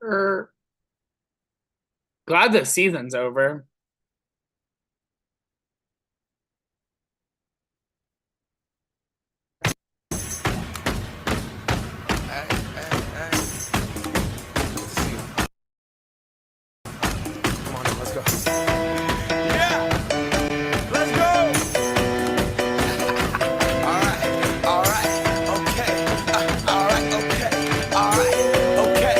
Er, Glad the season's over. Come on, let's go. Yeah, let's go. All right, okay. All right, okay.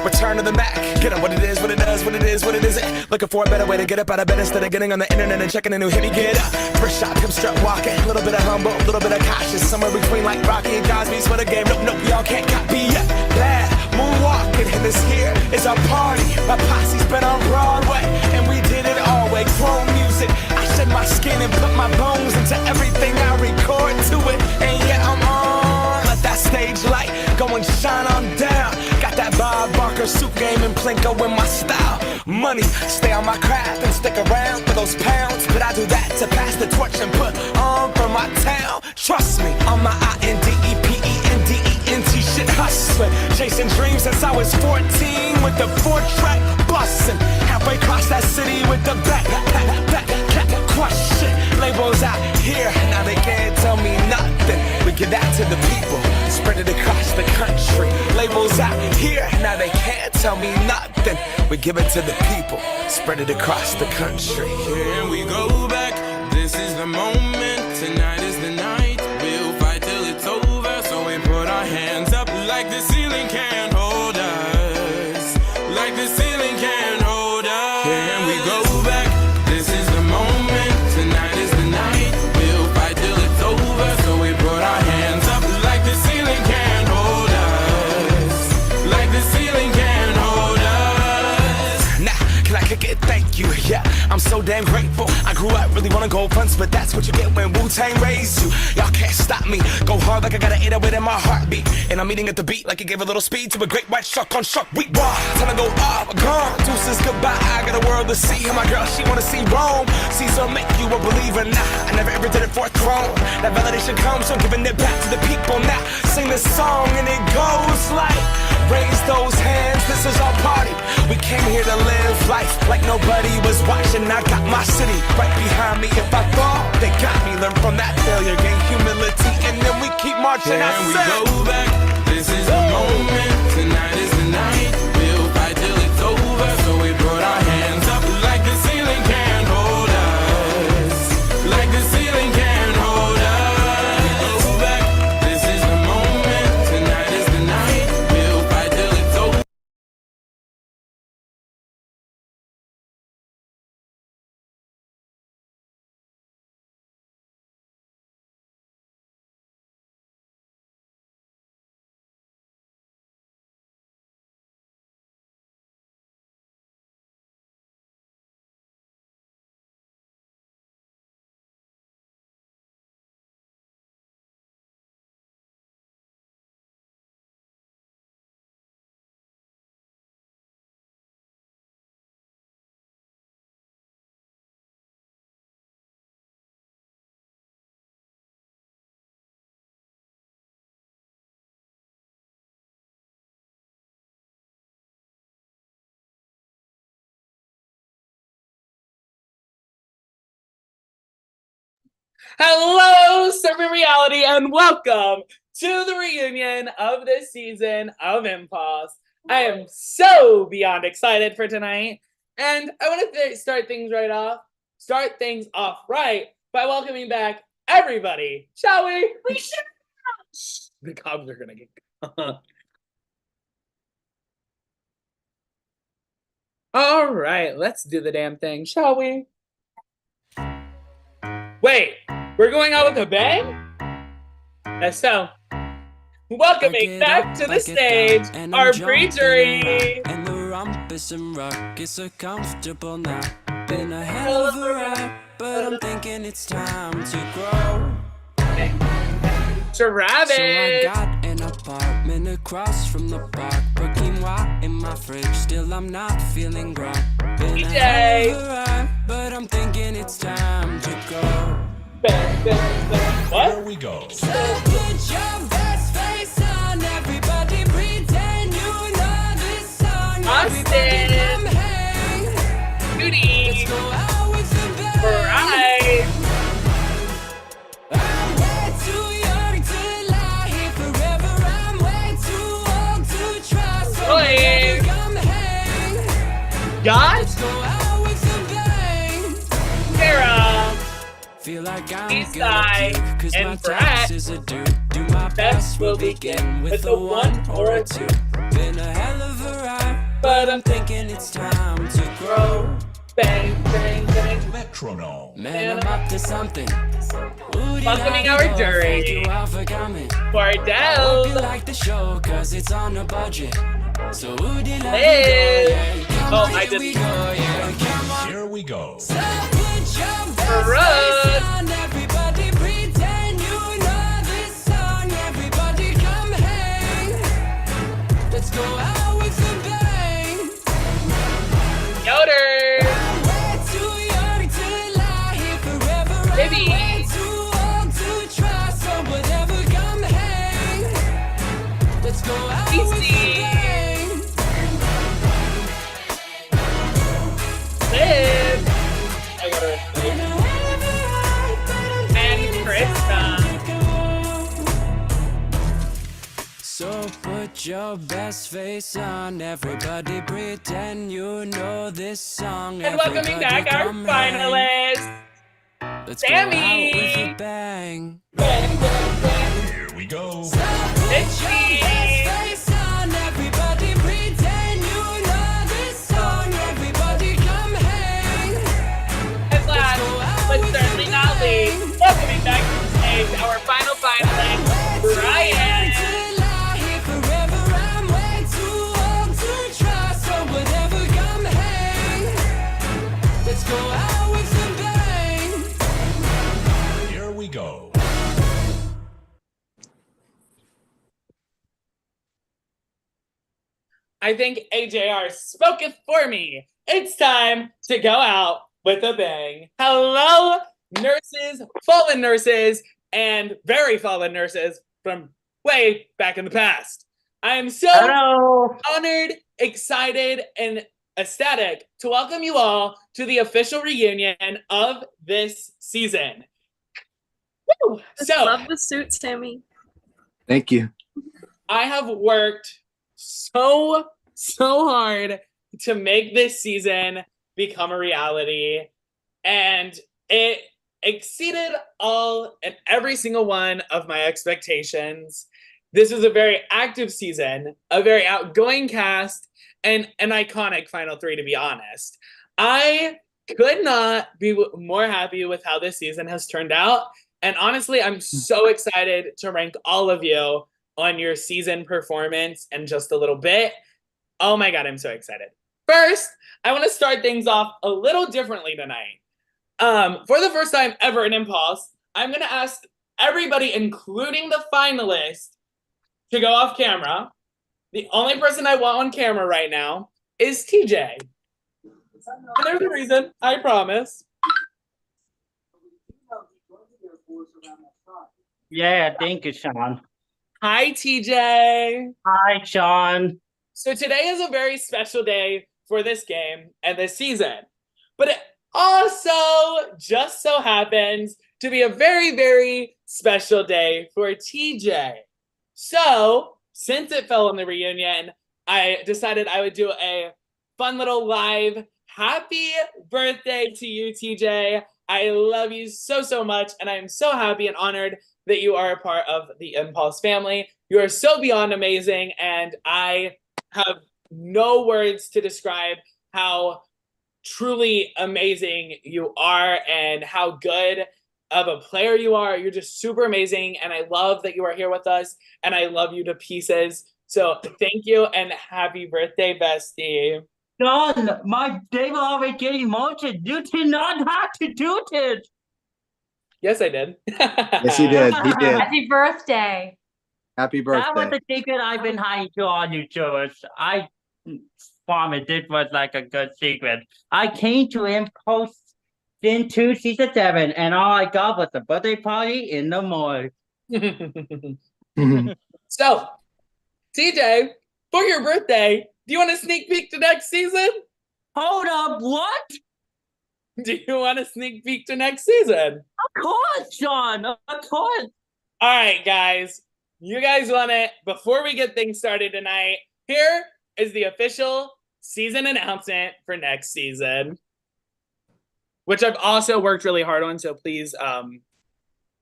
Return to the Mac. Get on what it is, what it does, what it is, what it isn't. Looking for a better way to get up out of bed instead of getting on the internet and checking a new hit. Me get up. First shot, hip strut walking. A little bit of humble, a little bit of cautious. Somewhere between like Rocky and Cosby's for the game. Nope, y'all can't copy yet. Bad moonwalking, and this here is our party. My posse's been on Broadway, and we did it all way. Chrome music. I shed my skin and put my bones into everything I record to it. And yet I'm on. Let that stage light go and shine on down. Got that Bob Barker suit game and Plinko in my style. Money, stay on my craft and stick around for those pounds. But I do that to pass the torch and put on for my town. Trust me, on my INDEPENDENT shit hustling. Chasing dreams since I was 14 with the 4-track bustin'. Halfway across that city with the back crush shit. Labels out here, now they can't tell me nothing. We give that to the people, spread it across the country. Labels out here, now they can't tell me nothing. We give it to the people, spread it across the country. Here we go back, this is the moment, tonight is the night. We'll fight till it's over, so we put our hands up like the ceiling can't hold us. Like the ceiling can't hold us. Here we go back, this is the moment, tonight is the night. We'll fight till it's over, so we put our hands up like the ceiling can't hold us. Like the ceiling can't hold us. Nah, can I kick it? Thank you, yeah, I'm so damn grateful. I grew up really wanna go fronts, but that's what you get when Wu-Tang raised you. Y'all can't stop me, go hard like I got an 808 in my heartbeat. And I'm eating at the beat like it gave a little speed to a great white shark on shark week. Raw, time to go up, gone, deuces goodbye. I got a world to see, and my girl, she wanna see Rome. Caesar make you a believer, nah, I never ever did it for a throne. That validation comes from giving it back to the people. Now, sing this song and it goes like, raise those hands, this is our party. We came here to live life like nobody was watching. I got my city right behind me. If I fall, they got me. Learn from that failure, gain humility, and then we keep marching. Can we go back? This is the moment, tonight is the night. We'll fight till it's over, so we put our hands up like the ceiling can't hold us. Like the ceiling can't hold us. Go back, this is the moment, tonight is the night. We'll fight till it's over. Hello, Surfing Reality, and welcome to the reunion of this season of Impulse. I am so beyond excited for tonight, and I want to start things off right by welcoming back everybody, shall we? We should. The Cubs are gonna get. All right, let's do the damn thing, shall we? Wait, we're going out with a bang? That's so. Welcoming back to the stage, our preachery. And the rumpus and ruckus are comfortable now. Been a hell of a ride, but I'm thinking it's time to grow. Travis. So I got an apartment across from the park. Put quinoa in my fridge, still I'm not feeling right. Been a hell of a ride, but I'm thinking it's time to go. What? Here we go. So put your best face on, everybody pretend. feel like I'm East gonna Side puke, 'cause my and Brett. taxes are due. Do my best, we'll begin with a 1 or a 2. Been a hell of a ride, but I'm thinking it's time to grow. Bang, bang, bang. Metronome. Man, I'm up to something. Welcoming our jury. Thank you all for coming. Hope you Cordell. like the show, cause it's on a budget. So Liz. Oh, I here we didn't. go, yeah. Come on. Here we go. So put your best Brooke. face on, everybody pretend you know this song. Everybody come hang. Let's go out with a bang. Yoder. I'm way too young to lie here forever. Baby. I'm way too old to try, so whatever, come hang. Let's go out with a Easy. bang. Liv. I got her. And Krista. So put your best face on, everybody pretend you know this song. And welcoming Everybody back our come hang. finalists. Let's Sammy. go out with a bang. Bang, bang, bang. Here we go. So put It's your me. best face on, everybody pretend you know this song. Everybody come hang. And last, but certainly not least, welcoming back to the stage our final finalist, Brian. Let's go out with a bang. Here we go. I think AJR spoketh for me. It's time to go out with a bang. Hello, nurses, fallen nurses, and very fallen nurses from way back in the past. I am so honored, excited, and ecstatic to welcome you all to the official reunion of this season. Woo! So, Love the suit, Sammy. Thank you. I have worked so hard to make this season become a reality, and it exceeded all and every single one of my expectations. This was a very active season, a very outgoing cast, and an iconic final three, to be honest. I could not be more happy with how this season has turned out, and honestly, I'm so excited to rank all of you on your season performance in just a little bit. Oh my God, I'm so excited. First, I want to start things off a little differently tonight. For the first time ever in Impulse, I'm going to ask everybody, including the finalists, to go off camera. The only person I want on camera right now is TJ. And there's a reason, I promise. Yeah, thank you, Sean. Hi, TJ. Hi, Sean. So today is a very special day for this game and this season. But it also just so happens to be a very, very special day for TJ. So, since it fell on the reunion, I decided I would do a fun little live happy birthday to you, TJ. I love you so much, and I'm so happy and honored that you are a part of the Impulse family. You are so beyond amazing, and I have no words to describe how truly amazing you are and how good of a player you are. You're just super amazing, and I love that you are here with us, and I love you to pieces. So thank you, and happy birthday, bestie. Sean, my day will already get emotion. You did not have to do this. Yes, I did. Yes, he did. He did. Happy birthday. Happy That was birthday. the secret I've been hiding to all you Jewish. I promise this was like a good secret. I came to Impulse Gen 2 Season 7, and all I got was a birthday party in the mall. So, TJ, for your birthday, do you want a sneak peek to next season? Hold up, what? Do you want a sneak peek to next season? Of course, Sean, of course. All right, guys. You guys want it? Before we get things started tonight, here is the official season announcement for next season. which I've also worked really hard on. So please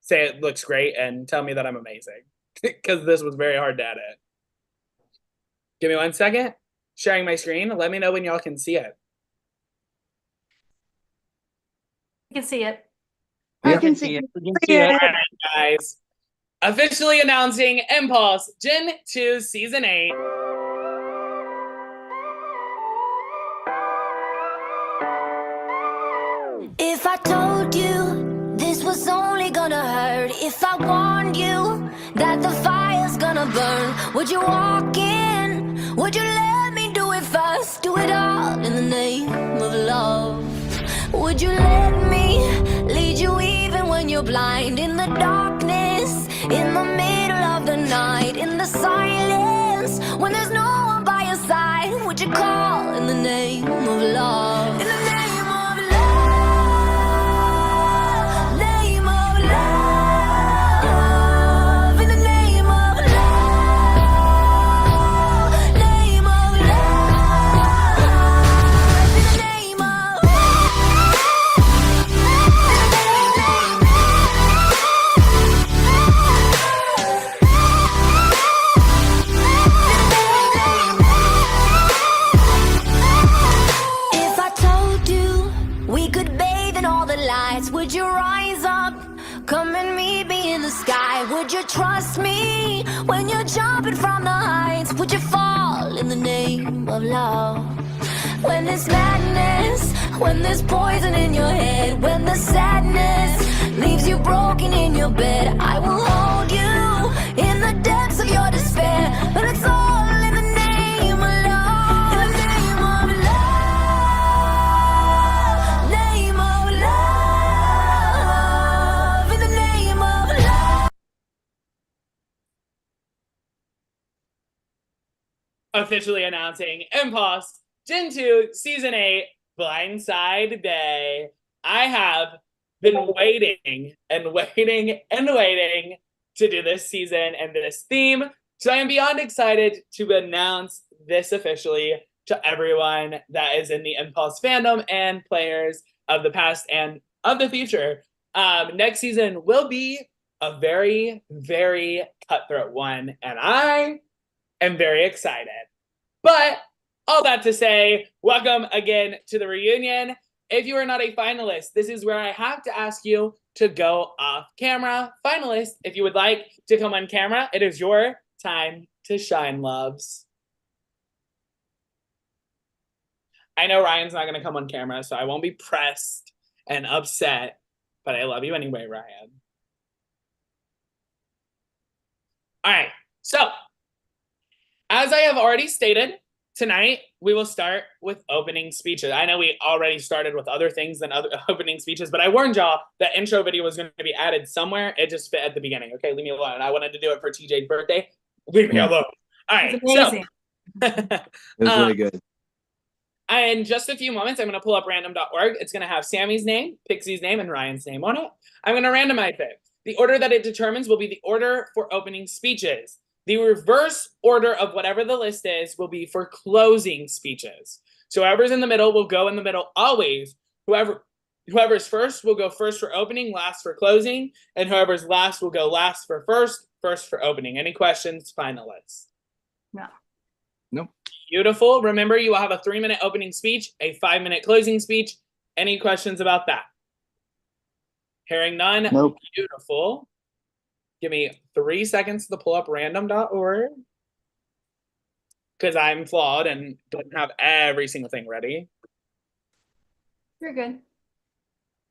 say it looks great and tell me that I'm amazing because this was very hard to edit. Give me 1 second. Sharing my screen. Let me know when y'all can see it. You can see it. I Yeah. can see it. We can see it. All right, guys. Officially announcing Impulse Gen 2 Season 8. If I told you this was only gonna hurt, if I warned you that the fire's gonna burn, would you walk in? Would you let me do it first? Do it all in the name of love. Would you let me lead you even when you're blind? In the darkness, in the middle of the night, in the silence, when there's no one by your side, would you call in the name of love? In the name of love, name of love, in the name of love, name of love, in the name of If I told you we could bathe in all the lights, would you rise up? Come and meet me in the sky. Would you trust me when you're jumping from the heights? Would you fall in the name of love? When there's madness, when there's poison in your head, when the sadness leaves you broken in your bed, I will hold you in the depths of your despair. But it's all in the name of love. In the name of love, name of love, in the name of love. Officially announcing Impulse Gen 2 Season 8 Blindside Day. I have been waiting and waiting and waiting to do this season and this theme. So I am beyond excited to announce this officially to everyone that is in the Impulse fandom and players of the past and of the future. Next season will be a very, very cutthroat one, and I am very excited. But all that to say, welcome again to the reunion. If you are not a finalist, this is where I have to ask you to go off camera. Finalists, if you would like to come on camera, it is your time to shine, loves. I know Ryan's not going to come on camera, so I won't be pressed and upset, but I love you anyway, Ryan. All right, so as I have already stated, tonight we will start with opening speeches. I know we already started with other things than other opening speeches, but I warned y'all that intro video was going to be added somewhere. It just fit at the beginning. Okay, leave me alone. I wanted to do it for TJ's birthday. Leave me alone. All right, It's amazing. It was really good. In just a few moments, I'm going to pull up random.org. It's going to have Sammy's name, Pixie's name, and Ryan's name on it. I'm going to randomize it. The order that it determines will be the order for opening speeches. The reverse order of whatever the list is will be for closing speeches. So whoever's in the middle will go in the middle always. Whoever's first will go first for opening, last for closing, and whoever's last will go last for first for opening. Any questions, finalists? No. Nope. Beautiful. Remember, you will have a 3-minute opening speech, a 5-minute closing speech. Any questions about that? Hearing none. Nope. Beautiful. Give me 3 seconds to pull up random.org because I'm flawed and don't have every single thing ready. You're good.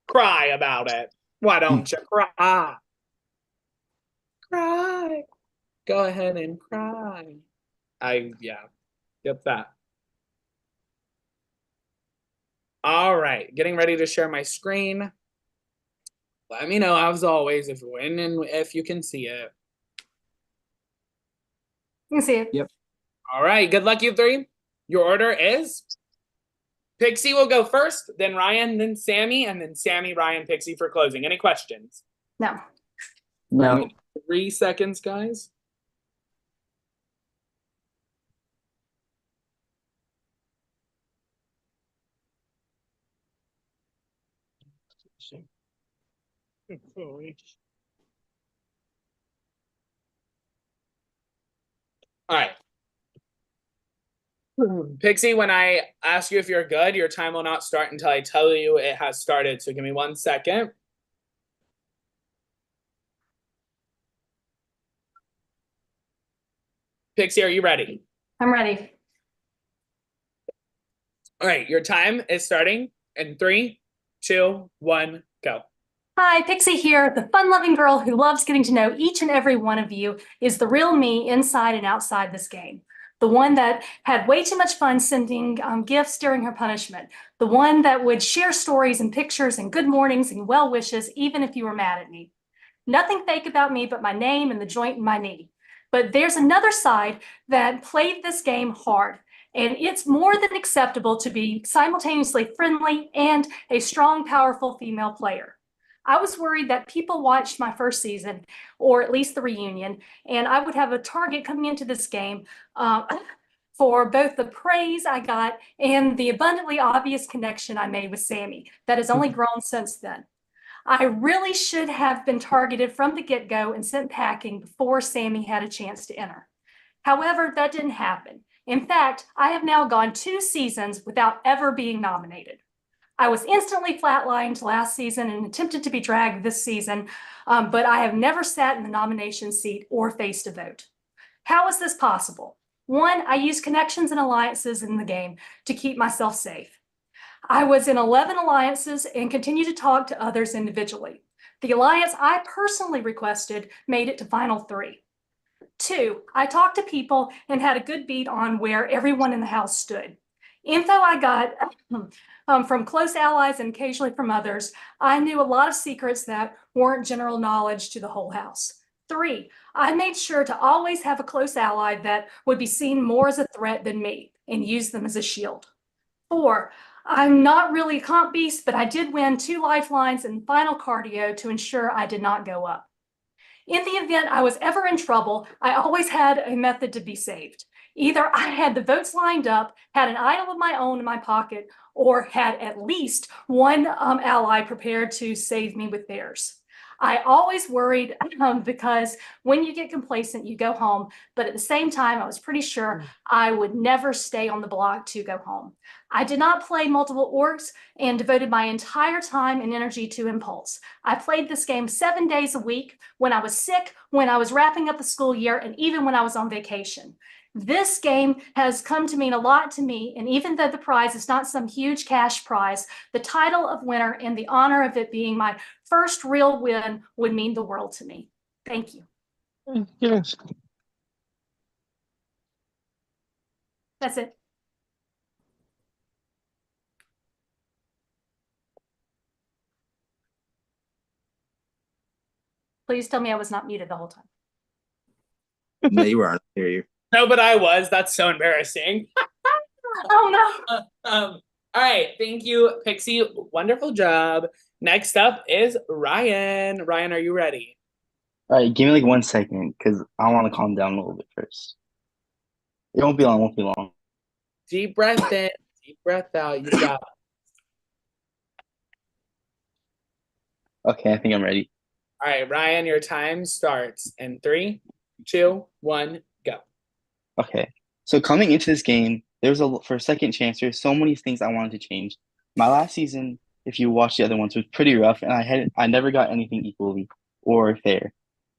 Cry about it. Why don't you cry? Cry. Go ahead and cry. Get that. All right, getting ready to share my screen. Let me know, as always, if you can see it. You can see it. Yep. All right, good luck, you three. Your order is Pixie will go first, then Ryan, then Sammy, and then Sammy, Ryan, Pixie for closing. Any questions? No. No. 3 seconds, guys. All right. Pixie, when I ask you if you're good, your time will not start until I tell you it has started. So give me 1 second. Pixie, are you ready? I'm ready. All right, your time is starting in 3, 2, 1, go. Hi, Pixie here. The fun-loving girl who loves getting to know each and every one of you is the real me inside and outside this game. The one that had way too much fun sending gifts during her punishment. The one that would share stories and pictures and good mornings and well wishes even if you were mad at me. Nothing fake about me but my name and the joint in my knee. But there's another side that played this game hard. And it's more than acceptable to be simultaneously friendly and a strong, powerful female player. I was worried that people watched my first season, or at least the reunion, and I would have a target coming into this game for both the praise I got and the abundantly obvious connection I made with Sammy that has only grown since then. I really should have been targeted from the get-go and sent packing before Sammy had a chance to enter. However, that didn't happen. In fact, I have now gone 2 seasons without ever being nominated. I was instantly flatlined last season and attempted to be dragged this season, but I have never sat in the nomination seat or faced a vote. How is this possible? 1, I use connections and alliances in the game to keep myself safe. I was in 11 alliances and continue to talk to others individually. The alliance I personally requested made it to final 3. 2, I talked to people and had a good beat on where everyone in the house stood. Info I got from close allies and occasionally from others, I knew a lot of secrets that weren't general knowledge to the whole house. 3, I made sure to always have a close ally that would be seen more as a threat than me and use them as a shield. 4, I'm not really a comp beast, but I did win 2 lifelines and final cardio to ensure I did not go up. In the event I was ever in trouble, I always had a method to be saved. Either I had the votes lined up, had an idol of my own in my pocket, or had at least one ally prepared to save me with theirs. I always worried because when you get complacent, you go home. But at the same time, I was pretty sure I would never stay on the block to go home. I did not play multiple orgs and devoted my entire time and energy to Impulse. I played this game 7 days a week when I was sick, when I was wrapping up the school year, and even when I was on vacation. This game has come to mean a lot to me, and even though the prize is not some huge cash prize, the title of winner and the honor of it being my first real win would mean the world to me. Thank you. Yes. That's it. Please tell me I was not muted the whole time. No, you weren't. I hear you. No, but I was. That's so embarrassing. Oh no. All right, thank you, Pixie. Wonderful job. Next up is Ryan. Ryan, are you ready? All right, give me like 1 second because I want to calm down a little bit first. It won't be long, won't be long. Deep breath in, deep breath out. You got it. Okay, I think I'm ready. All right, Ryan, your time starts in 3, 2, 1, go. Okay, so coming into this game, for a second chance, there's so many things I wanted to change. My last season, if you watch the other ones, was pretty rough, and I never got anything equally or fair.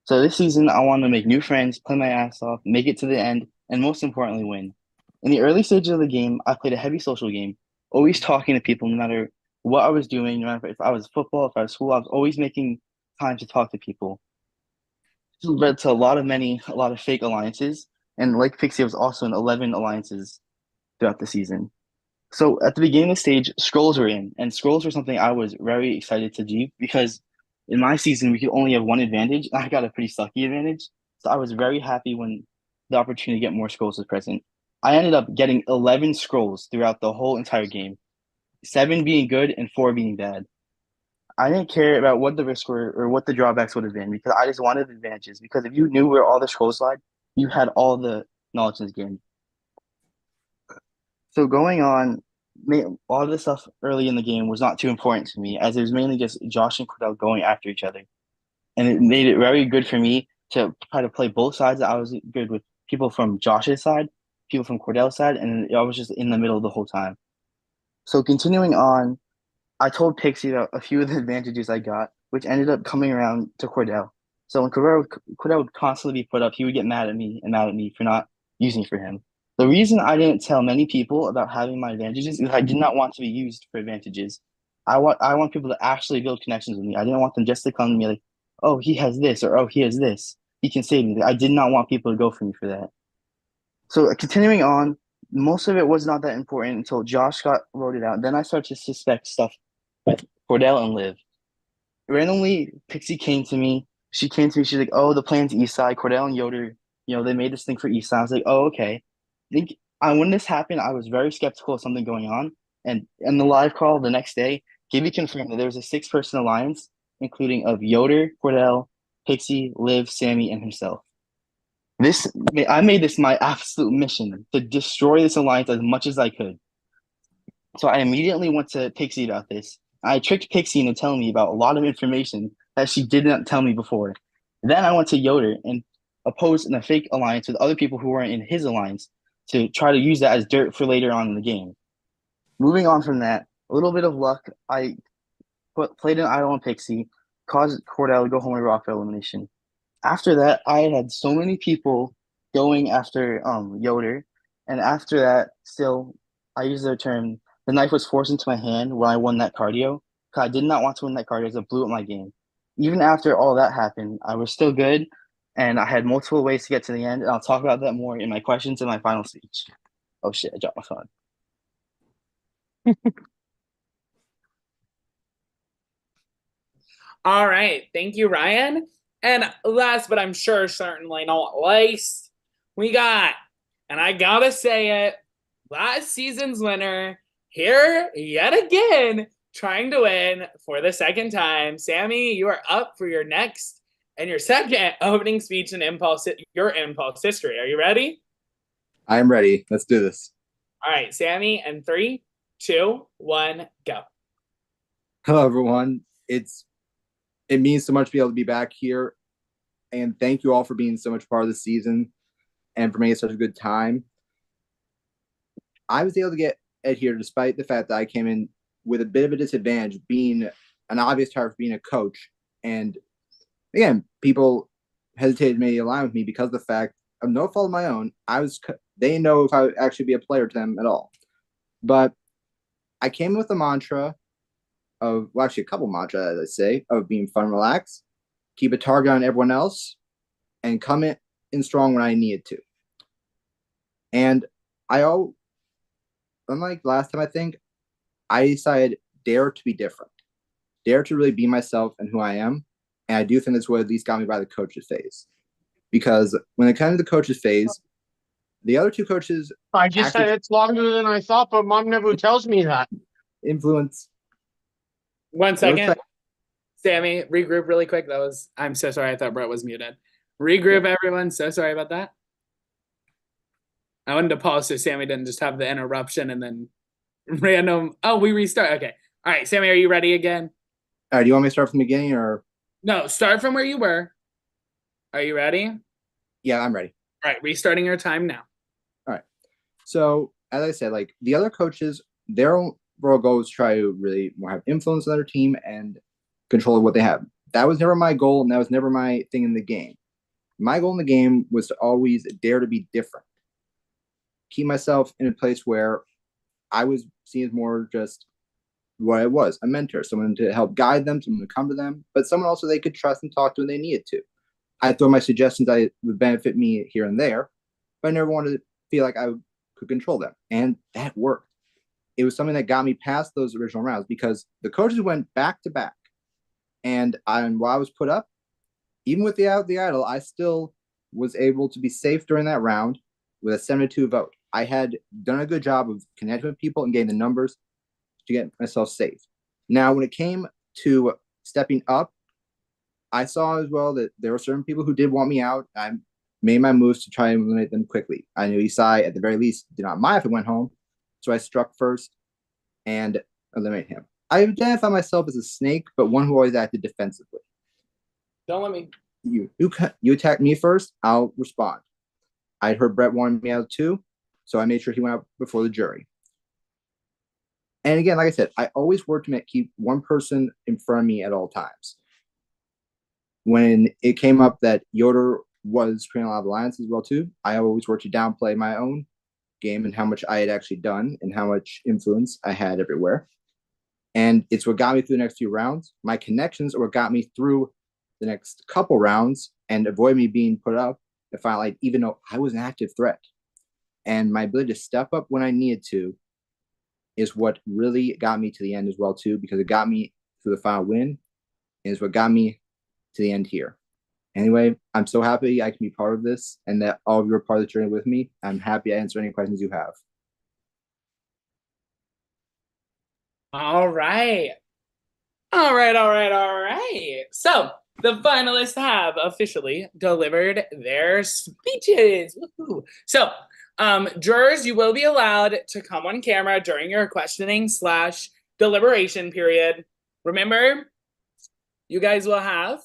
So this season, I want to make new friends, play my ass off, make it to the end, and most importantly, win. In the early stages of the game, I played a heavy social game, always talking to people, no matter what I was doing, no matter if I was football, if I was school, I was always making time to talk to people. This led to a lot of fake alliances, and like Pixie, I was also in 11 alliances throughout the season. So at the beginning of the stage, scrolls were in, and scrolls were something I was very excited to do because in my season we could only have one advantage, and I got a pretty sucky advantage. So I was very happy when the opportunity to get more scrolls was present. I ended up getting 11 scrolls throughout the whole entire game, 7 being good and 4 being bad. I didn't care about what the risks were or what the drawbacks would have been because I just wanted advantages. Because if you knew where all the scrolls lied, you had all the knowledge in this game. So going on, a lot of the stuff early in the game was not too important to me, as it was mainly just Josh and Cordell going after each other, and it made it very good for me to try to play both sides. I was good with people from Josh's side, people from Cordell's side, and I was just in the middle the whole time. So continuing on, I told Pixie a few of the advantages I got, which ended up coming around to Cordell. So when Cordell would constantly be put up, he would get mad at me and mad at me for not using for him. The reason I didn't tell many people about having my advantages is I did not want to be used for advantages. I want people to actually build connections with me. I didn't want them just to come to me like, oh, he has this, or oh, he has this. He can save me. I did not want people to go for me for that. So continuing on, most of it was not that important until Josh got voted out. Then I started to suspect stuff with Cordell and Liv. Randomly, Pixie came to me. She came to me. She's like, "Oh, the plan's East Side. Cordell and Yoder, they made this thing for East Side." I was like, "Oh, okay." I think when this happened, I was very skeptical of something going on. And in the live call the next day, Gibby confirmed that there was a 6-person alliance, including of Yoder, Cordell, Pixie, Liv, Sammy, and himself. I made this my absolute mission to destroy this alliance as much as I could. So I immediately went to Pixie about this. I tricked Pixie into telling me about a lot of information that she did not tell me before. Then I went to Yoder and opposed in a fake alliance with other people who weren't in his alliance to try to use that as dirt for later on in the game. Moving on from that, a little bit of luck. I played an idol on Pixie, caused Cordell to go home with Rockville elimination. After that, I had so many people going after Yoder, and after that, still, I use the term, the knife was forced into my hand when I won that cardio, because I did not want to win that cardio, as it blew up my game. Even after all that happened, I was still good, and I had multiple ways to get to the end, and I'll talk about that more in my questions in my final speech. Oh shit, I dropped my phone. All right. Thank you, Ryan. And last, but I'm sure certainly not least, we got, and I gotta say it, last season's winner here yet again, trying to win for the second time. Sammy, you are up for your next and your second opening speech in your Impulse history. Are you ready? I am ready. Let's do this. All right, Sammy, and 3, 2, 1, go. Hello, everyone. It means so much to be able to be back here, and thank you all for being so much part of the season and for making it such a good time. I was able to get Ed here despite the fact that I came in with a bit of a disadvantage, being an obvious target for being a coach. And again, people hesitated to maybe align with me because of the fact of no fault of my own. They didn't know if I would actually be a player to them at all. But I came in with a mantra of, well, actually a couple mantras, I'd say, of being fun and relaxed, keep a target on everyone else, and come in strong when I needed to. And unlike last time, I think, I decided dare to be different. Dare to really be myself and who I am. And I do think this would at least got me by the coaches phase. Because when it comes to the coaches phase, the other two coaches... I just said it's longer than I thought, but Mom never tells me that. Influence. 1 second. Sammy, regroup really quick. I'm so sorry. I thought Brett was muted. Regroup, everyone. So sorry about that. I wanted to pause so Sammy didn't just have the interruption and then random. Oh, we restart. Okay. All right, Sammy, are you ready again? All right, do you want me to start from the beginning or? No, start from where you were. Are you ready? Yeah, I'm ready. All right, restarting your time now. All right. So, as I said, like the other coaches, their overall goal is to try to really have influence on their team and control what they have. That was never my goal, and that was never my thing in the game. My goal in the game was to always dare to be different. Keep myself in a place where I was seen as more just what I was, a mentor, someone to help guide them, someone to come to them, but someone also they could trust and talk to when they needed to. I throw my suggestions that would benefit me here and there, but I never wanted to feel like I could control them. And that worked. It was something that got me past those original rounds because the coaches went back to back. And while I was put up, even with the idol, I still was able to be safe during that round with a 7-2 vote. I had done a good job of connecting with people and getting the numbers to get myself safe. Now, when it came to stepping up, I saw as well that there were certain people who did want me out. I made my moves to try and eliminate them quickly. I knew Isai, at the very least, did not mind if I went home, so I struck first. and eliminate him. I identify myself as a snake, but one who always acted defensively. Don't let me. You attack me first, I'll respond. I heard Brett wanted me out too, so I made sure he went out before the jury. And again, like I said, I always work to keep one person in front of me at all times. When it came up that Yoder was creating a lot of alliances as well too, I always worked to downplay my own game and how much I had actually done and how much influence I had everywhere. And it's what got me through the next few rounds. My connections are what got me through the next couple rounds and avoid me being put up if I like, even though I was an active threat. And my ability to step up when I needed to is what really got me to the end as well too, because it got me to the final win, and is what got me to the end here. Anyway, I'm so happy I can be part of this and that all of you are part of the journey with me. I'm happy to answer any questions you have. All right. All right. So the finalists have officially delivered their speeches. Woo-hoo. So, jurors, you will be allowed to come on camera during your questioning / deliberation period. Remember, you guys will have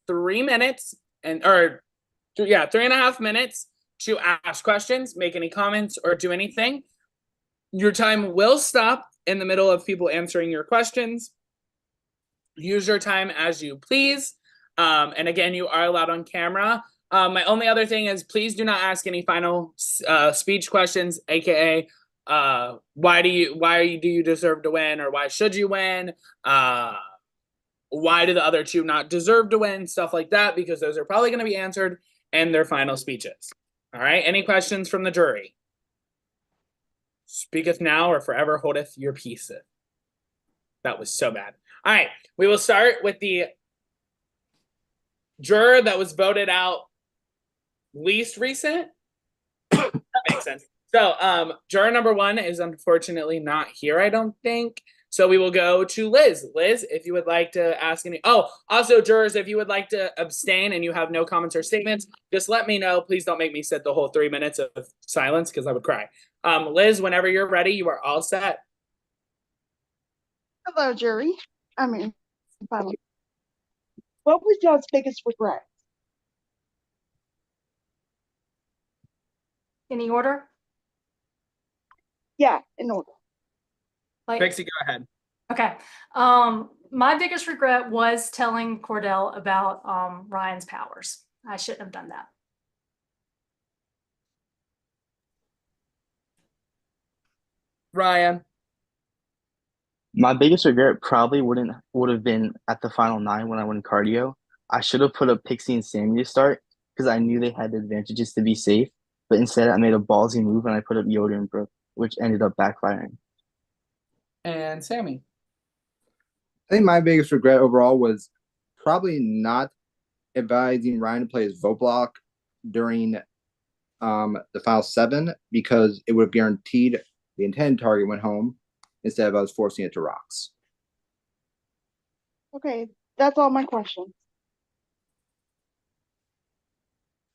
3 minutes 3.5 minutes to ask questions, make any comments, or do anything. Your time will stop in the middle of people answering your questions. Use your time as you please. And again, you are allowed on camera. My only other thing is please do not ask any final speech questions, aka why do you deserve to win, or why should you win? Why do the other two not deserve to win? Stuff like that, because those are probably going to be answered in their final speeches. All right. Any questions from the jury? Speaketh now or forever holdeth your peace. That was so bad. All right. We will start with the juror that was voted out least recent. That makes sense. So juror number 1 is unfortunately not here, I don't think. So we will go to Liz. Liz, if you would like to ask any. Oh, also, jurors, if you would like to abstain and you have no comments or statements, just let me know. Please don't make me sit the whole 3 minutes of silence because I would cry. Liz, whenever you're ready, you are all set. Hello, jury. What was y'all's biggest regret? Any order? Yeah, in order. Pixie, go ahead. Okay. My biggest regret was telling Cordell about Ryan's powers. I shouldn't have done that. Ryan. My biggest regret probably would have been at the final 9 when I went cardio. I should have put up Pixie and Sammy to start because I knew they had the advantages to be safe. But instead, I made a ballsy move and I put up Yoda and Brooke, which ended up backfiring. And Sammy. I think my biggest regret overall was probably not advising Ryan to play his vote block during the final 7 because it would have guaranteed the intended target went home instead of us forcing it to rocks. Okay, that's all my questions.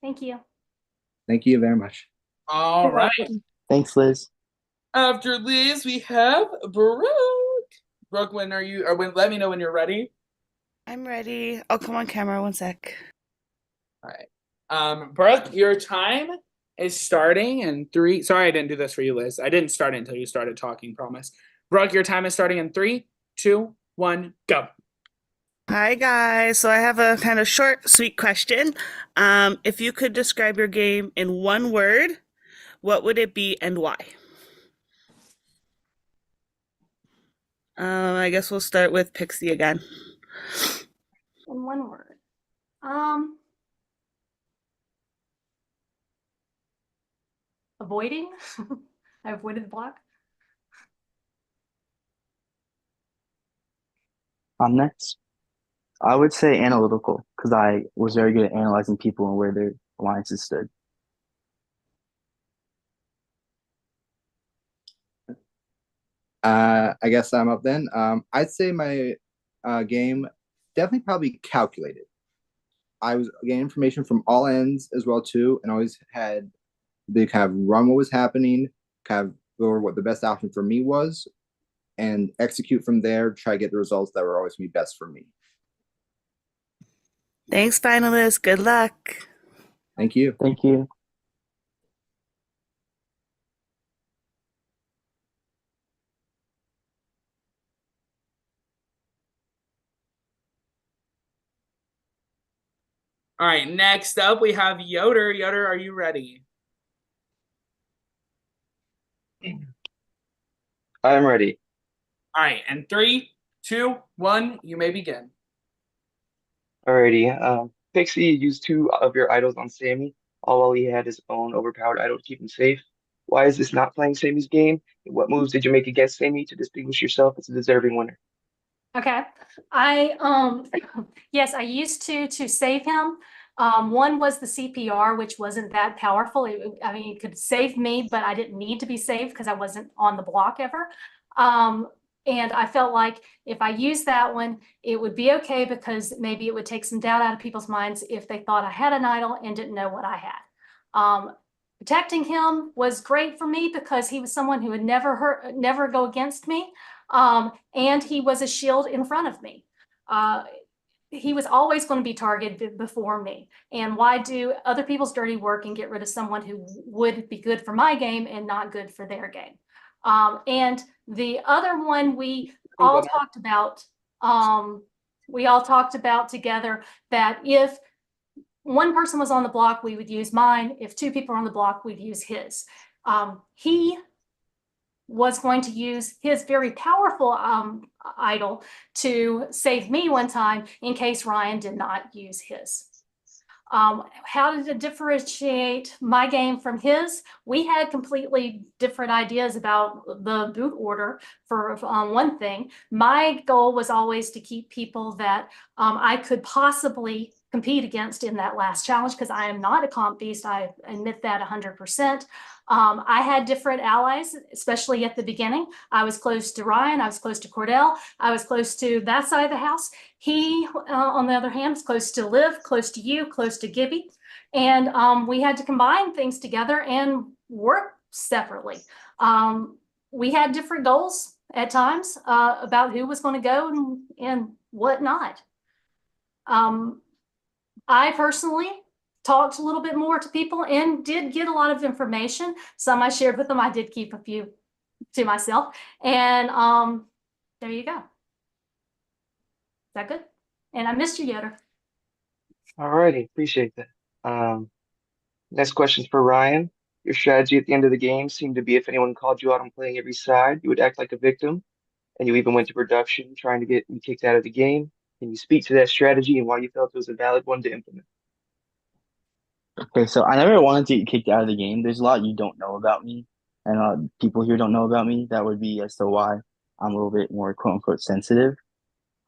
Thank you. Thank you very much. All right. Thanks, Liz. After Liz, we have Brooke. Brooke, let me know when you're ready. I'm ready. I'll come on camera 1 sec. All right. Brooke, your time is starting in 3. Sorry, I didn't do this for you, Liz. I didn't start it until you started talking, promise. Brooke, your time is starting in 3, 2, 1, go. Hi, guys. So I have a kind of short, sweet question. If you could describe your game in 1 word, what would it be and why? I guess we'll start with Pixie again. In 1 word. Avoiding. I avoided the block. I'm next. I would say analytical because I was very good at analyzing people and where their alliances stood. I guess I'm up then. I'd say my game definitely probably calculated. I was getting information from all ends as well too, and always had the kind of run what was happening, kind of go over what the best option for me was, and execute from there, try to get the results that were always going to be best for me. Thanks, finalists. Good luck. Thank you. Thank you. All right, next up we have Yoder. Yoder, are you ready? I'm ready. All right, and 3, 2, 1, you may begin. Alrighty. Pixie used two of your idols on Sammy, all while he had his own overpowered idol to keep him safe. Why is this not playing Sammy's game? And what moves did you make against Sammy to distinguish yourself as a deserving winner? Okay. Yes, I used to save him. One was the CPR, which wasn't that powerful. I mean, it could save me, but I didn't need to be saved because I wasn't on the block ever. And I felt like if I used that one, it would be okay because maybe it would take some doubt out of people's minds if they thought I had an idol and didn't know what I had. Protecting him was great for me because he was someone who would never go against me. And he was a shield in front of me. He was always going to be targeted before me. And why do other people's dirty work and get rid of someone who would be good for my game and not good for their game? And the other one we all talked about together, that if one person was on the block, we would use mine. If two people are on the block, we'd use his. He was going to use his very powerful idol to save me one time in case Ryan did not use his. How did it differentiate my game from his? We had completely different ideas about the boot order for one thing. My goal was always to keep people that I could possibly compete against in that last challenge because I am not a comp beast. I admit that 100%. I had different allies, especially at the beginning. I was close to Ryan. I was close to Cordell. I was close to that side of the house. He, on the other hand, was close to Liv, close to you, close to Gibby. And we had to combine things together and work separately. We had different goals at times about who was going to go and what not. I personally talked a little bit more to people and did get a lot of information. Some I shared with them. I did keep a few to myself. And there you go. Is that good? And I missed you, Yoder. Alrighty, appreciate that. Next question's for Ryan. Your strategy at the end of the game seemed to be if anyone called you out on playing every side, you would act like a victim, and you even went to production trying to get me kicked out of the game. Can you speak to that strategy and why you felt it was a valid one to implement? Okay, so I never wanted to get kicked out of the game. There's a lot you don't know about me, and people here don't know about me. That would be as to why I'm a little bit more quote unquote sensitive.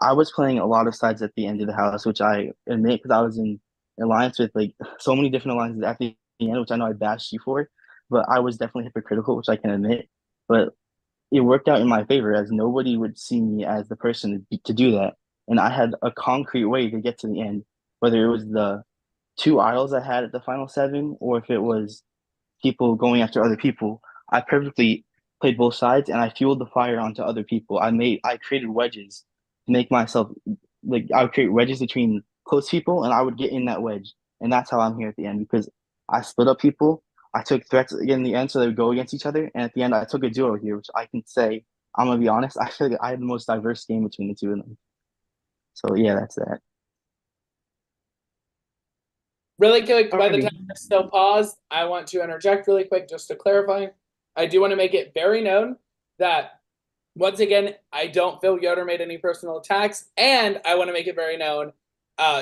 I was playing a lot of sides at the end of the house, which I admit because I was in alliance with like so many different alliances at the end, which I know I bashed you for, but I was definitely hypocritical, which I can admit. But it worked out in my favor as nobody would see me as the person to do that, and I had a concrete way to get to the end, whether it was the two idols I had at the final seven, or if it was people going after other people. I perfectly played both sides and I fueled the fire onto other people. I created wedges to make myself like I would create wedges between close people and I would get in that wedge. And that's how I'm here at the end because I split up people. I took threats in the end so they would go against each other. And at the end I took a duo here, which I can say, I'm gonna be honest, I feel like I had the most diverse game between the two of them. So yeah, that's that. Really quick, by the time it's still paused, I want to interject really quick just to clarify. I do want to make it very known that, once again, I don't feel Yoder made any personal attacks, and I want to make it very known,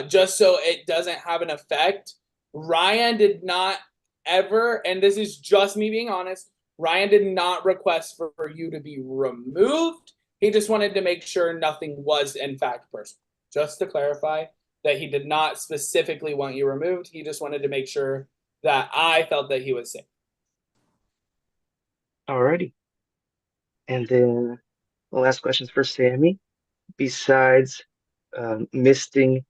just so it doesn't have an effect, Ryan did not ever, and this is just me being honest, Ryan did not request for you to be removed. He just wanted to make sure nothing was, in fact, personal. Just to clarify that he did not specifically want you removed. He just wanted to make sure that I felt that he was safe. Alrighty. And then the last question's for Sammy. Besides misting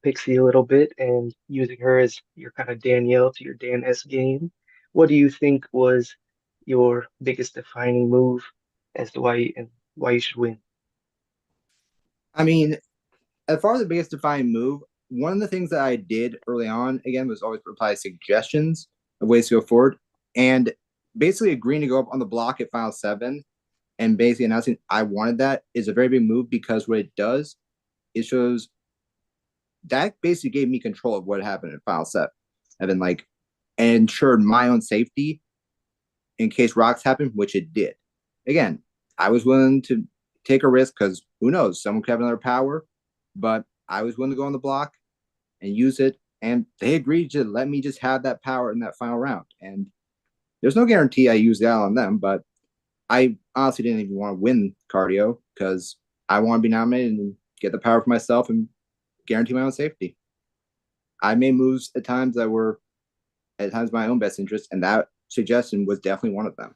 Pixie a little bit and using her as your kind of Danielle to your Dan S game, what do you think was your biggest defining move as to why you should win. I mean, as far as the biggest defining move, one of the things that I did early on, again, was always reply suggestions of ways to go forward. And basically agreeing to go up on the block at Final 7 and basically announcing I wanted that is a very big move, because what it does, it shows that basically gave me control of what happened in Final 7. And then, like, ensured my own safety in case rocks happened, which it did. Again, I was willing to take a risk because who knows, someone could have another power, but I was willing to go on the block and use it, and they agreed to let me just have that power in that final round. And there's no guarantee I use that on them, but I honestly didn't even want to win cardio because I want to be nominated and get the power for myself and guarantee my own safety. I made moves at times that were at times my own best interest, and that suggestion was definitely one of them.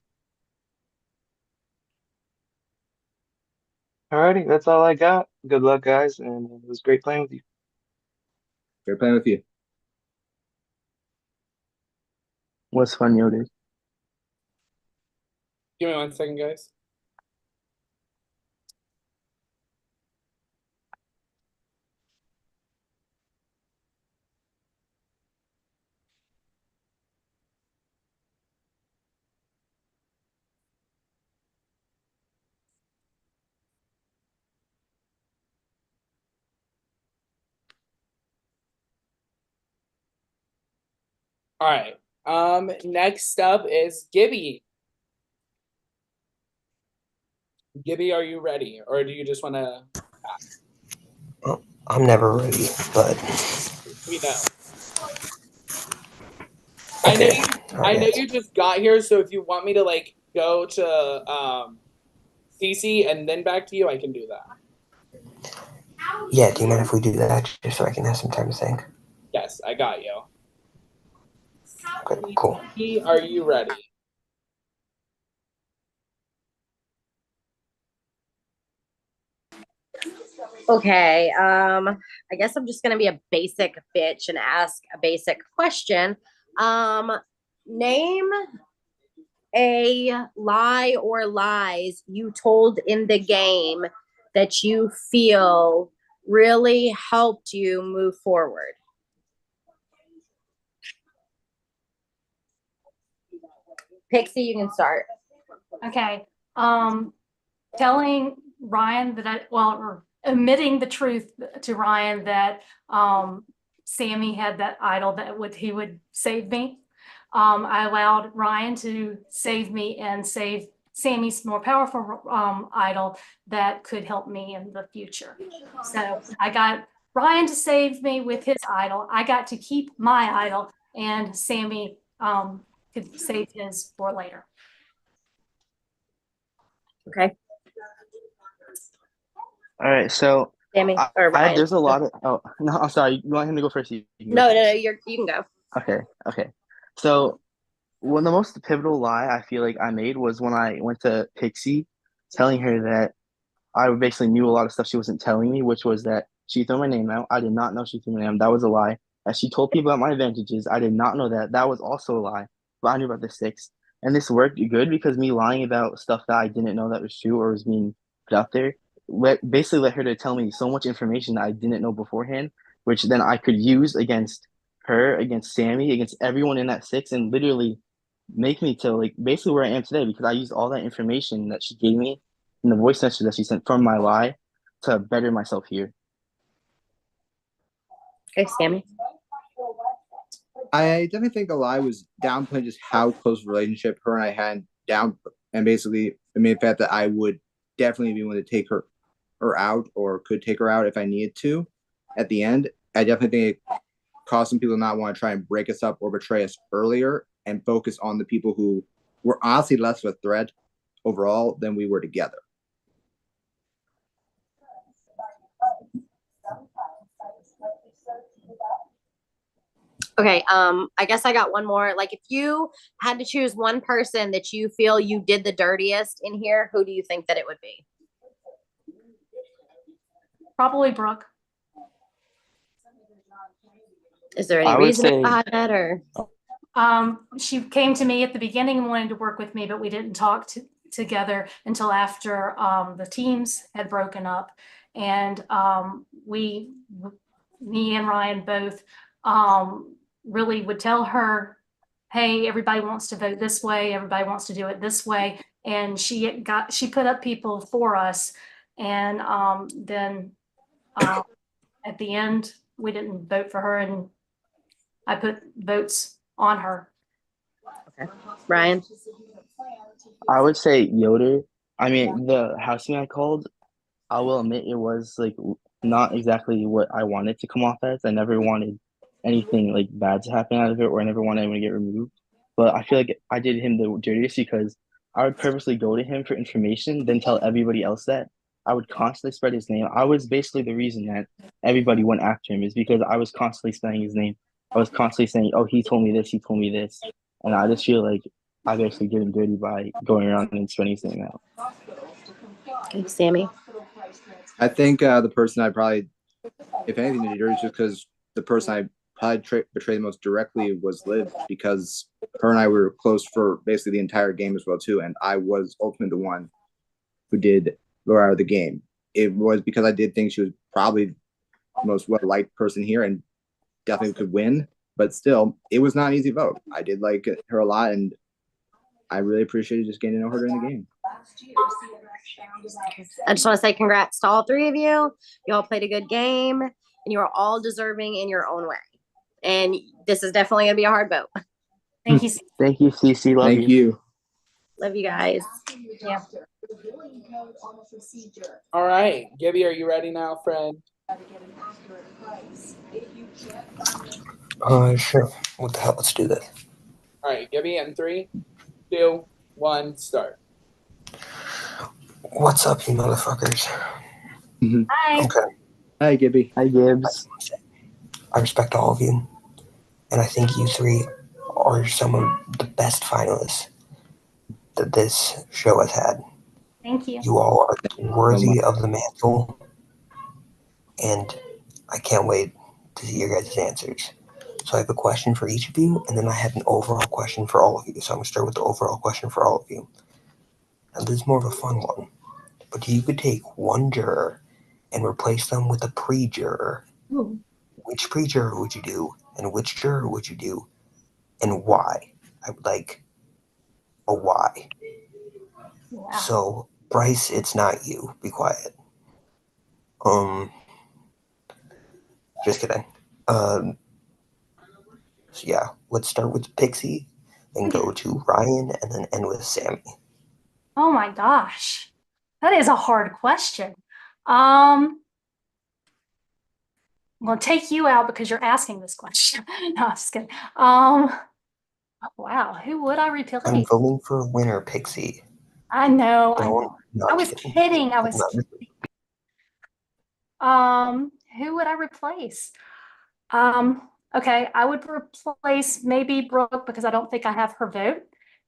Alrighty, that's all I got. Good luck, guys, and it was great playing with you. Great playing with you. What's fun, Yoda? Give me 1 second, guys. All right. Next up is Gibby. Gibby, are you ready, or do you just want to? Well, I'm never ready, but We know. Okay. I know you just got here, so if you want me to like go to CC and then back to you, I can do that. Yeah, do you mind if we do that just so I can have some time to think? Yes, I got you. Okay, cool. Are you ready? Okay, I guess I'm just gonna be a basic bitch and ask a basic question. Name a lie or lies you told in the game that you feel really helped you move forward. Pixie, you can start. Okay. Telling Ryan that or admitting the truth to Ryan that Sammy had that idol that he would save me. I allowed Ryan to save me and save Sammy's more powerful idol that could help me in the future. So I got Ryan to save me with his idol. I got to keep my idol, and Sammy could save his for later. Okay. All right, so Sammy or Ryan. there's a lot of. Oh no, I'm sorry. You want him to go first? You can go No, first. you can go. Okay. So one of the most pivotal lie I feel like I made was when I went to Pixie, telling her that I basically knew a lot of stuff she wasn't telling me, which was that she threw my name out. I did not know she threw my name. That was a lie. That she told people about my advantages. I did not know that. That was also a lie. But I knew about the 6. And this worked good because me lying about stuff that I didn't know that was true or was being put out there basically led her to tell me so much information that I didn't know beforehand, which then I could use against her, against Sammy, against everyone in that 6, and literally make me to like basically where I am today because I used all that information that she gave me in the voice message that she sent from my lie to better myself here. Okay, Sammy. I definitely think the lie was downplaying just how close a relationship her and I had down, and basically I mean the fact that I would definitely be willing to take her out or could take her out if I needed to. At the end, I definitely think it caused some people to not want to try and break us up or betray us earlier and focus on the people who were honestly less of a threat overall than we were together. Okay, I guess I got one more. Like, if you had to choose one person that you feel you did the dirtiest in here, who do you think that it would be? Probably Brooke. Is there any reason behind that, or? She came to me at the beginning and wanted to work with me, but we didn't talk together until after the teams had broken up. And me and Ryan both really would tell her, hey, everybody wants to vote this way, everybody wants to do it this way. And she put up people for us. And then at the end, we didn't vote for her, and I put votes on her. Okay. Ryan? I would say Yoder. I mean, the housemate I called, I will admit it was like not exactly what I wanted to come off as. I never wanted anything like bad to happen out of it, or I never wanted anyone to get removed. But I feel like I did him the dirtiest because I would purposely go to him for information, then tell everybody else that. I would constantly spread his name. I was basically the reason that everybody went after him, is because I was constantly spreading his name. I was constantly saying, "Oh, he told me this, he told me this," and I just feel like I basically did him dirty by going around and spreading his name out. Okay, Sammy? I think the person I probably, if anything, did dirty is just because the person I probably betrayed the most directly was Liv, because her and I were close for basically the entire game as well too, and I was ultimately the one who did go out of the game. It was because I did think she was probably the most well-liked person here and definitely could win, but still, it was not an easy vote. I did like her a lot, and I really appreciated just getting to know her during the game. I just want to say congrats to all three of you. You all played a good game, and you are all deserving in your own way. And this is definitely going to be a hard vote. Thank you. Thank you, Cece. Love Thank you. Love you guys. Yeah. All right, Gibby, are you ready now, friend? Sure. What the hell? Let's do this. All right, Gibby, in 3, 2, 1, start. What's up, you motherfuckers? Hi. Okay. Hi, Gibby. Hi, Gibbs. I respect all of you, and I think you three are some of the best finalists that this show has had. Thank you. You all are worthy of the mantle, and I can't wait to see your guys' answers. So I have a question for each of you, and then I have an overall question for all of you. So I'm going to start with the overall question for all of you. Now, this is more of a fun one, but you could take one juror and replace them with a pre-juror. Which pre-juror would you do, and which juror would you do, and why? I would like a why. Yeah. So, Bryce, it's not you. Be quiet. Just kidding. So yeah, let's start with Pixie, then go to Ryan, and then end with Sammy. Oh my gosh. That is a hard question. I'm gonna take you out because you're asking this question. No, I'm just kidding. Wow, who would I I'm replace? voting for a winner, Pixie. I know. Not I was kidding. I was kidding. Who would I replace? Okay, I would replace maybe Brooke because I don't think I have her vote.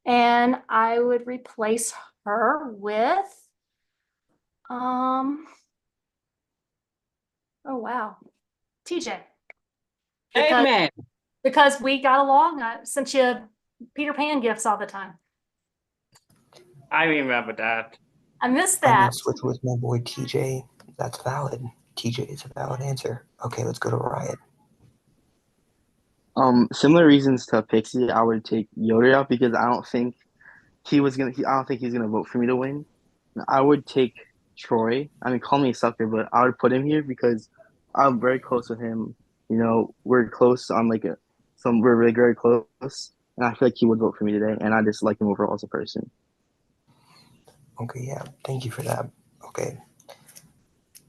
And I would replace her with oh wow, TJ. Amen. Because we got along. I sent you Peter Pan gifts all the time. I remember that. I missed I'm that. gonna switch with my boy TJ. That's valid. TJ is a valid answer. Okay, let's go to Ryan. Similar reasons to Pixie, I would take Yoder out because I don't think I don't think he's gonna vote for me to win. I would take Troy. I mean, call me a sucker, but I would put him here because I'm very close with him. You know, we're close on we're really very close, and I feel like he would vote for me today, and I just like him overall as a person. Okay, yeah, thank you for that. Okay,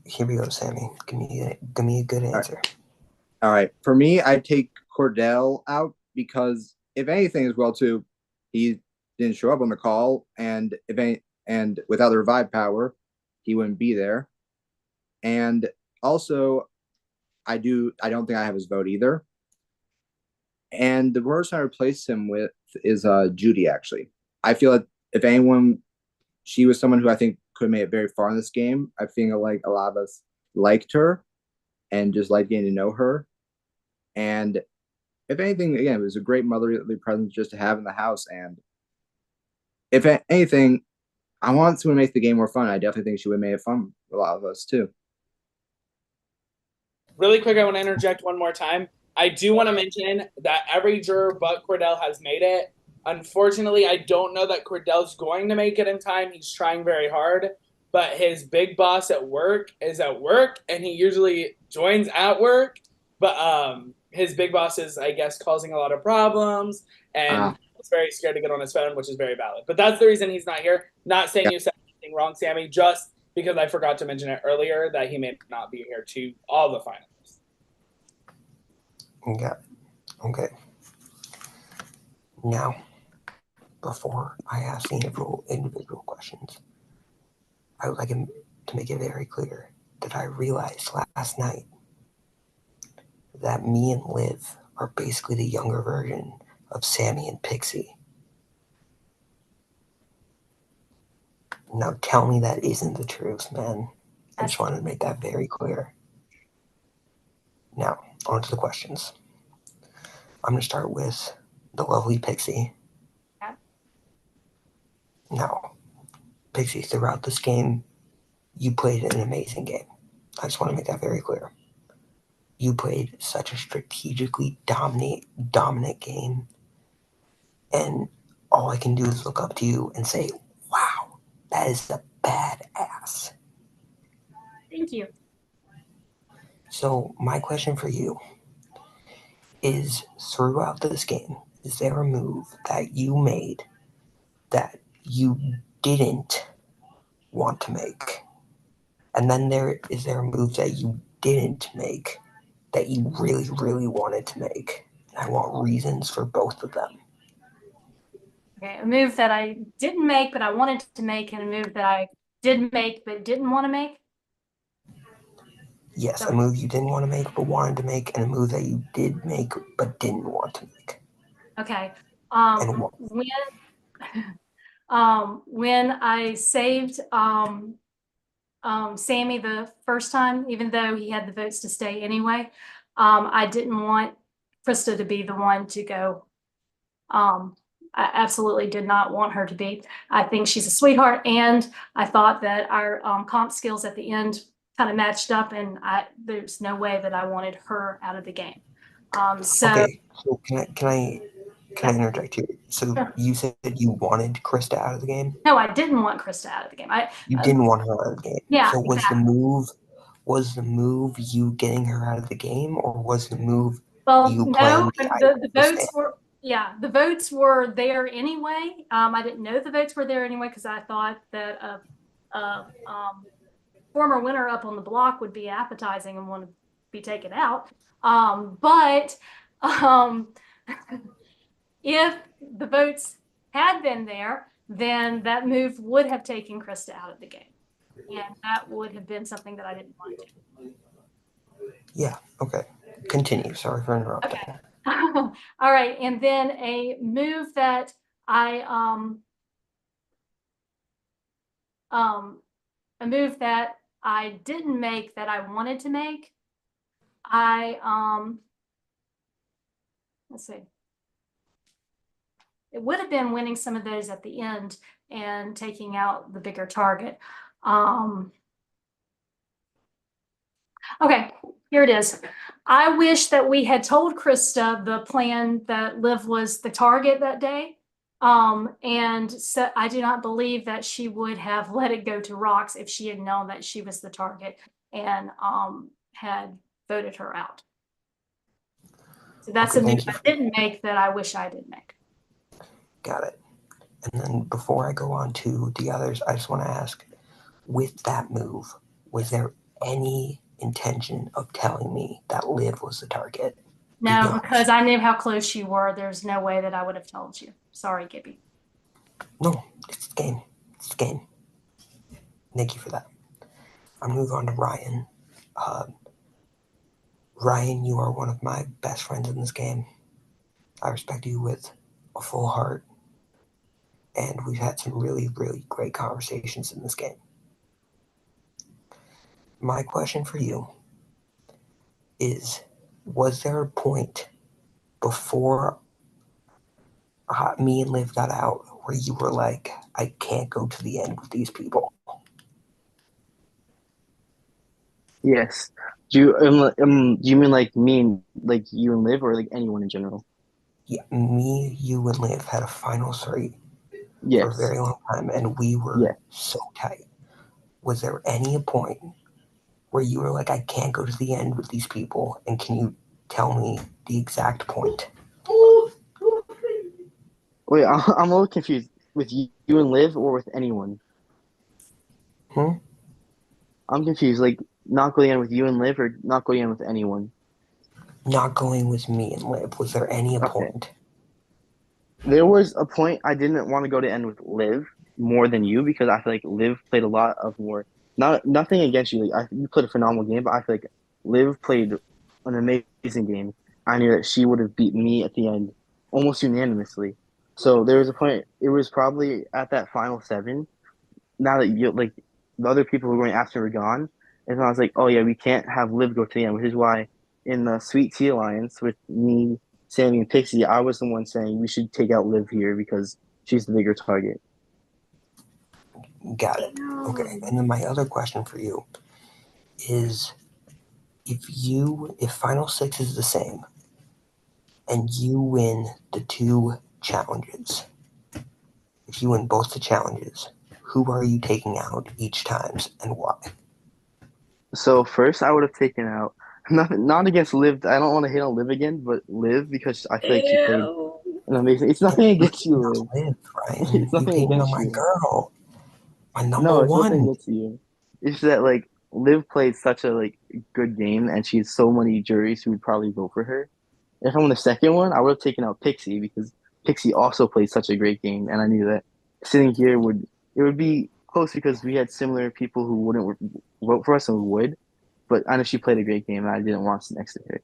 here we go, Sammy. Give me a good answer. All right. For me, I'd take Cordell out because if anything as well too, he didn't show up on the call, and without the revive power, he wouldn't be there. And also, I don't think I have his vote either. And the person I replaced him with is Judy. Actually, I feel like if anyone, she was someone who I think could have made it very far in this game. I feel like a lot of us liked her and just liked getting to know her. And if anything, again, it was a great motherly presence just to have in the house. And if anything, I want to make the game more fun. I definitely think she would have made it fun for a lot of us too. Really quick, I want to interject one more time. I do want to mention that every juror but Cordell has made it. Unfortunately, I don't know that Cordell's going to make it in time. He's trying very hard, but his big boss at work is at work, and he usually joins at work. But his big boss is, I guess, causing a lot of problems, and he's very scared to get on his phone, which is very valid. But that's the reason he's not here. Not saying you said anything wrong, Sammy, just because I forgot to mention it earlier that he may not be here to all the finalists. Yeah. Okay. Now, before I ask the individual questions, I would like to make it very clear that I realized last night that me and Liv are basically the younger version of Sammy and Pixie. Now tell me that isn't the truth, man. I just wanted to make that very clear. Now, on to the questions. I'm going to start with the lovely Pixie. Yeah. Now, Pixie, throughout this game, you played an amazing game. I just want to make that very clear. You played such a strategically dominant game, and all I can do is look up to you and say, wow, that is a badass. Thank you. So my question for you is, throughout this game, is there a move that you made that you didn't want to make? And then is there a move that you didn't make that you really, really wanted to make? And I want reasons for both of them. Okay, a move that I didn't make but I wanted to make, and a move that I did make but didn't want to make. Yes, a move you didn't want to make but wanted to make, and a move that you did make but didn't want to make. Okay. And what? When I saved Sammy the first time, even though he had the votes to stay anyway, I didn't want Krista to be the one to go. I absolutely did not want her to be. I think she's a sweetheart, and I thought that our comp skills at the end kind of matched up, and there's no way that I wanted her out of the game. Okay, so can I interject here? So you said you wanted Krista out of the game? No, I didn't want Krista out of the game. You didn't want her out of the game. Yeah. So was the move you getting her out of the game, or was the move you playing the votes were the votes were there anyway. I didn't know the votes were there anyway because I thought that former winner up on the block would be appetizing and want to be taken out. But if the votes had been there, then that move would have taken Krista out of the game. And that would have been something that I didn't want to do. Yeah, okay. Continue. Sorry for interrupting. Okay. All right. And then a move that I didn't make that I wanted to make. Let's see. It would have been winning some of those at the end and taking out the bigger target. Okay, here it is. I wish that we had told Krista the plan that Liv was the target that day. And so I do not believe that she would have let it go to Rox if she had known that she was the target and had voted her out. So that's a move I didn't make that I wish I did make. Got it. And then before I go on to the others, I just want to ask, with that move, was there any intention of telling me that Liv was the target? No, because I knew how close you were. There's no way that I would have told you. Sorry, Gibby. No, it's the game. It's the game. Thank you for that. I'm going to move on to Ryan. Ryan, you are one of my best friends in this game. I respect you with a full heart. And we've had some really, really great conversations in this game. My question for you is, was there a point before me and Liv got out where you were like, I can't go to the end with these people? Yes. Do you mean like me and like you and Liv, or like anyone in general? Yeah, me, you, and Liv had a final three for a Yes. very long time, and we were Yeah. so tight. Was there any point where you were like, I can't go to the end with these people? And can you tell me the exact point? Wait, I'm a little confused. With you and Liv, or with anyone? Hmm? I'm confused. Like not going in with you and Liv, or not going in with anyone? Not going with me and Liv. Was there any Okay. point? There was a point I didn't want to go to end with Liv more than you, because I feel like Liv played a lot of more. Nothing against you. Like you played a phenomenal game, but I feel like Liv played an amazing game. I knew that she would have beat me at the end almost unanimously. So there was a point. It was probably at that final seven. Now that you like the other people who were going after were gone, and I was like, oh yeah, we can't have Liv go to the end, which is why in the Sweet Tea Alliance with me, Sammy, and Pixie, I was the one saying we should take out Liv here because she's the bigger target. Got it. Okay. And then my other question for you is, if final six is the same and you win the two challenges, if you win both the challenges, who are you taking out each times and why? So first, I would have taken out not against Liv. I don't want to hit on Liv again, but Liv, because I feel like she played an amazing. It's nothing against you, Liv. Liv, right? It's You nothing hated on against my you. girl, my number No, it's nothing one. against you. It's that like Liv played such a like good game, and she has so many juries who would probably vote for her. If I won the second one, I would have taken out Pixie, because Pixie also played such a great game, and I knew that sitting here would be close because we had similar people who wouldn't vote for us and who would. But I know she played a great game, and I didn't want to sit next to her.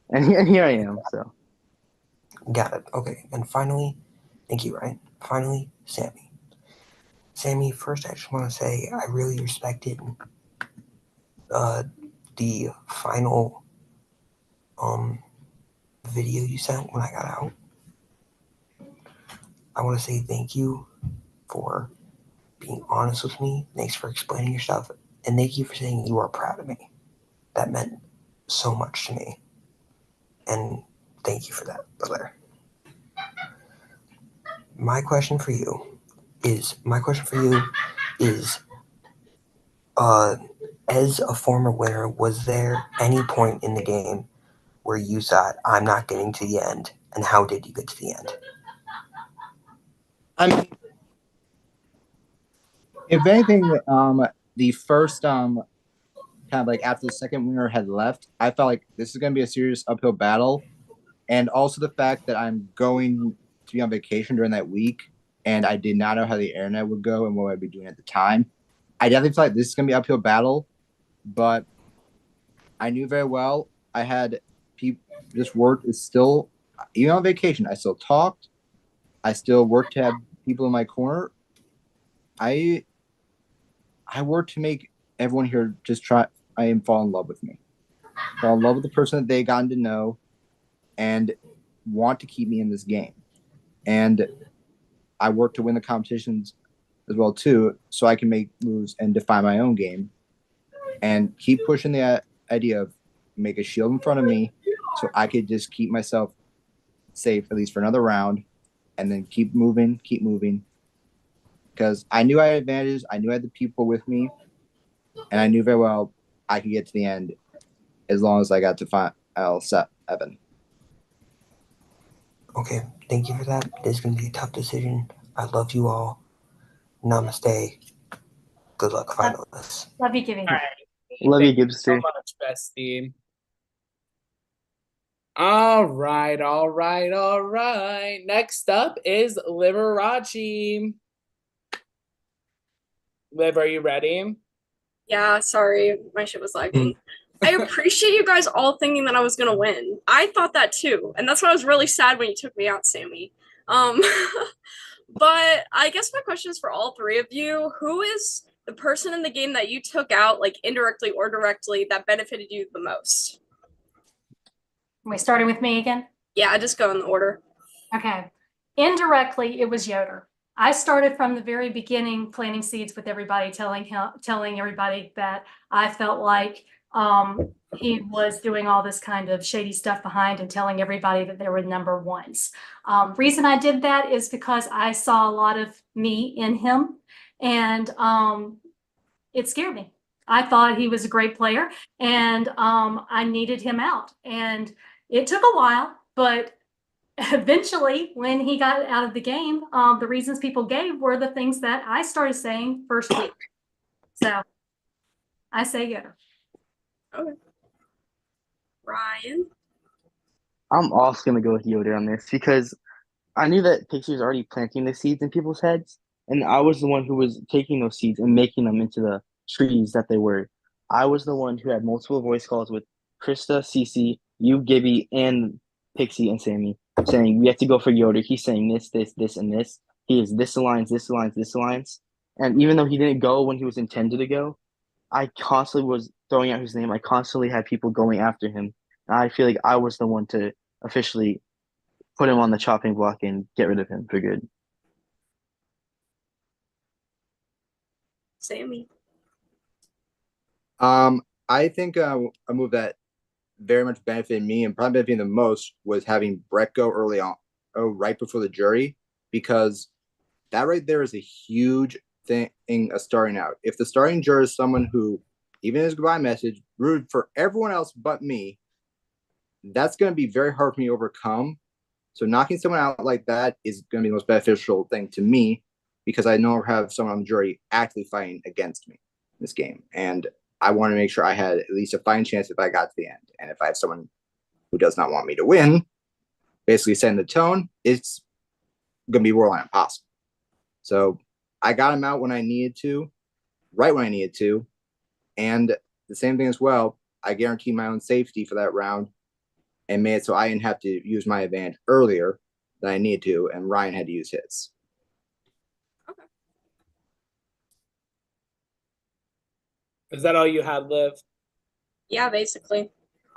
And here I am. So Got it. Okay. And finally, thank you, Ryan. Finally, Sammy. Sammy, first I just want to say I really respected the final video you sent when I got out. I want to say thank you for being honest with me. Thanks for explaining your stuff. And thank you for saying you are proud of me. That meant so much to me. And thank you for that, brother. My question for you is, as a former winner, was there any point in the game where you thought, I'm not getting to the end? And how did you get to the end? I mean, if anything, the first kind of like after the second winner had left, I felt like this is going to be a serious uphill battle, and also the fact that I'm going to be on vacation during that week, and I did not know how the internet would go and what I'd be doing at the time. I definitely felt like this is going to be an uphill battle, but I knew very well I had people. This work is still, even on vacation, I still talked. I still worked to have people in my corner. I work to make everyone here just try. I am fall in love with me, fall in love with the person that they gotten to know, and want to keep me in this game. And I work to win the competitions as well too, so I can make moves and define my own game, and keep pushing the idea of make a shield in front of me, so I could just keep myself safe at least for another round, and then keep moving, because I knew I had advantages. I knew I had the people with me, and I knew very well I could get to the end as long as I got to final seven. Okay, thank you for that. This is going to be a tough decision. I love you all. Namaste. Good luck finalists. Love you, Gibby. love you, Thank you so Gibster. much, bestie. All right, all right, all right. Next up is Liberace. Liv, are you ready? Yeah, sorry, my shit was lagging. I appreciate you guys all thinking that I was gonna win. I thought that too, and that's why I was really sad when you took me out, Sammy. But I guess my question is for all three of you. Who is the person in the game that you took out, like indirectly or directly, that benefited you the most? Are we starting with me again? Yeah, just go in the order. Okay. Indirectly, it was Yoder. I started from the very beginning planting seeds with everybody, telling everybody that I felt like he was doing all this kind of shady stuff behind and telling everybody that they were number ones. Reason I did that is because I saw a lot of me in him, and it scared me. I thought he was a great player, and I needed him out. And it took a while, but eventually, when he got out of the game, the reasons people gave were the things that I started saying first week. So I say yeah. Okay. Ryan. I'm also gonna go with Yoder on this because I knew that Pixie was already planting the seeds in people's heads, and I was the one who was taking those seeds and making them into the trees that they were. I was the one who had multiple voice calls with Krista, Cece, you, Gibby, and Pixie and Sammy, saying we have to go for Yoder. He's saying this, and this. He is this alliance, this alliance, this alliance. And even though he didn't go when he was intended to go, I constantly was throwing out his name. I constantly had people going after him. And I feel like I was the one to officially put him on the chopping block and get rid of him for good. Sammy. I think a move that very much benefited me and probably benefited the most was having Brett go early on, right before the jury, because that right there is a huge thing starting out. If the starting juror is someone who, even his goodbye message, rooted for everyone else but me, that's going to be very hard for me to overcome. So knocking someone out like that is going to be the most beneficial thing to me, because I know I have someone on the jury actively fighting against me in this game. And I want to make sure I had at least a fighting chance if I got to the end. And if I have someone who does not want me to win, basically setting the tone, it's going to be borderline impossible. So I got him out when I needed to, right when I needed to. And the same thing as well, I guaranteed my own safety for that round and made it so I didn't have to use my advantage earlier than I needed to, and Ryan had to use his. Okay. Is that all you had, Liv? Yeah, basically.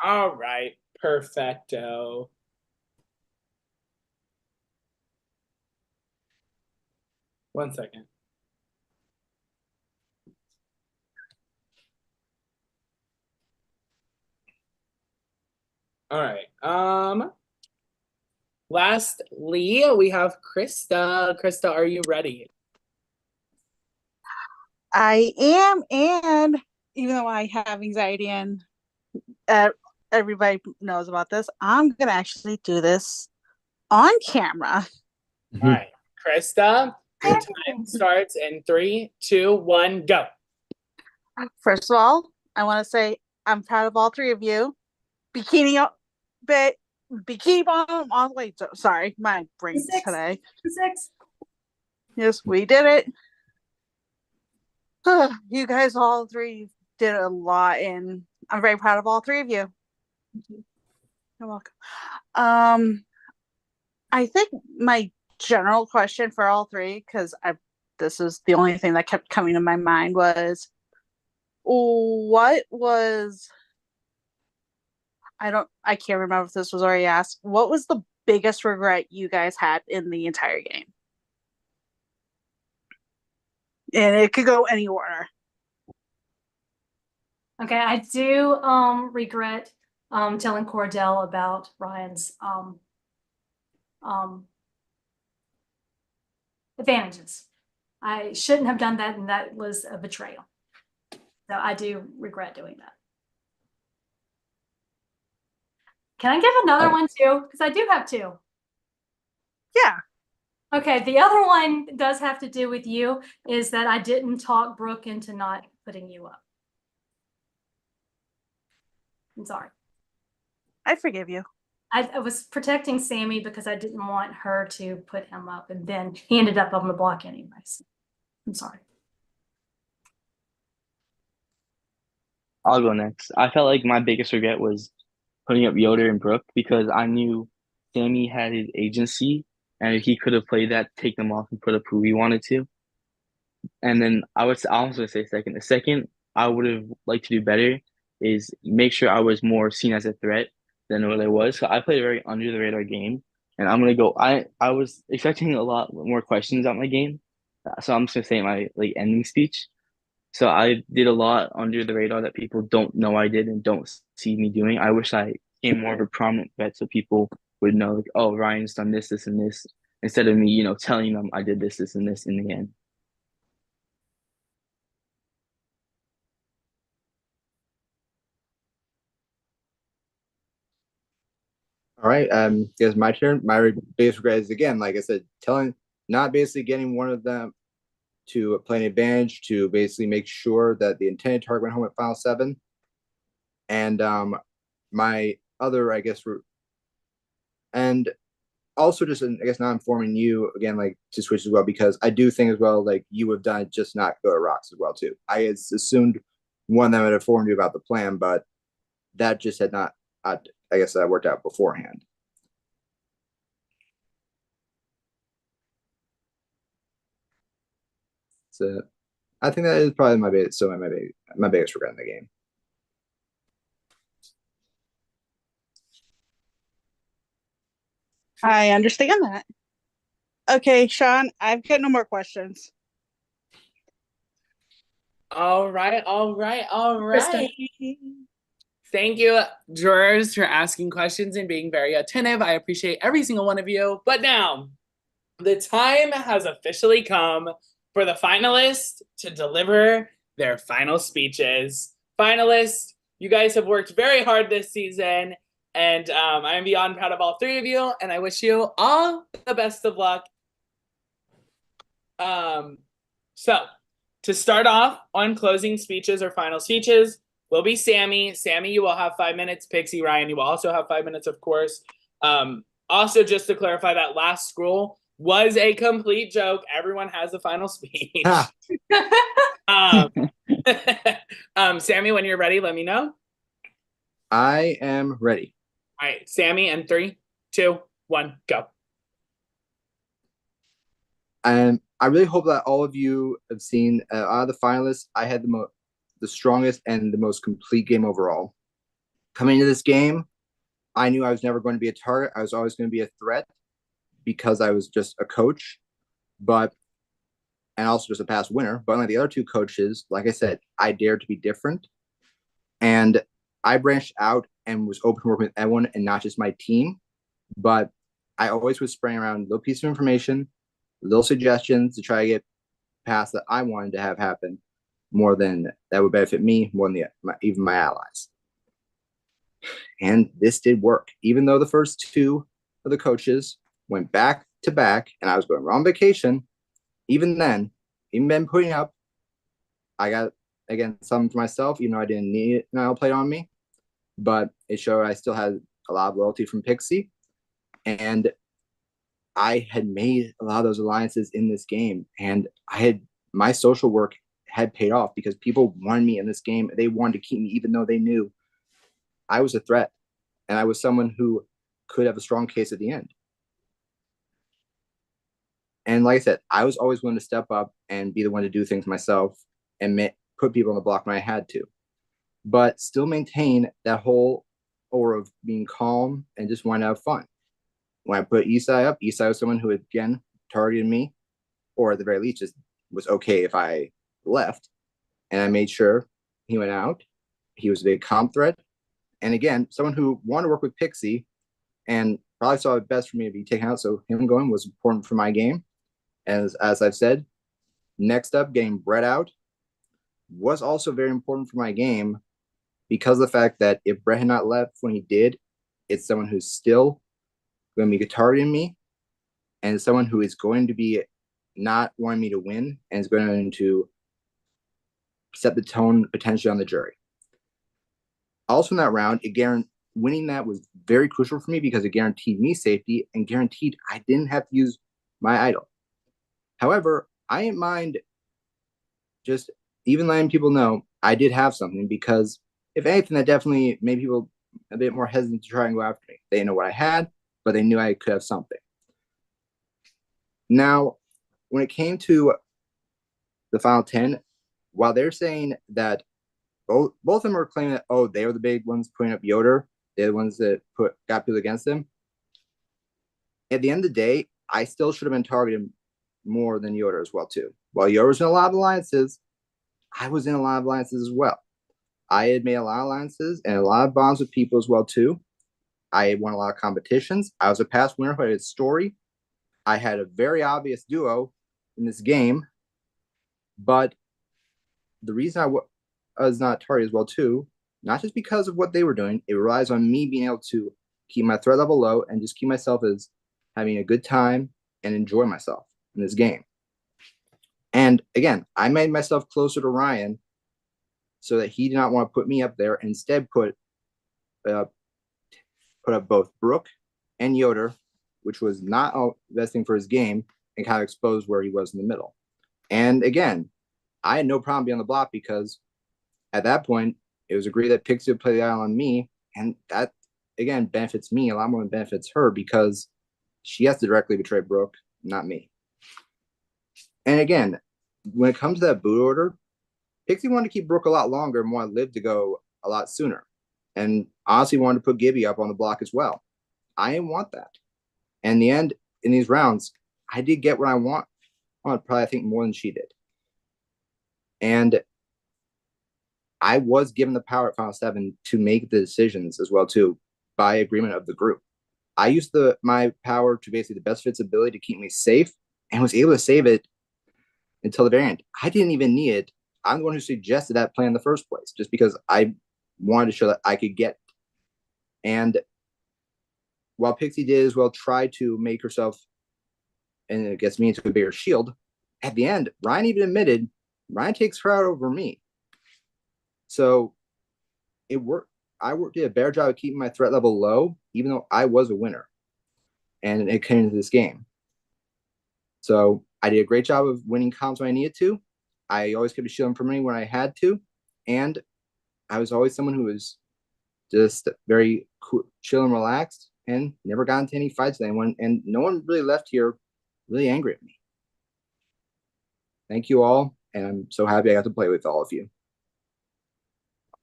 All right. Perfecto. One second. All right. Lastly, we have Krista. Krista, are you ready? I am, and even though I have anxiety and everybody knows about this, I'm gonna actually do this on camera. All right, Krista, your time starts in 3, 2, 1, go. First of all, I want to say I'm proud of all three of you. Bikini bottom all the way. Sorry, my brain today. 6. Yes, we did it. You guys all three did a lot, and I'm very proud of all three of you. You're welcome. I think my general question for all three, because this is the only thing that kept coming to my mind, was what was I can't remember if this was already asked. What was the biggest regret you guys had in the entire game? And it could go any order. Okay, I do regret telling Cordell about Ryan's advantages. I shouldn't have done that, and that was a betrayal. So I do regret doing that. Can I give another one too? Because I do have two. Yeah. Okay, the other one does have to do with you, is that I didn't talk Brooke into not putting you up. I'm sorry. I forgive you. I was protecting Sammy because I didn't want her to put him up, and then he ended up on the block anyways. I'm sorry. I'll go next. I felt like my biggest regret was putting up Yoder and Brooke, because I knew Sammy had his agency, and he could have played that, take them off, and put up who he wanted to. And then I was going to say second. The second I would have liked to do better is make sure I was more seen as a threat than what I was. So I played a very under the radar game. and I'm gonna go. I was expecting a lot more questions about my game, so I'm just gonna say my like ending speech. So I did a lot under the radar that people don't know I did and don't see me doing. I wish I became more of a prominent vet so people would know, like, oh, Ryan's done this, this, and this, instead of me, telling them I did this, this, and this in the end. All right. Guess my turn. My biggest regret is, again, like I said, not basically getting one of them to play an advantage to basically make sure that the intended target went home at final 7. And my other, I guess, and also just, I guess, not informing you again, like, to switch as well, because I do think as well, like, you would have done it, just not go to rocks as well too. I had assumed one of them had informed you about the plan, but that just had not, I guess, that worked out beforehand. So I think that is probably my biggest regret in the game. I understand that. Okay, Sean, I've got no more questions. All right. Kristen. Thank you, jurors, for asking questions and being very attentive. I appreciate every single one of you. But now, the time has officially come for the finalists to deliver their final speeches. Finalists, you guys have worked very hard this season, and I am beyond proud of all 3 of you, and I wish you all the best of luck. So, to start off on closing speeches or final speeches will be Sammy. Sammy, you will have 5 minutes. Pixie, Ryan, you will also have 5 minutes, of course. Also, just to clarify, that last scroll was a complete joke. Everyone has a final speech. Sammy, when you're ready, let me know. I am ready. All right, Sammy, and 3, 2, 1, go. And I really hope that all of you have seen out of the finalists, I had the strongest and the most complete game overall. Coming into this game, I knew I was never going to be a target. I was always going to be a threat because I was just a coach, and also just a past winner. But unlike the other 2 coaches, like I said, I dared to be different. And I branched out and was open to working with everyone and not just my team. But I always was spraying around a little piece of information, little suggestions to try to get past that I wanted to have happen more than that would benefit me more than even my allies. And this did work. Even though the first 2 of the coaches went back to back and I was going on vacation, even then, even been putting up, I got, again, something for myself, even though I didn't need it now played on me. But it showed I still had a lot of loyalty from Pixie. And I had made a lot of those alliances in this game. And my social work had paid off because people wanted me in this game. They wanted to keep me, even though they knew I was a threat. And I was someone who could have a strong case at the end. And like I said, I was always willing to step up and be the one to do things myself and put people on the block when I had to, but still maintain that whole aura of being calm and just wanting to have fun. When I put Isai up, Isai was someone who again targeted me, or at the very least just was okay if I left. And I made sure he went out. He was a big comp threat. And again, someone who wanted to work with Pixie and probably saw it best for me to be taken out. So him going was important for my game. As I've said, next up, getting Brett out was also very important for my game because of the fact that if Brett had not left when he did, it's someone who's still going to be targeting me and someone who is going to be not wanting me to win and is going to set the tone potentially on the jury. Also in that round, winning that was very crucial for me because it guaranteed me safety and guaranteed I didn't have to use my idol. However, I didn't mind just even letting people know I did have something because if anything, that definitely made people a bit more hesitant to try and go after me. They didn't know what I had, but they knew I could have something. Now, when it came to the final 10, while they're saying that both of them are claiming that, oh, they were the big ones putting up Yoder, they're the ones that got people against them. at the end of the day, I still should have been targeted more than Yoder as well too. While Yoder was in a lot of alliances, I was in a lot of alliances as well. I had made a lot of alliances and a lot of bonds with people as well too. I won a lot of competitions. I was a past winner who had a story. I had a very obvious duo in this game, but the reason I was not targeted as well too, not just because of what they were doing, it relies on me being able to keep my threat level low and just keep myself as having a good time and enjoy myself in this game. And again, I made myself closer to Ryan so that he did not want to put me up there. Instead, put up both Brooke and Yoder, which was not the best thing for his game, and kind of exposed where he was in the middle. And again, I had no problem being on the block because at that point, it was agreed that Pixie would play the island on me. And that, again, benefits me a lot more than benefits her because she has to directly betray Brooke, not me. And again, when it comes to that boot order, Pixie wanted to keep Brooke a lot longer and wanted Liv to go a lot sooner. And honestly wanted to put Gibby up on the block as well. I didn't want that. And in the end, in these rounds, I did get what I want. Probably, I think, more than she did. And I was given the power at Final 7 to make the decisions as well, too, by agreement of the group. I used my power to basically the best of its ability to keep me safe and was able to save it until the very end. I didn't even need it. I'm the one who suggested that plan in the first place, just because I wanted to show that I could get it. And while Pixie did as well try to make herself, and it gets me into a bigger shield, at the end, Ryan even admitted Ryan takes her out over me. So it worked. I did a better job of keeping my threat level low, even though I was a winner. And it came into this game. So I did a great job of winning comps when I needed to. I always kept a shield for me when I had to. And I was always someone who was just very cool, chill and relaxed and never got into any fights with anyone. And no one really left here really angry at me. Thank you all. And I'm so happy I got to play with all of you.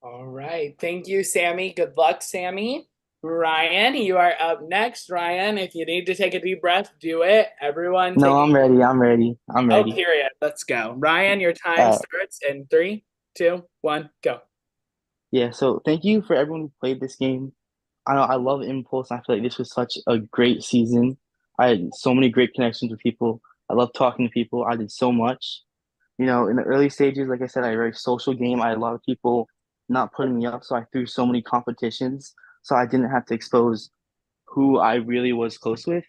All right. Thank you, Sammy. Good luck, Sammy. Ryan, you are up next. Ryan, if you need to take a deep breath, do it. Everyone, No, I'm ready. I'm ready. I'm Oh, ready. period. Let's go. Ryan, your time starts in 3, 2, 1, go. Yeah, so thank you for everyone who played this game. I know I love Impulse. I feel like this was such a great season. I had so many great connections with people. I love talking to people. I did so much. You know, in the early stages, like I said, I had a very social game. I had a lot of people not putting me up, so I threw so many competitions. So I didn't have to expose who I really was close with.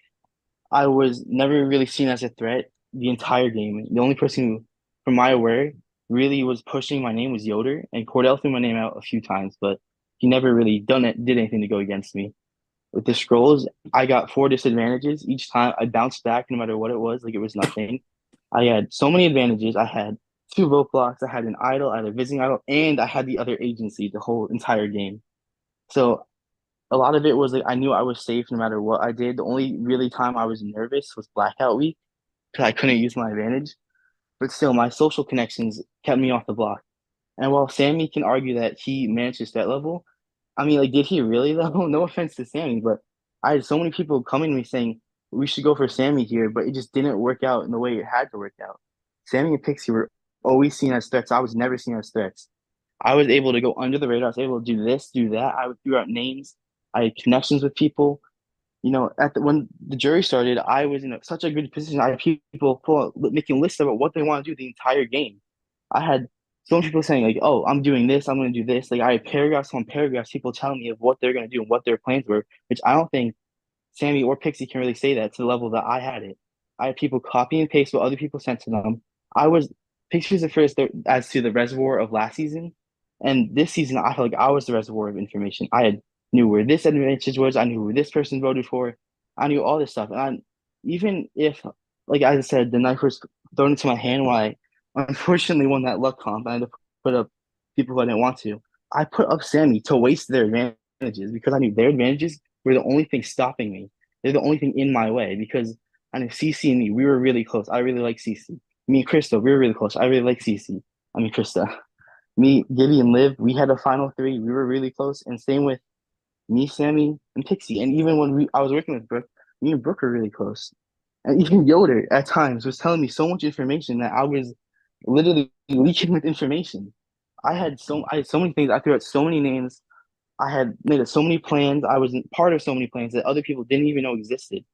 I was never really seen as a threat the entire game. The only person who, from my aware, really was pushing my name was Yoder, and Cordell threw my name out a few times, but he never really did anything to go against me. With the scrolls, I got 4 disadvantages each time. I bounced back no matter what it was, like it was nothing. I had so many advantages. I had 2 vote blocks, I had an idol, I had a visiting idol, and I had the other agency the whole entire game. So a lot of it was like I knew I was safe no matter what I did. The only really time I was nervous was blackout week because I couldn't use my advantage. But still, my social connections kept me off the block. And while Sammy can argue that he managed his threat level, I mean, like, did he really though? No offense to Sammy, but I had so many people coming to me saying we should go for Sammy here, but it just didn't work out in the way it had to work out. Sammy and Pixie were always seen as threats. I was never seen as threats. I was able to go under the radar. I was able to do this, do that. I would throw out names. I had connections with people. You know, when the jury started, I was in such a good position. I had people making lists about what they want to do the entire game. I had so many people saying like, "Oh, I'm doing this. I'm going to do this." Like I had paragraphs on paragraphs, people telling me of what they're going to do and what their plans were, which I don't think Sammy or Pixie can really say that to the level that I had it. I had people copy and paste what other people sent to them. I was Pixie was the first as to the reservoir of last season, and this season I felt like I was the reservoir of information. I had knew where this advantage was. I knew who this person voted for. I knew all this stuff, and even if, like I said, the knife was thrown into my hand when I unfortunately won that luck comp, I had to put up people who I didn't want to. I put up Sammy to waste their advantages because I knew their advantages were the only thing stopping me. They're the only thing in my way because I know CC and me, we were really close. I really like CC. Me and Krista, we were really close. I really like CC. I mean Krista. Me, Gibby, and Liv, we had a final 3. We were really close. And same with me, Sammy, and Pixie. And even when I was working with Brooke, me and Brooke are really close. And even Yoder at times was telling me so much information that I was literally leaking with information. I had so many things. I threw out so many names. I had made so many plans. I was part of so many plans that other people didn't even know existed.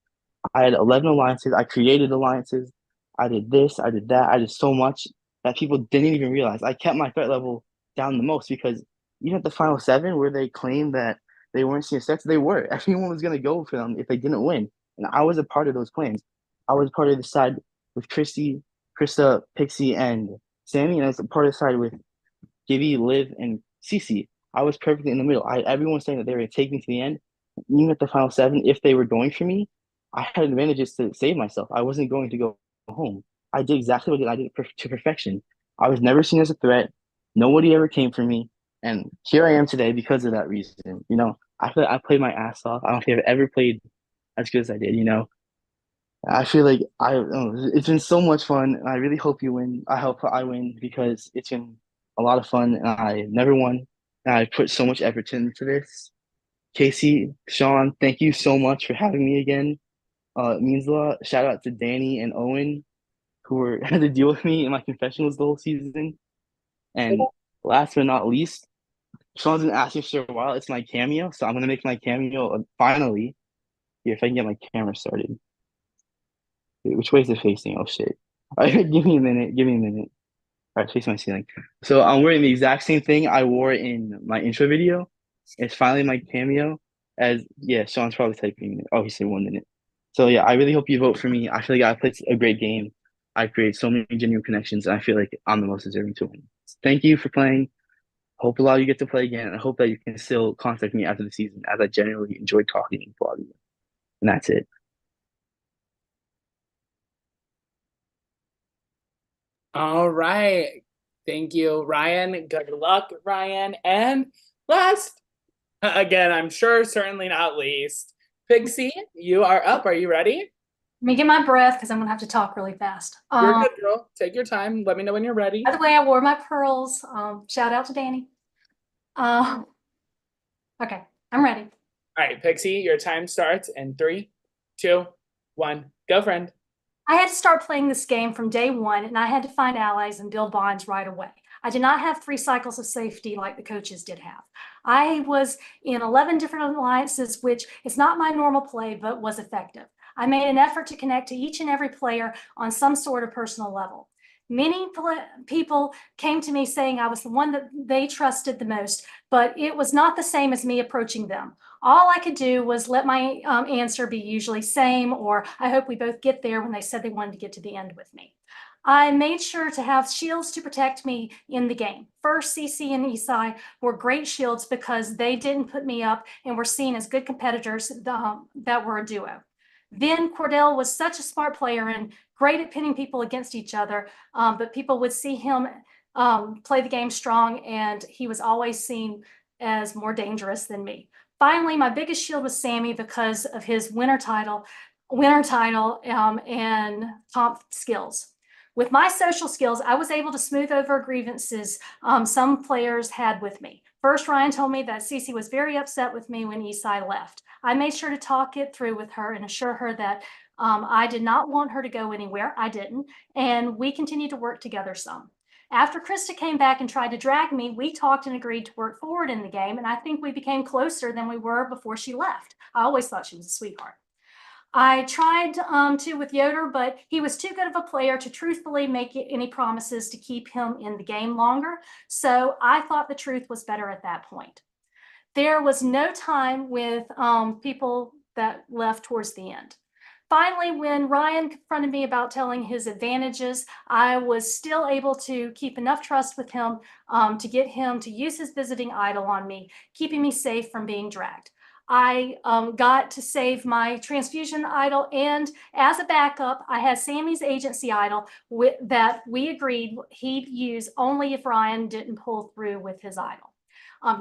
I had 11 alliances. I created alliances. I did this. I did that. I did so much that people didn't even realize. I kept my threat level down the most because even at the final seven, where they claimed that they weren't CSX, they were. Everyone was going to go for them if they didn't win. And I was a part of those plans. I was part of the side with Christy, Krista, Pixie, and Sammy, and I was a part of the side with Gibby, Liv, and Cece. I was perfectly in the middle. I had everyone saying that they were going to take me to the end. Even at the final seven, if they were going for me, I had advantages to save myself. I wasn't going to go home. I did exactly what I did to perfection. I was never seen as a threat. Nobody ever came for me. And here I am today because of that reason. You know, I played my ass off. I don't think I've ever played as good as I did, you know. I feel like it's been so much fun, and I really hope you win. I hope I win because it's been a lot of fun, and I never won. And I put so much effort into this. Casey, Sean, thank you so much for having me again. It means a lot. Shout out to Danny and Owen, who were had to deal with me in my confessionals the whole season. And last but not least, Sean's been asking for a while. It's my cameo, so I'm gonna make my cameo finally. Here, if I can get my camera started. Wait, which way is it facing? Oh shit! All right, give me a minute. Give me a minute. All right, face my ceiling. So I'm wearing the exact same thing I wore in my intro video. It's finally my cameo. As yeah, Sean's probably typing. Oh, he said 1 minute. So yeah, I really hope you vote for me. I feel like I played a great game. I created so many genuine connections, and I feel like I'm the most deserving to win. Thank you for playing. Hope a lot of you get to play again, and I hope that you can still contact me after the season, as I genuinely enjoyed talking to a lot of you. And that's it. All right. Thank you, Ryan. Good luck, Ryan. And last, again, I'm sure, certainly not least, Pixie, you are up. Are you ready? Let me get my breath because I'm gonna have to talk really fast. You're good, girl. Take your time. Let me know when you're ready. By the way, I wore my pearls. Shout out to Danny. Okay, I'm ready. All right, Pixie, your time starts in 3, 2, 1. Go, friend. I had to start playing this game from day one, and I had to find allies and build bonds right away. I did not have 3 cycles of safety like the coaches did have. I was in 11 different alliances, which is not my normal play, but was effective. I made an effort to connect to each and every player on some sort of personal level. Many people came to me saying I was the one that they trusted the most, but it was not the same as me approaching them. All I could do was let my answer be usually same, or I hope we both get there, when they said they wanted to get to the end with me. I made sure to have shields to protect me in the game. First, CC and Isai were great shields because they didn't put me up and were seen as good competitors that were a duo. Then Cordell was such a smart player and great at pinning people against each other, but people would see him play the game strong, and he was always seen as more dangerous than me. Finally, my biggest shield was Sammy because of his winter title, and comp skills. With my social skills, I was able to smooth over grievances some players had with me. First, Ryan told me that Cece was very upset with me when Isai left. I made sure to talk it through with her and assure her that I did not want her to go anywhere. I didn't. And we continued to work together some. After Krista came back and tried to drag me, we talked and agreed to work forward in the game. And I think we became closer than we were before she left. I always thought she was a sweetheart. I tried to with Yoder, but he was too good of a player to truthfully make any promises to keep him in the game longer. So I thought the truth was better at that point. There was no time with people that left towards the end. Finally, when Ryan confronted me about telling his advantages, I was still able to keep enough trust with him to get him to use his visiting idol on me, keeping me safe from being dragged. I got to save my transfusion idol, and as a backup, I had Sammy's agency idol that we agreed he'd use only if Ryan didn't pull through with his idol.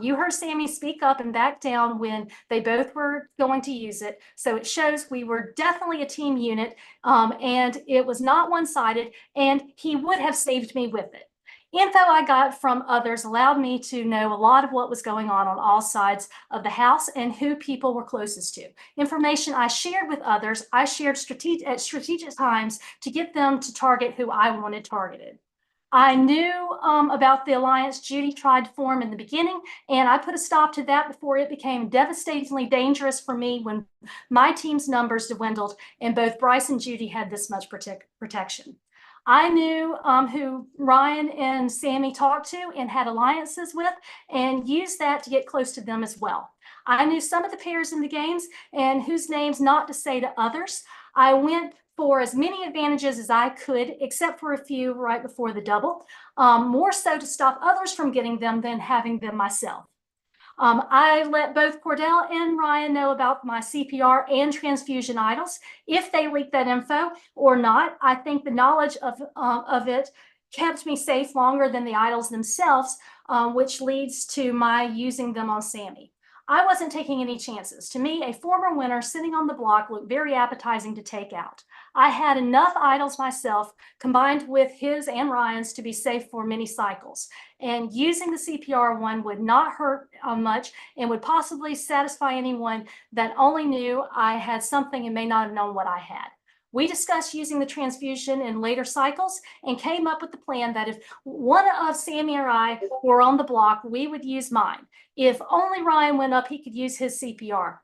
You heard Sammy speak up and back down when they both were going to use it. So it shows we were definitely a team unit, and it was not one-sided, and he would have saved me with it. Info I got from others allowed me to know a lot of what was going on all sides of the house and who people were closest to. Information I shared with others, I shared at strategic times to get them to target who I wanted targeted. I knew about the alliance Judy tried to form in the beginning, and I put a stop to that before it became devastatingly dangerous for me when my team's numbers dwindled and both Bryce and Judy had this much protection. I knew who Ryan and Sammy talked to and had alliances with and used that to get close to them as well. I knew some of the pairs in the games and whose names not to say to others. I went for as many advantages as I could, except for a few right before the double, more so to stop others from getting them than having them myself. I let both Cordell and Ryan know about my CPR and transfusion idols. If they leaked that info or not, I think the knowledge of it kept me safe longer than the idols themselves, which leads to my using them on Sammy. I wasn't taking any chances. To me, a former winner sitting on the block looked very appetizing to take out. I had enough idols myself, combined with his and Ryan's, to be safe for many cycles. And using the CPR one would not hurt much and would possibly satisfy anyone that only knew I had something and may not have known what I had. We discussed using the transfusion in later cycles and came up with the plan that if one of Sammy or I were on the block, we would use mine. If only Ryan went up, he could use his CPR.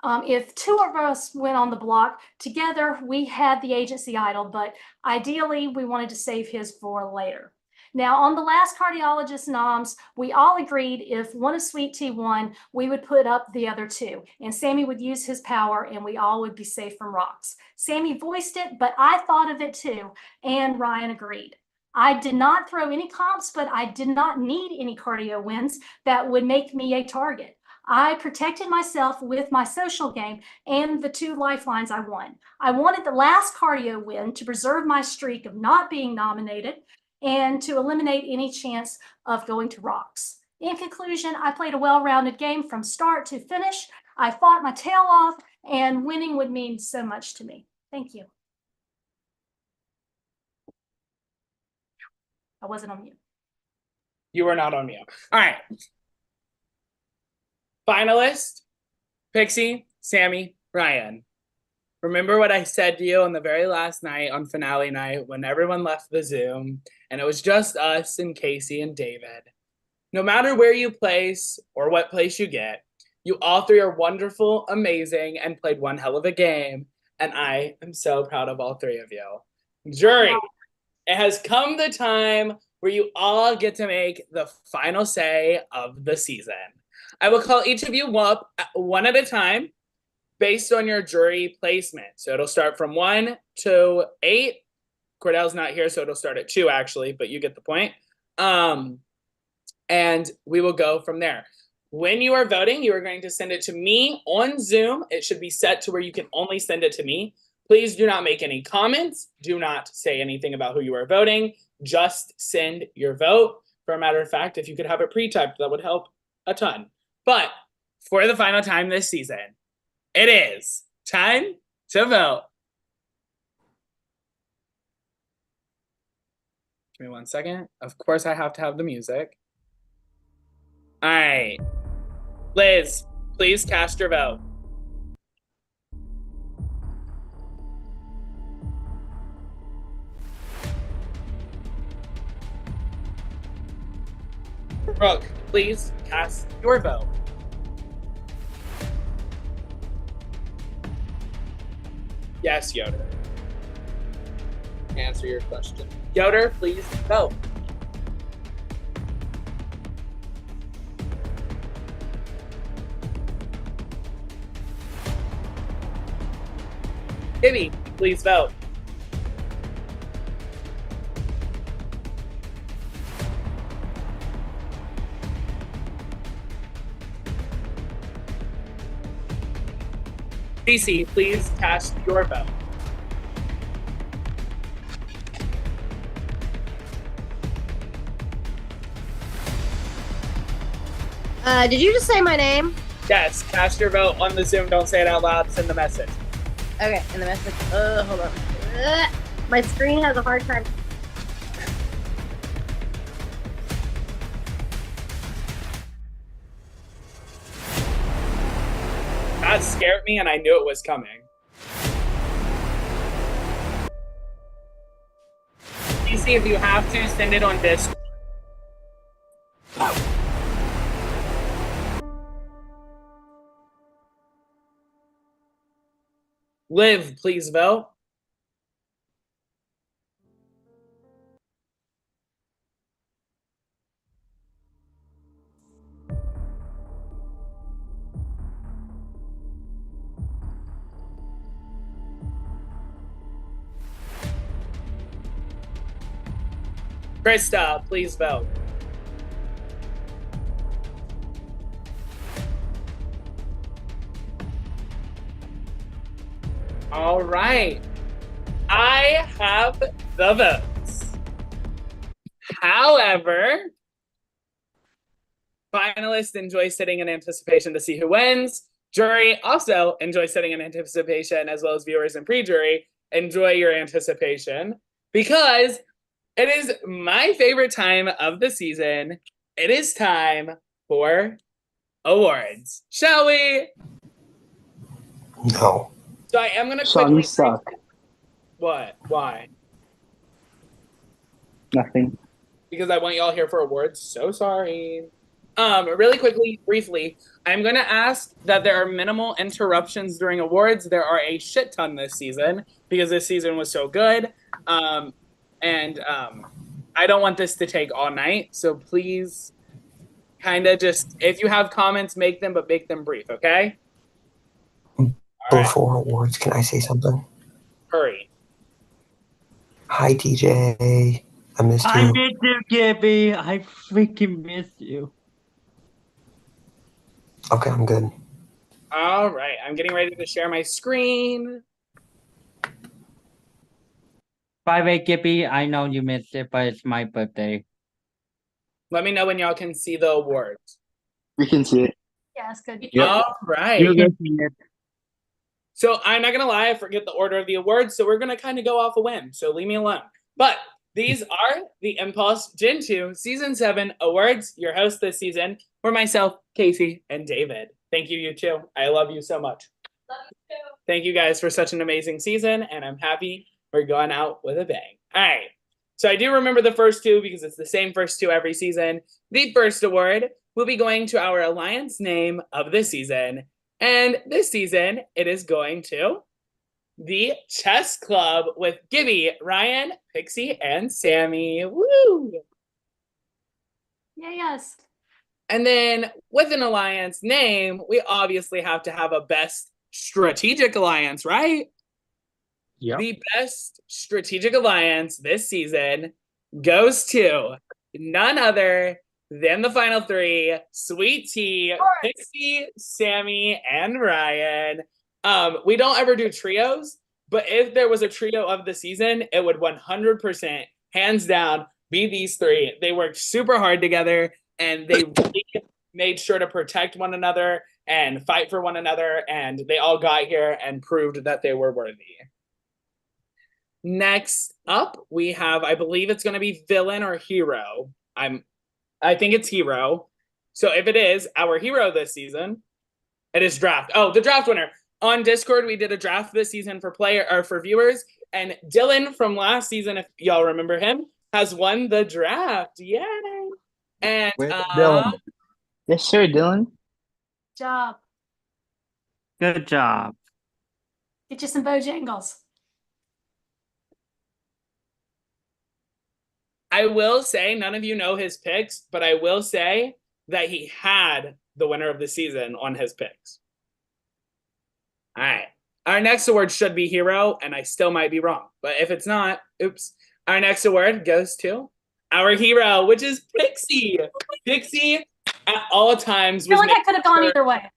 If two of us went on the block together, we had the agency idol, but ideally we wanted to save his for later. Now, on the last cardiologist noms, we all agreed if one of Sweet Tea won, we would put up the other two, and Sammy would use his power, and we all would be safe from rocks. Sammy voiced it, but I thought of it too, and Ryan agreed. I did not throw any comps, but I did not need any cardio wins that would make me a target. I protected myself with my social game and the two lifelines I won. I wanted the last cardio win to preserve my streak of not being nominated and to eliminate any chance of going to rocks. In conclusion, I played a well-rounded game from start to finish. I fought my tail off, and winning would mean so much to me. Thank you. I wasn't on mute. You were not on mute. All right. Finalist, Pixie, Sammy, Ryan. Remember what I said to you on the very last night on finale night when everyone left the Zoom and it was just us and Casey and David. No matter where you place or what place you get, you all three are wonderful, amazing, and played one hell of a game. And I am so proud of all three of you. Jury, it has come the time where you all get to make the final say of the season. I will call each of you up one at a time based on your jury placement. So it'll start from 1 to 8. Cordell's not here, so it'll start at 2 actually, but you get the point. And we will go from there. When you are voting, you are going to send it to me on Zoom. It should be set to where you can only send it to me. Please do not make any comments. Do not say anything about who you are voting. Just send your vote. For a matter of fact, if you could have it pre-typed, that would help a ton. But for the final time this season, it is time to vote. Give me 1 second. Of course, I have to have the music. All right. Liz, please cast your vote. Brooke, please cast your vote. Yes, Yoder. Answer your question. Yoder, please vote. Gibby, please vote. Cece, please cast your vote. Did you just say my name? Yes, cast your vote on the Zoom. Don't say it out loud. Send the message. Okay, in the message. Hold on. My screen has a hard time. That scared me, and I knew it was coming. PC, if you have to, send it on Discord. Liv, please vote. Krista, please vote. All right. I have the votes. However, finalists enjoy sitting in anticipation to see who wins. Jury also enjoy sitting in anticipation, as well as viewers and pre-jury enjoy your anticipation, because it is my favorite time of the season. It is time for awards. Shall we? No. So I am going to Sean, quickly... you suck. What? Why? Nothing. Because I want y'all here for awards. So sorry. Really quickly, briefly, I'm going to ask that there are minimal interruptions during awards. There are a shit ton this season because this season was so good. I don't want this to take all night. So please kind of just, if you have comments, make them, but make them brief, okay? Before awards, can I say something? Hurry. Hi, TJ. I missed I you. miss you, Gibby. I freaking miss you. Okay, I'm good. All right. I'm getting ready to share my screen. By the way, Gibby, I know you missed it, but it's my birthday. Let me know when y'all can see the awards. We can see it. Yeah, it's good. All right. You're missing it. So I'm not gonna lie, I forget the order of the awards, so we're gonna kind of go off a whim. So leave me alone. But these are the Impulse Gen 2 Season 7 awards. Your hosts this season were myself, Casey, and David. Thank you, you two. I love you so much. Love you too. Thank you guys for such an amazing season, and I'm happy we're going out with a bang. All right. So I do remember the first two because it's the same first two every season. The first award will be going to our Alliance name of the season. And this season, it is going to the Chess Club with Gibby, Ryan, Pixie, and Sammy. Woo! Yeah, yes. And then with an alliance name, we obviously have to have a best strategic alliance, right? Yep. The best strategic alliance this season goes to none other than the final three: Sweet Tea, Pixie, Sammy, and Ryan. We don't ever do trios, but if there was a trio of the season, it would 100%, hands down, be these three. They worked super hard together, and they really made sure to protect one another and fight for one another, and they all got here and proved that they were worthy. Next up, we have, I believe it's going to be villain or hero. I think it's hero. So if it is our hero this season, it is draft. Oh, the draft winner. On Discord, we did a draft this season for viewers, and Dylan from last season, if y'all remember him, has won the draft. Yay! And Dylan. Yes, sir, Dylan. Job. Good job. Get you some Bojangles. I will say, none of you know his picks, but I will say that he had the winner of the season on his picks. All right. Our next award should be hero, and I still might be wrong. But if it's not, oops. Our next award goes to our hero, which is Pixie. Pixie at all times was I feel like I could have gone either way.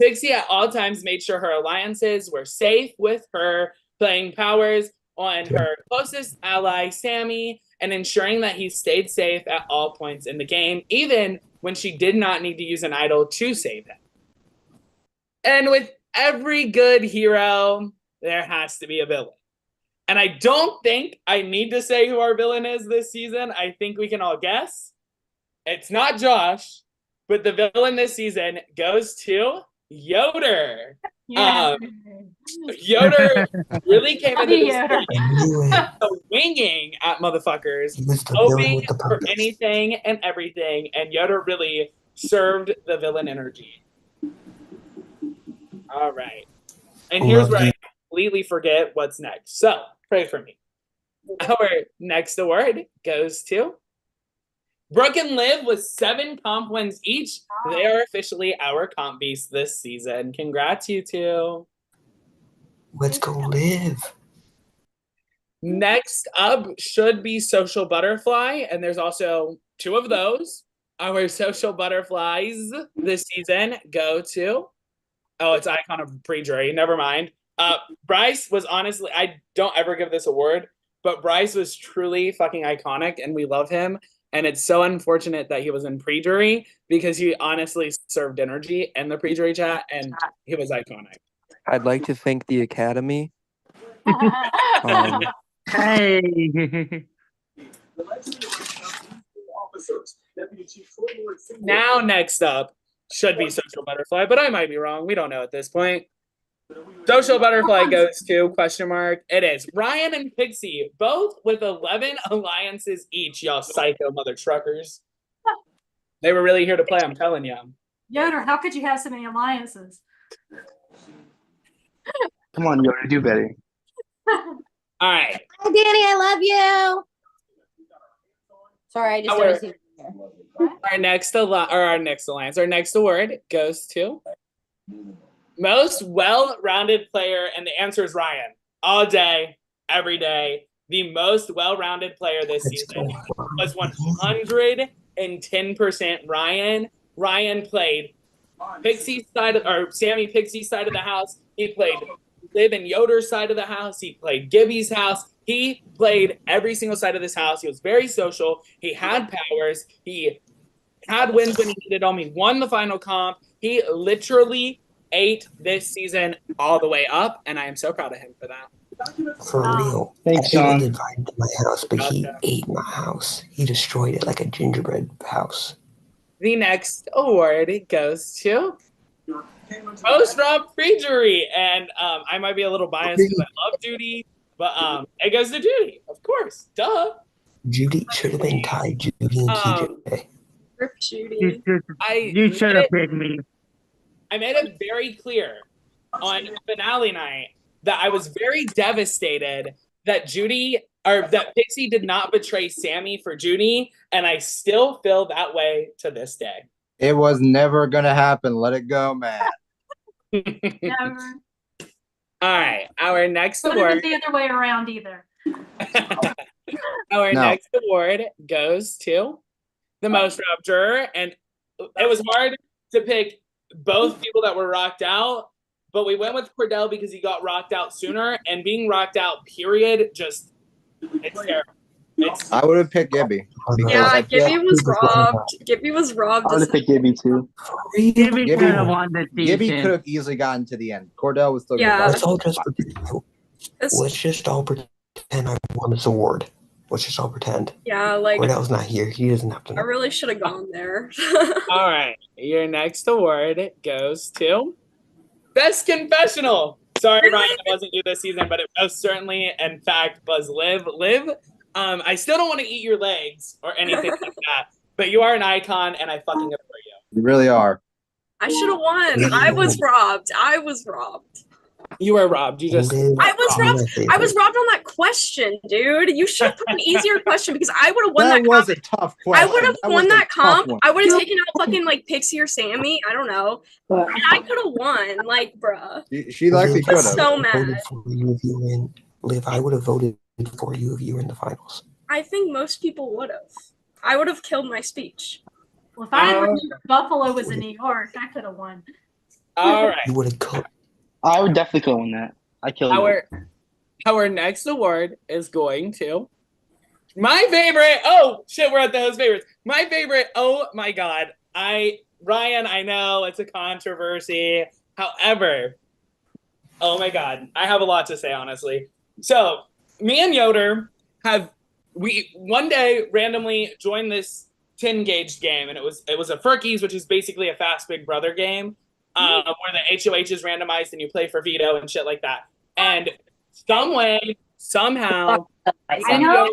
Pixie at all times made sure her alliances were safe with her, playing powers on her closest ally, Sammy, and ensuring that he stayed safe at all points in the game, even when she did not need to use an idol to save him. And with every good hero, there has to be a villain. And I don't think I need to say who our villain is this season. I think we can all guess. It's not Josh, but the villain this season goes to Yoder. Yeah. Yoder really came Love into you, this Yoder. I knew it. winging at motherfuckers, He was the villain hoping with the for purpose. anything and everything, and Yoder really served the villain energy. All right. And here's Love where you. I completely forget what's next. So pray for me. Our next award goes to Brooke and Liv with 7 comp wins each. They are officially our comp beasts this season. Congrats, you two. Let's go live. Next up should be Social Butterfly, and there's also 2 of those. Our Social Butterflies this season go to, oh, it's Icon of Pre-Jury. Never mind. Bryce was honestly, I don't ever give this award, but Bryce was truly fucking iconic, and we love him. And it's so unfortunate that he was in pre-jury because he honestly served energy in the pre-jury chat, and he was iconic. I'd like to thank the Academy. Hey. Now, next up should be Social Butterfly, but I might be wrong. We don't know at this point. Social Butterfly goes to question mark. It is Ryan and Pixie, both with 11 alliances each. Y'all psycho mother truckers. They were really here to play. I'm telling you. Yoder, how could you have so many alliances? Come on, Yoda, do better. All right. Hi, Danny. I love you. Sorry, I just Our- received here. Our next alliance, our next award goes to most well-rounded player, and the answer is Ryan. All day, every day. The most well-rounded player this season was 110% Ryan. Ryan played Pixie's side or Sammy Pixie's side of the house. He played Liv and Yoder's side of the house. He played Gibby's house. He played every single side of this house. He was very social. He had powers. He had wins when he needed them. He won the final comp. He literally ate this season all the way up, and I am so proud of him for that. For real. Thanks, I Sean. was invited to my house, but he ate my house. He destroyed it like a gingerbread house. The next award goes to Most Rob Pre-Jury, and I might be a little biased because I love Judy, but it goes to Judy, of course, duh. Judy should have been tied. Judy and TJ. Rip Judy. You should have picked me. I made it very clear on finale night that I was very devastated that that Pixie did not betray Sammy for Judy, and I still feel that way to this day. It was never gonna happen. Let it go, man. Never. All right, our next Wouldn't award. be the other way around either. Our No. next award goes to the most robbed juror, and it was hard to pick both people that were rocked out, but we went with Cordell because he got rocked out sooner, and being rocked out, period, just it's terrible. I would have picked Gibby. because Yeah, I feel Gibby like was robbed. Gibby was robbed. I would have picked Gibby too. Gibby could have won the Gibby season. could have easily gotten to the end. Cordell was still Yeah. good. Let's all just let's just all pretend I won this award. Let's just all pretend. Yeah, like Cordell's not here. He doesn't have to I know. really should have gone there. All right, your next award goes to Best Confessional. Sorry, Ryan, it wasn't you this season, but it most certainly, in fact, was Liv. Liv, I still don't want to eat your legs or anything like that, but you are an icon, and I fucking adore you. You really are. I should have won. I was robbed. I was robbed. You were robbed. You just. I was robbed. I was robbed on that question, dude. You should have put an easier question because I would have won That that. was comp. a tough I question. would have That won was a that tough comp. one. I would have taken out fucking like Pixie or Sammy. I don't know. And I could have won. Like, bruh. She likely could have. So Voted mad. for you if you were in Liv. I would have voted for you if you were in the finals. I think most people would have. I would have killed my speech. Well, if I remember Buffalo was in New York, I could have won. All right. You would have cooked. I would definitely go on that. I killed you. Our next award is going to my favorite. Oh shit, we're at the host favorites. My favorite. Oh my god. Ryan, I know it's a controversy. However, oh my god, I have a lot to say honestly. So me and Yoder we one day randomly joined this 10 gauge game, and it was a Furkies, which is basically a fast Big Brother game. where the HOH is randomized and you play for veto and shit like that. And some way, somehow, I know.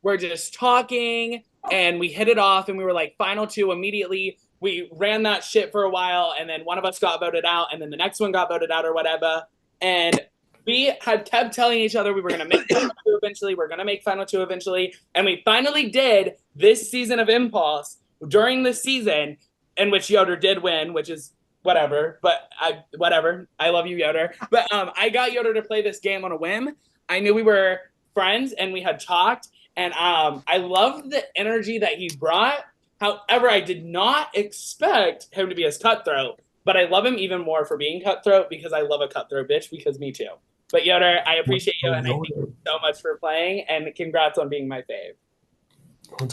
we're just talking and we hit it off and we were like final two immediately. We ran that shit for a while and then one of us got voted out and then the next one got voted out or whatever. And we had kept telling each other we were going to make final two eventually. We're going to make final two eventually. And we finally did this season of Impulse during the season in which Yoder did win, which is whatever. But whatever. I love you, Yoder. But I got Yoder to play this game on a whim. I knew we were friends and we had talked. And I loved the energy that he brought. However, I did not expect him to be as cutthroat. But I love him even more for being cutthroat because I love a cutthroat bitch because me too. But Yoder, I appreciate you and I thank you so much for playing and congrats on being my fave.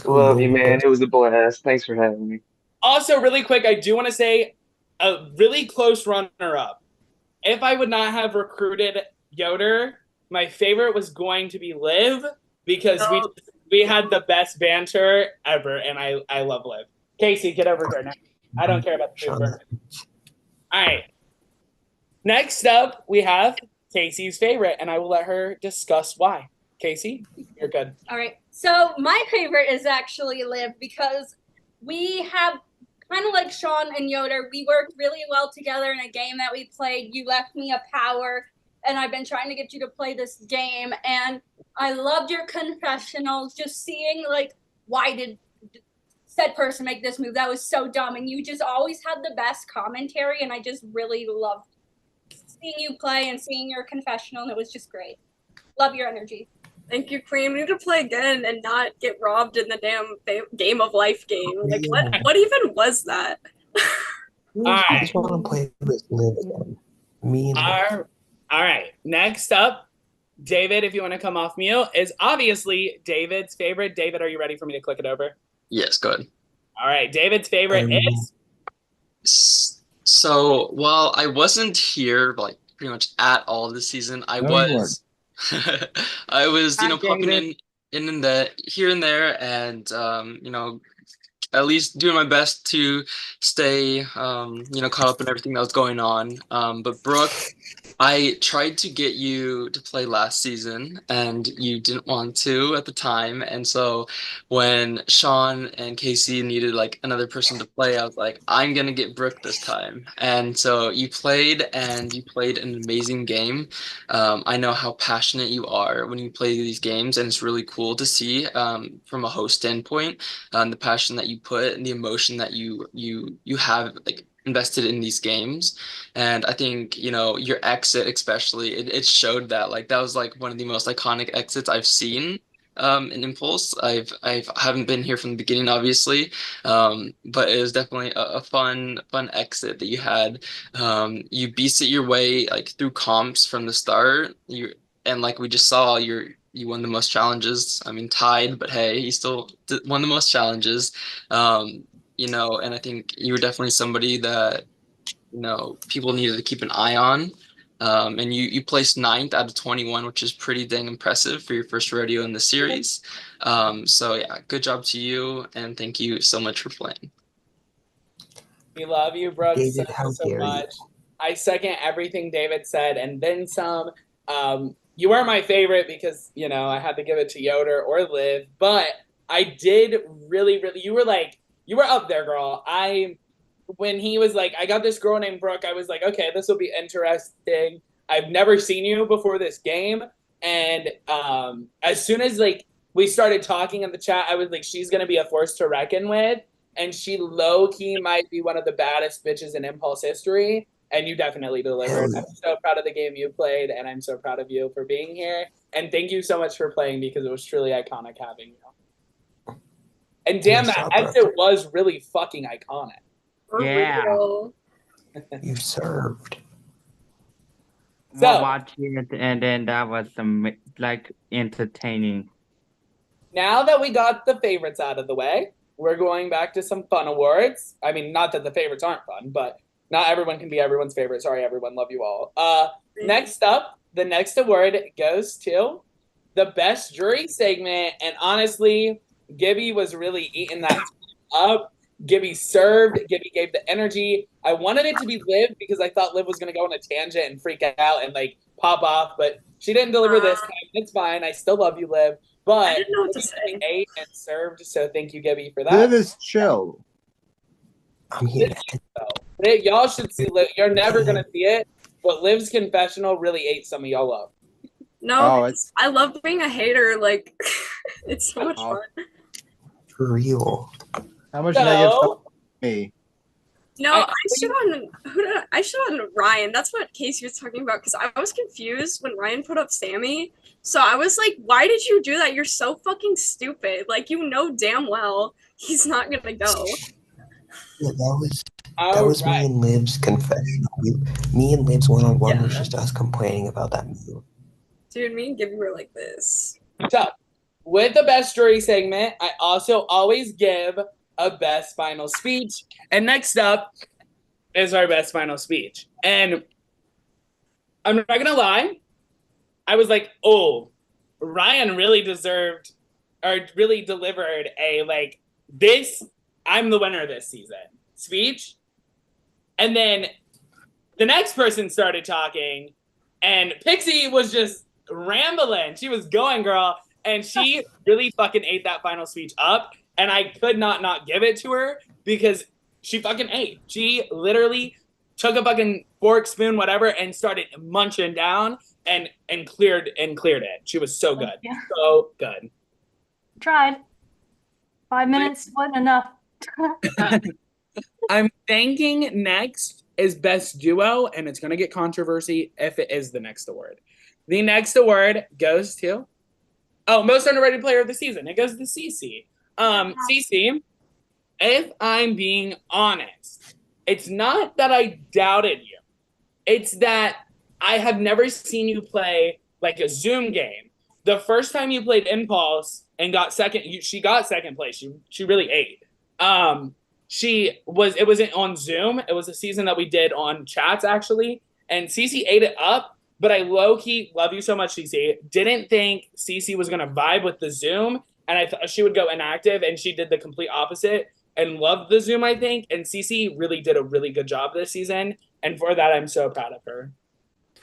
Love you, man. It was a blast. Thanks for having me. Also, really quick, I do want to say a really close runner-up. If I would not have recruited Yoder, my favorite was going to be Liv because we had the best banter ever, and I love Liv. Casey, get over here now. I don't care about the food burger. All right. Next up, we have Casey's favorite, and I will let her discuss why. Casey, you're good. All right. So my favorite is actually Liv because we have kind of like Sean and Yoder. We worked really well together in a game that we played. You left me a power, and I've been trying to get you to play this game. And I loved your confessionals, just seeing like, why did said person make this move? That was so dumb. And you just always had the best commentary, and I just really loved seeing you play and seeing your confessional, and it was just great. Love your energy. Thank you, Cream. We need to play again and not get robbed in the damn game of life game. Like, what even was that? I just want to play this Liv again. Me and All right. Next up, David, if you want to come off mute, is obviously David's favorite. David, are you ready for me to click it over? Yes, good. All right. David's favorite is? So, while I wasn't here, like, pretty much at all this season, I was... I was, popping in and there, here and there, and at least doing my best to stay, caught up in everything that was going on. But Brooke, I tried to get you to play last season, and you didn't want to at the time. And so when Sean and Casey needed like another person to play, I was like, I'm gonna get Brooke this time. And so you played, and you played an amazing game. I know how passionate you are when you play these games, and it's really cool to see from a host standpoint the passion that you put and the emotion that you have like invested in these games. And I think your exit especially, it showed that. Like, that was like one of the most iconic exits I've seen in Impulse. I haven't been here from the beginning, obviously, but it was definitely a fun exit that you had. You beasted your way like through comps from the start. And like we just saw, you won the most challenges. I mean, tied, but hey, you still won the most challenges. And I think you were definitely somebody that, people needed to keep an eye on. And you placed 9th out of 21, which is pretty dang impressive for your first rodeo in the series. So yeah, good job to you, and thank you so much for playing. We love you, Brooke, David, how so dare much. I second everything David said, and then some. You weren't my favorite because, I had to give it to Yoder or Liv, but I did really, you were up there, girl. When he was like, I got this girl named Brooke, I was like, okay, this will be interesting. I've never seen you before this game. And as soon as we started talking in the chat, I was like, she's going to be a force to reckon with. And she low-key might be one of the baddest bitches in Impulse history. And you definitely delivered. I'm so proud of the game you played, and I'm so proud of you for being here. And thank you so much for playing because it was truly iconic having you. And damn, that exit was really fucking iconic. Yeah. You served. So, watching it, and then that was entertaining. Now that we got the favorites out of the way, we're going back to some fun awards. I mean, not that the favorites aren't fun, but not everyone can be everyone's favorite. Sorry, everyone. Love you all. Next up, the next award goes to the best jury segment. And honestly, Gibby was really eating that up. Gibby served. Gibby gave the energy. I wanted it to be Liv because I thought Liv was going to go on a tangent and freak out and like pop off, but she didn't deliver this time. It's fine. I still love you, Liv. But I didn't know what to Gibby say. ate and served, so thank you, Gibby, for that. Liv is chill. I'm here. Y'all should see Liv. You're never going to see it, but Liv's confessional really ate some of y'all up. No, Oh, I love being a hater. Like, it's so much fun. For real. How much negative stuff me? No, I stood on I stood on Ryan. That's what Casey was talking about because I was confused when Ryan put up Sammy. So I was like, "Why did you do that? You're so fucking stupid. Like you know damn well he's not gonna go." Yeah, that was me and Liv's confession. Me and Liv's one-on-one was just us complaining about that move. Dude, me and Gibby were like this. So, with the best jury segment, I also always give a best final speech. And next up is our best final speech. And I'm not gonna lie, I was like, oh, Ryan really deserved or really delivered a like this, I'm the winner this season speech. And then the next person started talking, and Pixie was just rambling. She was going, girl. And she really fucking ate that final speech up. And I could not give it to her because she fucking ate. She literally took a fucking fork, spoon, whatever, and started munching down and cleared it. She was so good. Yeah. So good. Tried. 5 minutes wasn't enough. I'm thinking next is best duo, and it's gonna get controversy if it is the next award. The next award goes to most underrated player of the season. It goes to CC. CC, if I'm being honest, it's not that I doubted you. It's that I have never seen you play like a Zoom game. The first time you played Impulse and got second, she got second place. She really ate. It wasn't on Zoom. It was a season that we did on chats actually, and CC ate it up. But I low-key love you so much, CC. Didn't think CC was gonna vibe with the Zoom, and I thought she would go inactive, and she did the complete opposite and loved the Zoom, I think. And CC really did a really good job this season, and for that, I'm so proud of her.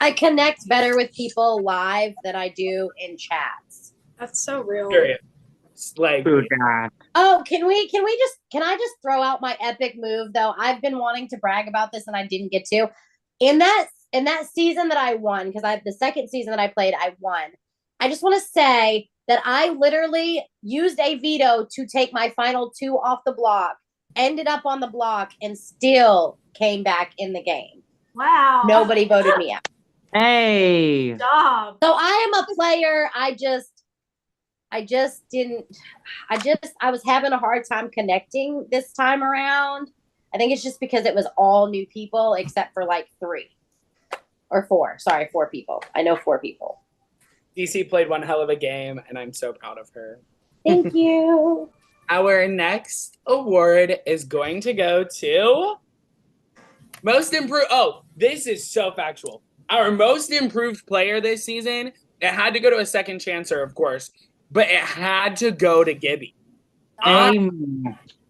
I connect better with people live than I do in chats. That's so real. Period. Like, oh, can I just throw out my epic move though? I've been wanting to brag about this and I didn't get to. In that season that I won, because the second season that I played, I won. I just want to say that I literally used a veto to take my final 2 off the block, ended up on the block, and still came back in the game. Wow. Nobody voted me out. Hey. Stop. So I am a player. I was having a hard time connecting this time around. I think it's just because it was all new people except for like 3 or 4. Sorry, 4 people. I know 4 people. DC played one hell of a game, and I'm so proud of her. Thank you. Our next award is going to go to most improved. Oh, this is so factual. Our most improved player this season, it had to go to a second chancer, of course, but it had to go to Gibby.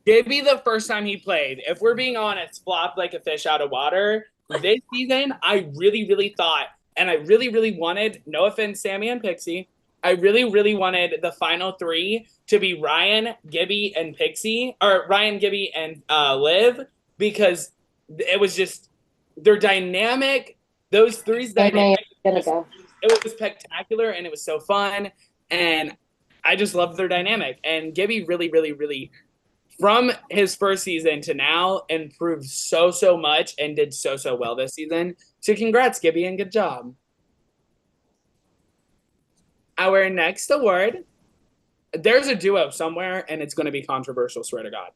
Gibby, the first time he played, if we're being honest, flopped like a fish out of water. This season, I really, really thought, and I really, really wanted, no offense, Sammy and Pixie, I really, really wanted the final 3 to be Ryan, Gibby, and Pixie, or Ryan, Gibby, and Liv, because it was just their dynamic. Those 3's dynamic. It was spectacular, and it was so fun, and I just love their dynamic. And Gibby really, really, really, from his first season to now, improved so much and did so well this season. So congrats, Gibby, and good job. Our next award, there's a duo somewhere, and it's going to be controversial, swear to God.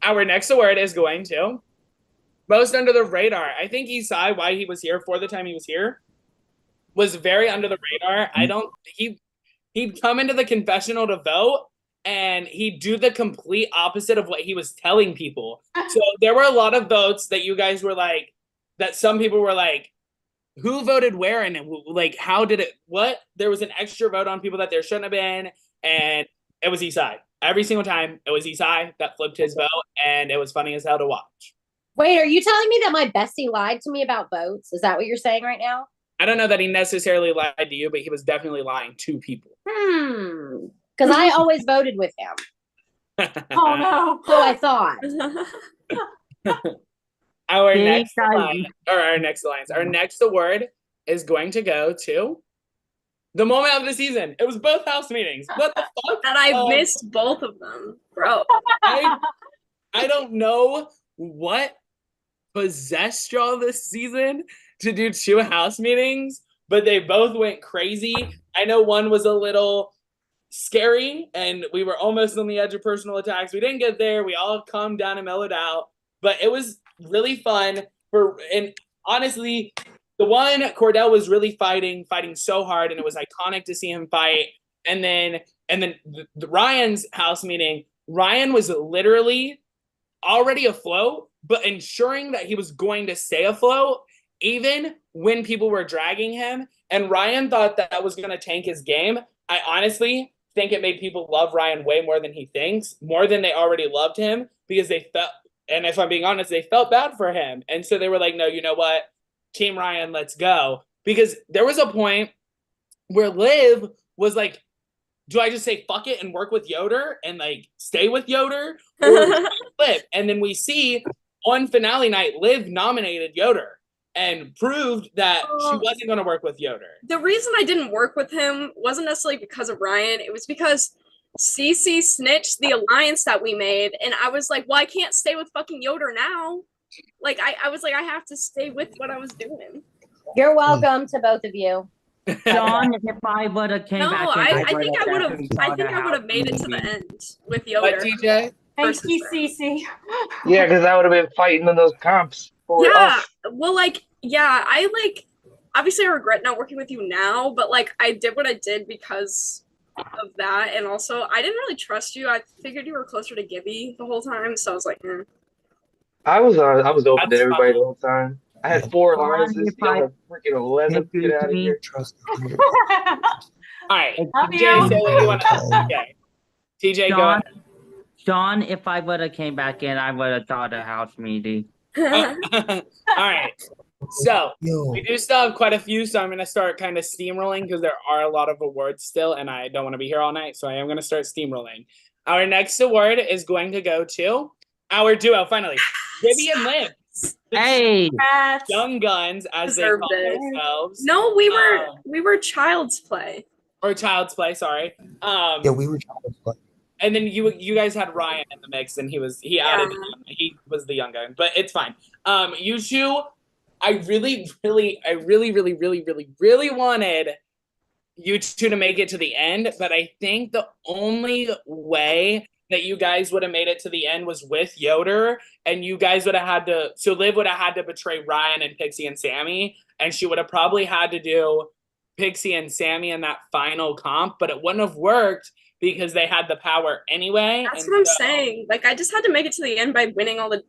Our next award is going to most under the radar. I think Isai, why he was here for the time he was here, was very under the radar. He'd come into the confessional to vote, and he'd do the complete opposite of what he was telling people. So there were a lot of votes that you guys were like, that some people were like, who voted where and like how did it what? There was an extra vote on people that there shouldn't have been, and it was Isai. every single time it was Isai that flipped his vote, and it was funny as hell to watch. Wait, are you telling me that my bestie lied to me about votes? Is that what you're saying right now? I don't know that he necessarily lied to you, but he was definitely lying to people. Because I always voted with him. Oh no. So I thought. Our See, next guys- line, or our next alliance, our next award is going to go to the moment of the season. It was both house meetings. What the fuck? And I missed both of them, bro. I don't know what possessed y'all this season to do 2 house meetings, but they both went crazy. I know one was a little scary and we were almost on the edge of personal attacks. We didn't get there. We all calmed down and mellowed out, but it was really fun and honestly, the one Cordell was really fighting so hard, and it was iconic to see him fight. And then the Ryan's house meeting, Ryan was literally already afloat, but ensuring that he was going to stay afloat even when people were dragging him. And Ryan thought that was going to tank his game. I honestly think it made people love Ryan way more than he thinks, more than they already loved him, because they felt, and if I'm being honest, they felt bad for him. And so they were like, no, you know what? Team Ryan, let's go. Because there was a point where Liv was like, do I just say fuck it and work with Yoder and like stay with Yoder? Or Liv? And then we see on finale night, Liv nominated Yoder and proved that she wasn't going to work with Yoder. The reason I didn't work with him wasn't necessarily because of Ryan. It was because Cece snitched the alliance that we made, and I was like, well, I can't stay with fucking Yoder now. Like, I was like, I have to stay with what I was doing. You're welcome to both of you. John, if I would have came No, back I think I would have made it to the end with Yoder. But TJ? Thank you, Cece. Yeah, because I would have been fighting in those comps. For Yeah, us. well, like, yeah, I like, obviously I regret not working with you now, but like, I did what I did because of that, and also, I didn't really trust you. I figured you were closer to Gibby the whole time, so I was like, I was open That's to everybody fine. the whole time. I had 4 John, alliances. if Y'all I- had freaking 11. Get out of me, here. All right. Love TJ, you. say what you want to say. TJ, go John, ahead. John, if I would have came back in, I would have thought a house meeting. All right. So we do still have quite a few, so I'm going to start kind of steamrolling because there are a lot of awards still, and I don't want to be here all night, so I am going to start steamrolling. Our next award is going to go to our duo, finally, Gibby and Liv. Hey, Young Guns, as they call themselves. no, we were Child's Play. Or Child's Play, sorry. Yeah, we were Child's Play. And then you guys had Ryan in the mix, and he added him. He was the young guy, but it's fine. You two, I really wanted you two to make it to the end, but I think the only way that you guys would have made it to the end was with Yoder, and you guys would have had to. So Liv would have had to betray Ryan and Pixie and Sammy, and she would have probably had to do Pixie and Sammy in that final comp, but it wouldn't have worked because they had the power anyway. That's what I'm saying. Like, I just had to make it to the end by winning all the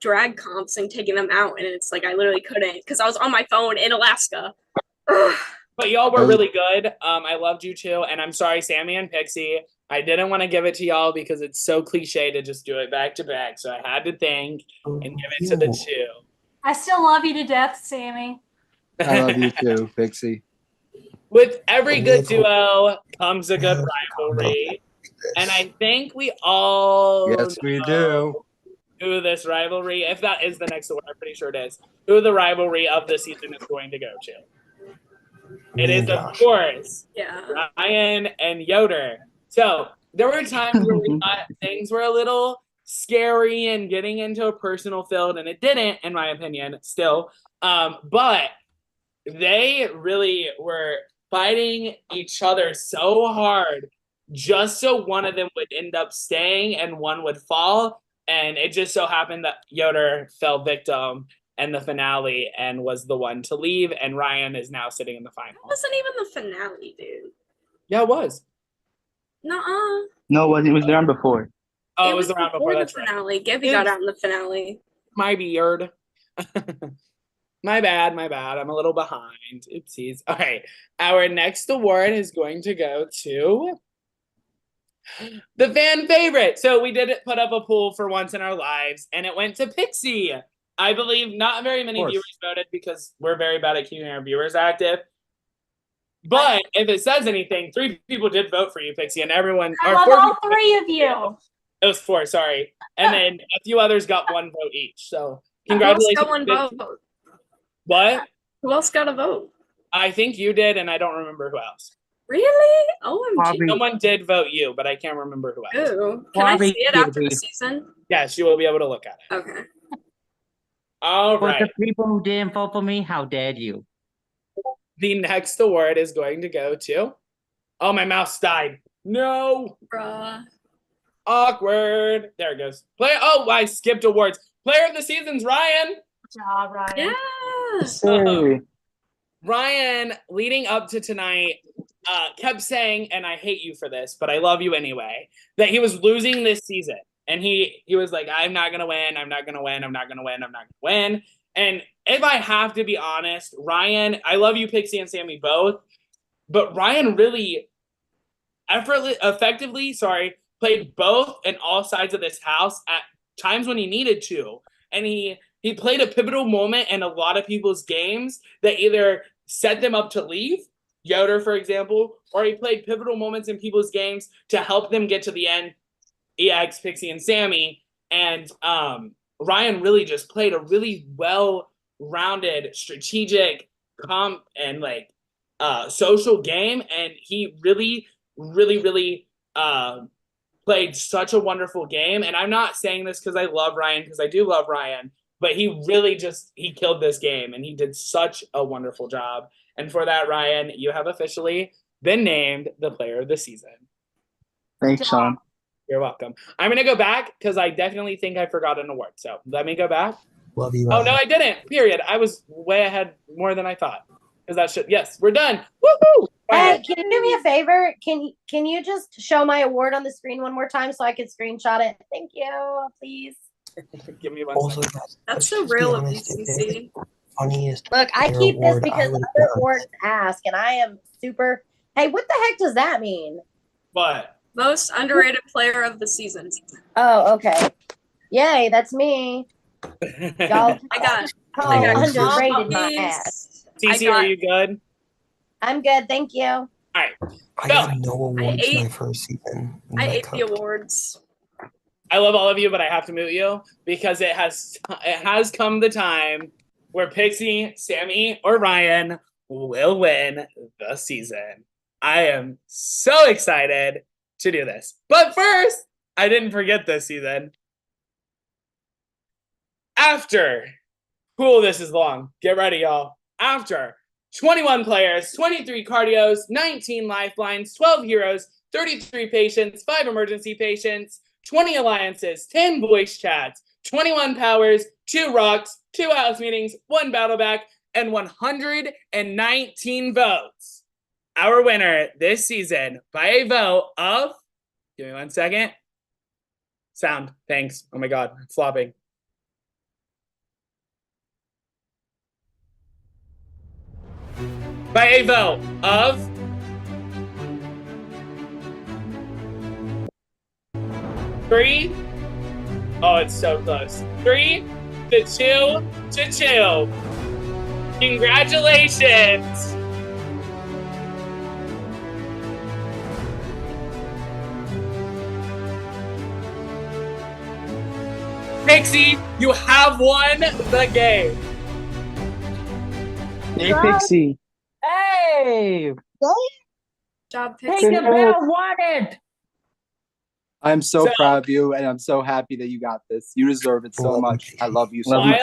drag comps and taking them out, and it's like I literally couldn't because I was on my phone in Alaska. But y'all were really good. I loved you too, and I'm sorry, Sammy and Pixie. I didn't want to give it to y'all because it's so cliche to just do it back to back, so I had to think and give it to the two. I still love you to death, Sammy. I love you too, Pixie. With every good duo comes a good rivalry, and I think we all Yes, we do. who this rivalry, if that is the next award, I'm pretty sure it is, who the rivalry of the season is going to go to. It is, of course, Ryan and Yoder. So there were times where we thought things were a little scary and getting into a personal field, and it didn't, in my opinion, still. But they really were fighting each other so hard just so one of them would end up staying and one would fall. And it just so happened that Yoder fell victim in the finale and was the one to leave. And Ryan is now sitting in the final. It wasn't even the finale, dude. Yeah, it was. Nuh-uh. No, it wasn't. It was the round before. Oh, it was the round before. the That's right. finale. Gibby got out in the finale. My beard. My bad. I'm a little behind. Oopsies. All right. Our next award is going to go to The fan favorite. So we did put up a poll for once in our lives, and it went to Pixie. I believe not very many viewers voted because we're very bad at keeping our viewers active. But if it says anything, 3 people did vote for you, Pixie, and everyone. I love all 3 of you. It was 4, sorry. And then a few others got 1 vote each. So Who else congratulations. got 1 vote? What? Who else got a vote? I think you did, and I don't remember who else. Really? OMG. Someone did vote you, but I can't remember who else. Ooh. Can I see it after the season? Yes, you will be able to look at it. Okay. All For right. the people who didn't vote for me, how dare you? The next award is going to go to. Oh, my mouse died. No. Bruh. Awkward. There it goes. I skipped awards. Player of the season's Ryan. Good job, Ryan. Yeah. Ryan, leading up to tonight, kept saying, and I hate you for this, but I love you anyway, that he was losing this season. And he was like, I'm not going to win. I'm not going to win. I'm not going to win. I'm not going to win. And if I have to be honest, Ryan, I love you, Pixie and Sammy, both. But Ryan really effectively played both and all sides of this house at times when he needed to. And he played a pivotal moment in a lot of people's games that either set them up to leave, Yoder, for example, or he played pivotal moments in people's games to help them get to the end, EX, Pixie, and Sammy. And Ryan really just played a really well-rounded, strategic, and social game. And he really, really, really played such a wonderful game. And I'm not saying this because I love Ryan, because I do love Ryan, but he really he killed this game, and he did such a wonderful job. And for that, Ryan, you have officially been named the player of the season. Thanks, Sean. You're welcome. I'm going to go back because I definitely think I forgot an award. So let me go back. Love you. Oh, no, I didn't. Period. I was way ahead more than I thought. Yes, we're done. Woohoo! Can you do me a favor? Can you just show my award on the screen one more time so I can screenshot it? Thank you, please. Give me one Also, second. That's so real of BCC. Funniest. Look, I player keep this award I because would other have awards ask, and I am super. Hey, what the heck does that mean? What? Most underrated player of the season. Oh, okay. Yay, that's me. Y'all, I got underrated my ass. TC, are you good? I'm good, thank you. All right. I got no awards my first season. I ate the awards. I love all of you, but I have to mute you because it has come the time where Pixie, Sammy, or Ryan will win the season. I am so excited to do this. But first, I didn't forget this season. After, this is long. Get ready, y'all. After 21 players, 23 cardios, 19 lifelines, 12 heroes, 33 patients, 5 emergency patients, 20 alliances, 10 voice chats, 21 powers, 2 rocks, 2 house meetings, 1 battle back, and 119 votes. Our winner this season by a vote of, give me 1 second. Sound, thanks. Oh my God, it's flopping. By a vote of 3. Oh, it's so close. 3 to 2 to 2. Congratulations. Pixie, you have won the game. Hey, Pixie. Hey! Job, Take a bell, won it! I'm so proud of you, and I'm so happy that you got this. You deserve it so much. I love you so much.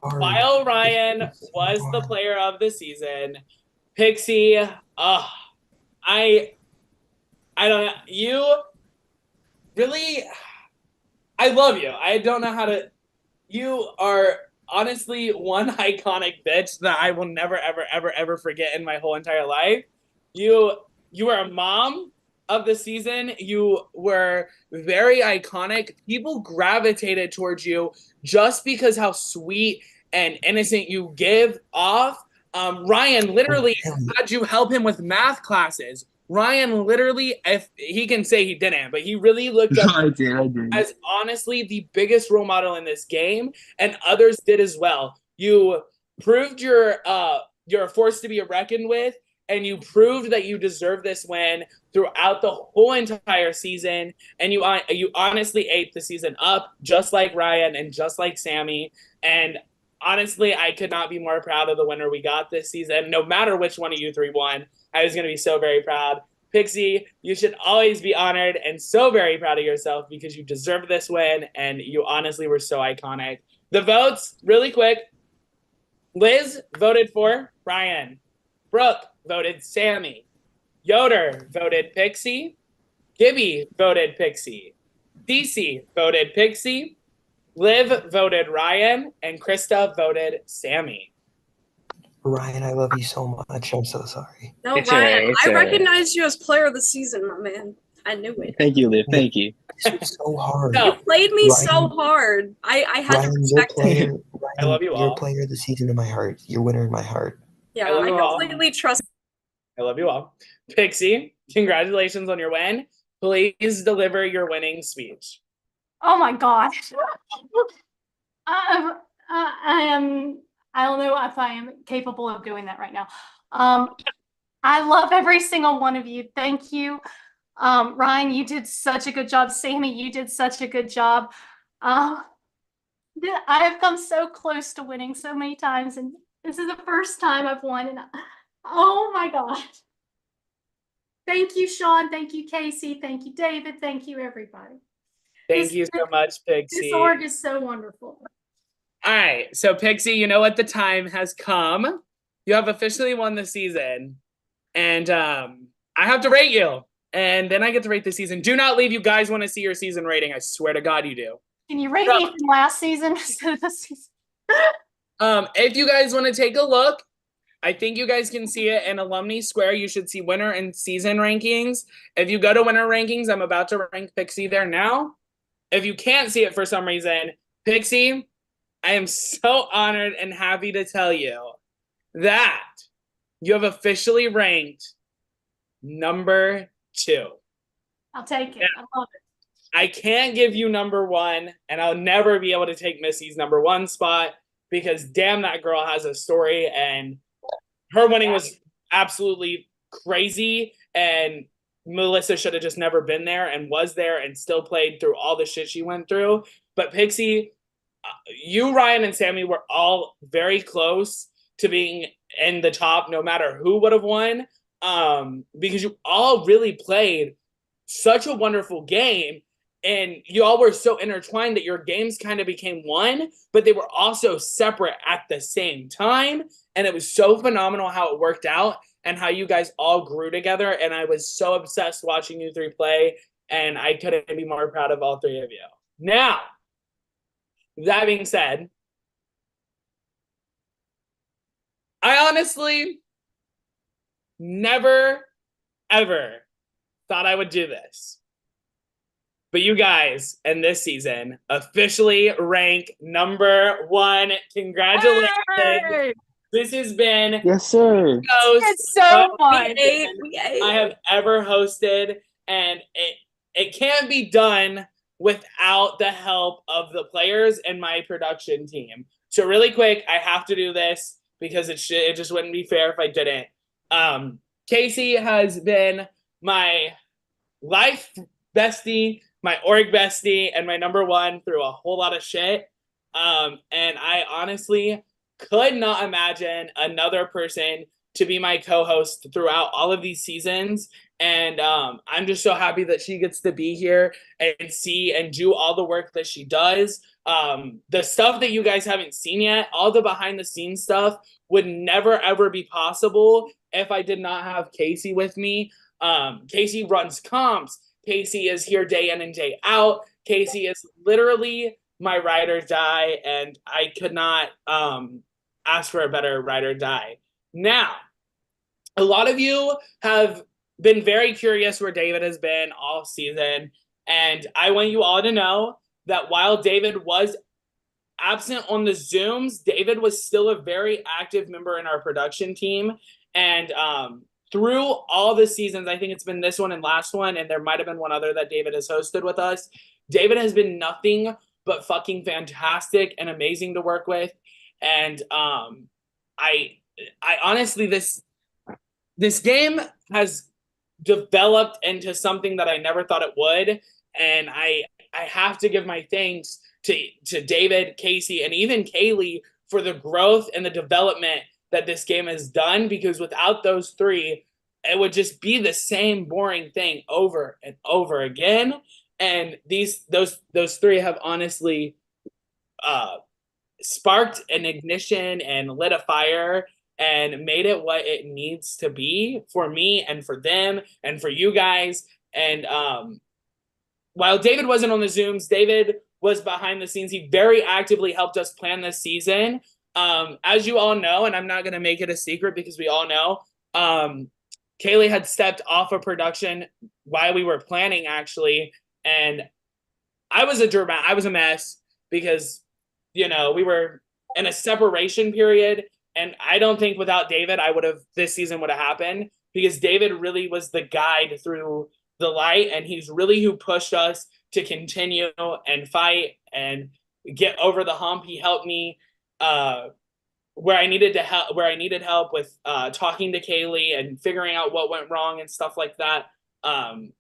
While Ryan was the player of the season, Pixie, I don't know. You really, I love you. I don't know how to. You are honestly one iconic bitch that I will never, ever, ever, ever forget in my whole entire life. You were a mom of the season. You were very iconic. People gravitated towards you just because how sweet and innocent you give off. Ryan literally had you help him with math classes Ryan literally, if he can say he didn't, but he really looked up I did. as honestly the biggest role model in this game, and others did as well. You proved you're a force to be reckoned with, and you proved that you deserve this win throughout the whole entire season. And you honestly ate the season up, just like Ryan and just like Sammy. And honestly, I could not be more proud of the winner we got this season. No matter which one of you three won, I was going to be so very proud. Pixie, you should always be honored and so very proud of yourself because you deserve this win and you honestly were so iconic. The votes, really quick. Liz voted for Ryan. Brooke voted Sammy. Yoder voted Pixie. Gibby voted Pixie. DC voted Pixie. Liv voted Ryan. And Krista voted Sammy. Ryan, I love you so much. I'm so sorry. No, It's Ryan, alright, it's I alright. recognize you as player of the season, my man. I knew it. Thank you, Liv. Thank you. This was so hard. You played me so Ryan- hard. I had to Ryan, respect it. I love you You're all. player of the season in my heart. You're winner in my heart. Yeah, I love I you all. completely trust. I love you all. Pixie, congratulations on your win. Please deliver your winning speech. Oh my gosh. I don't know if I am capable of doing that right now. I love every single one of you. Thank you. Ryan, you did such a good job. Sammy, you did such a good job. I have come so close to winning so many times, and this is the first time I've won. And oh my gosh. Thank you, Sean. Thank you, Casey. Thank you, David. Thank you, everybody. Thank you so much, Pixie. This org is so wonderful. All right, so Pixie, you know what the time has come. You have officially won the season, and I have to rate you, and then I get to rate the season. Do not leave. You guys want to see your season rating. I swear to God you do. Can you rate me from last season instead of this season? If you guys want to take a look, I think you guys can see it in Alumni Square. You should see winner and season rankings. If you go to winner rankings, I'm about to rank Pixie there now. If you can't see it for some reason, Pixie, I am so honored and happy to tell you that you have officially ranked number 2. I'll take it. I love it. I can't give you number 1, and I'll never be able to take Missy's number 1 spot because damn, that girl has a story, and her winning was absolutely crazy, and Melissa should have just never been there and was there and still played through all the shit she went through. But Pixie, you, Ryan, and Sammy were all very close to being in the top no matter who would have won, because you all really played such a wonderful game, and you all were so intertwined that your games kind of became one, but they were also separate at the same time, and it was so phenomenal how it worked out and how you guys all grew together, and I was so obsessed watching you three play, and I couldn't be more proud of all three of you. Now, that being said, I honestly never, ever thought I would do this. But you guys, in this season, officially rank number 1. Congratulations. Hey! This has been Yes, sir. It's so fun. I have ever hosted, and it can't be done without the help of the players and my production team. So really quick, I have to do this because it just wouldn't be fair if I didn't. Casey has been my life bestie, my org bestie, and my number 1 through a whole lot of shit. And I honestly could not imagine another person to be my co-host throughout all of these seasons. And I'm just so happy that she gets to be here and see and do all the work that she does. The stuff that you guys haven't seen yet, all the behind the scenes stuff would never ever be possible if I did not have Casey with me. Casey runs comps. Casey is here day in and day out. Casey is literally my ride or die, and I could not ask for a better ride or die. Now, a lot of you have been very curious where David has been all season, and I want you all to know that while David was absent on the Zooms, David was still a very active member in our production team, and through all the seasons, I think it's been this one and last one, and there might have been one other that David has hosted with us. David has been nothing but fucking fantastic and amazing to work with. And I honestly, this game has developed into something that I never thought it would. And I have to give my thanks to David, Casey, and even Kaylee for the growth and the development that this game has done, because without those three, it would just be the same boring thing over and over again. And those three have honestly sparked an ignition and lit a fire and made it what it needs to be for me and for them and for you guys. And while David wasn't on the Zooms, David was behind the scenes. He very actively helped us plan this season. As you all know, and I'm not going to make it a secret because we all know, Kaylee had stepped off of production while we were planning, actually. And I was a mess because, you know, we were in a separation period. And I don't think without David, this season would have happened, because David really was the guide through the light. And he's really who pushed us to continue and fight and get over the hump. He helped me where I needed help with talking to Kaylee and figuring out what went wrong and stuff like that. And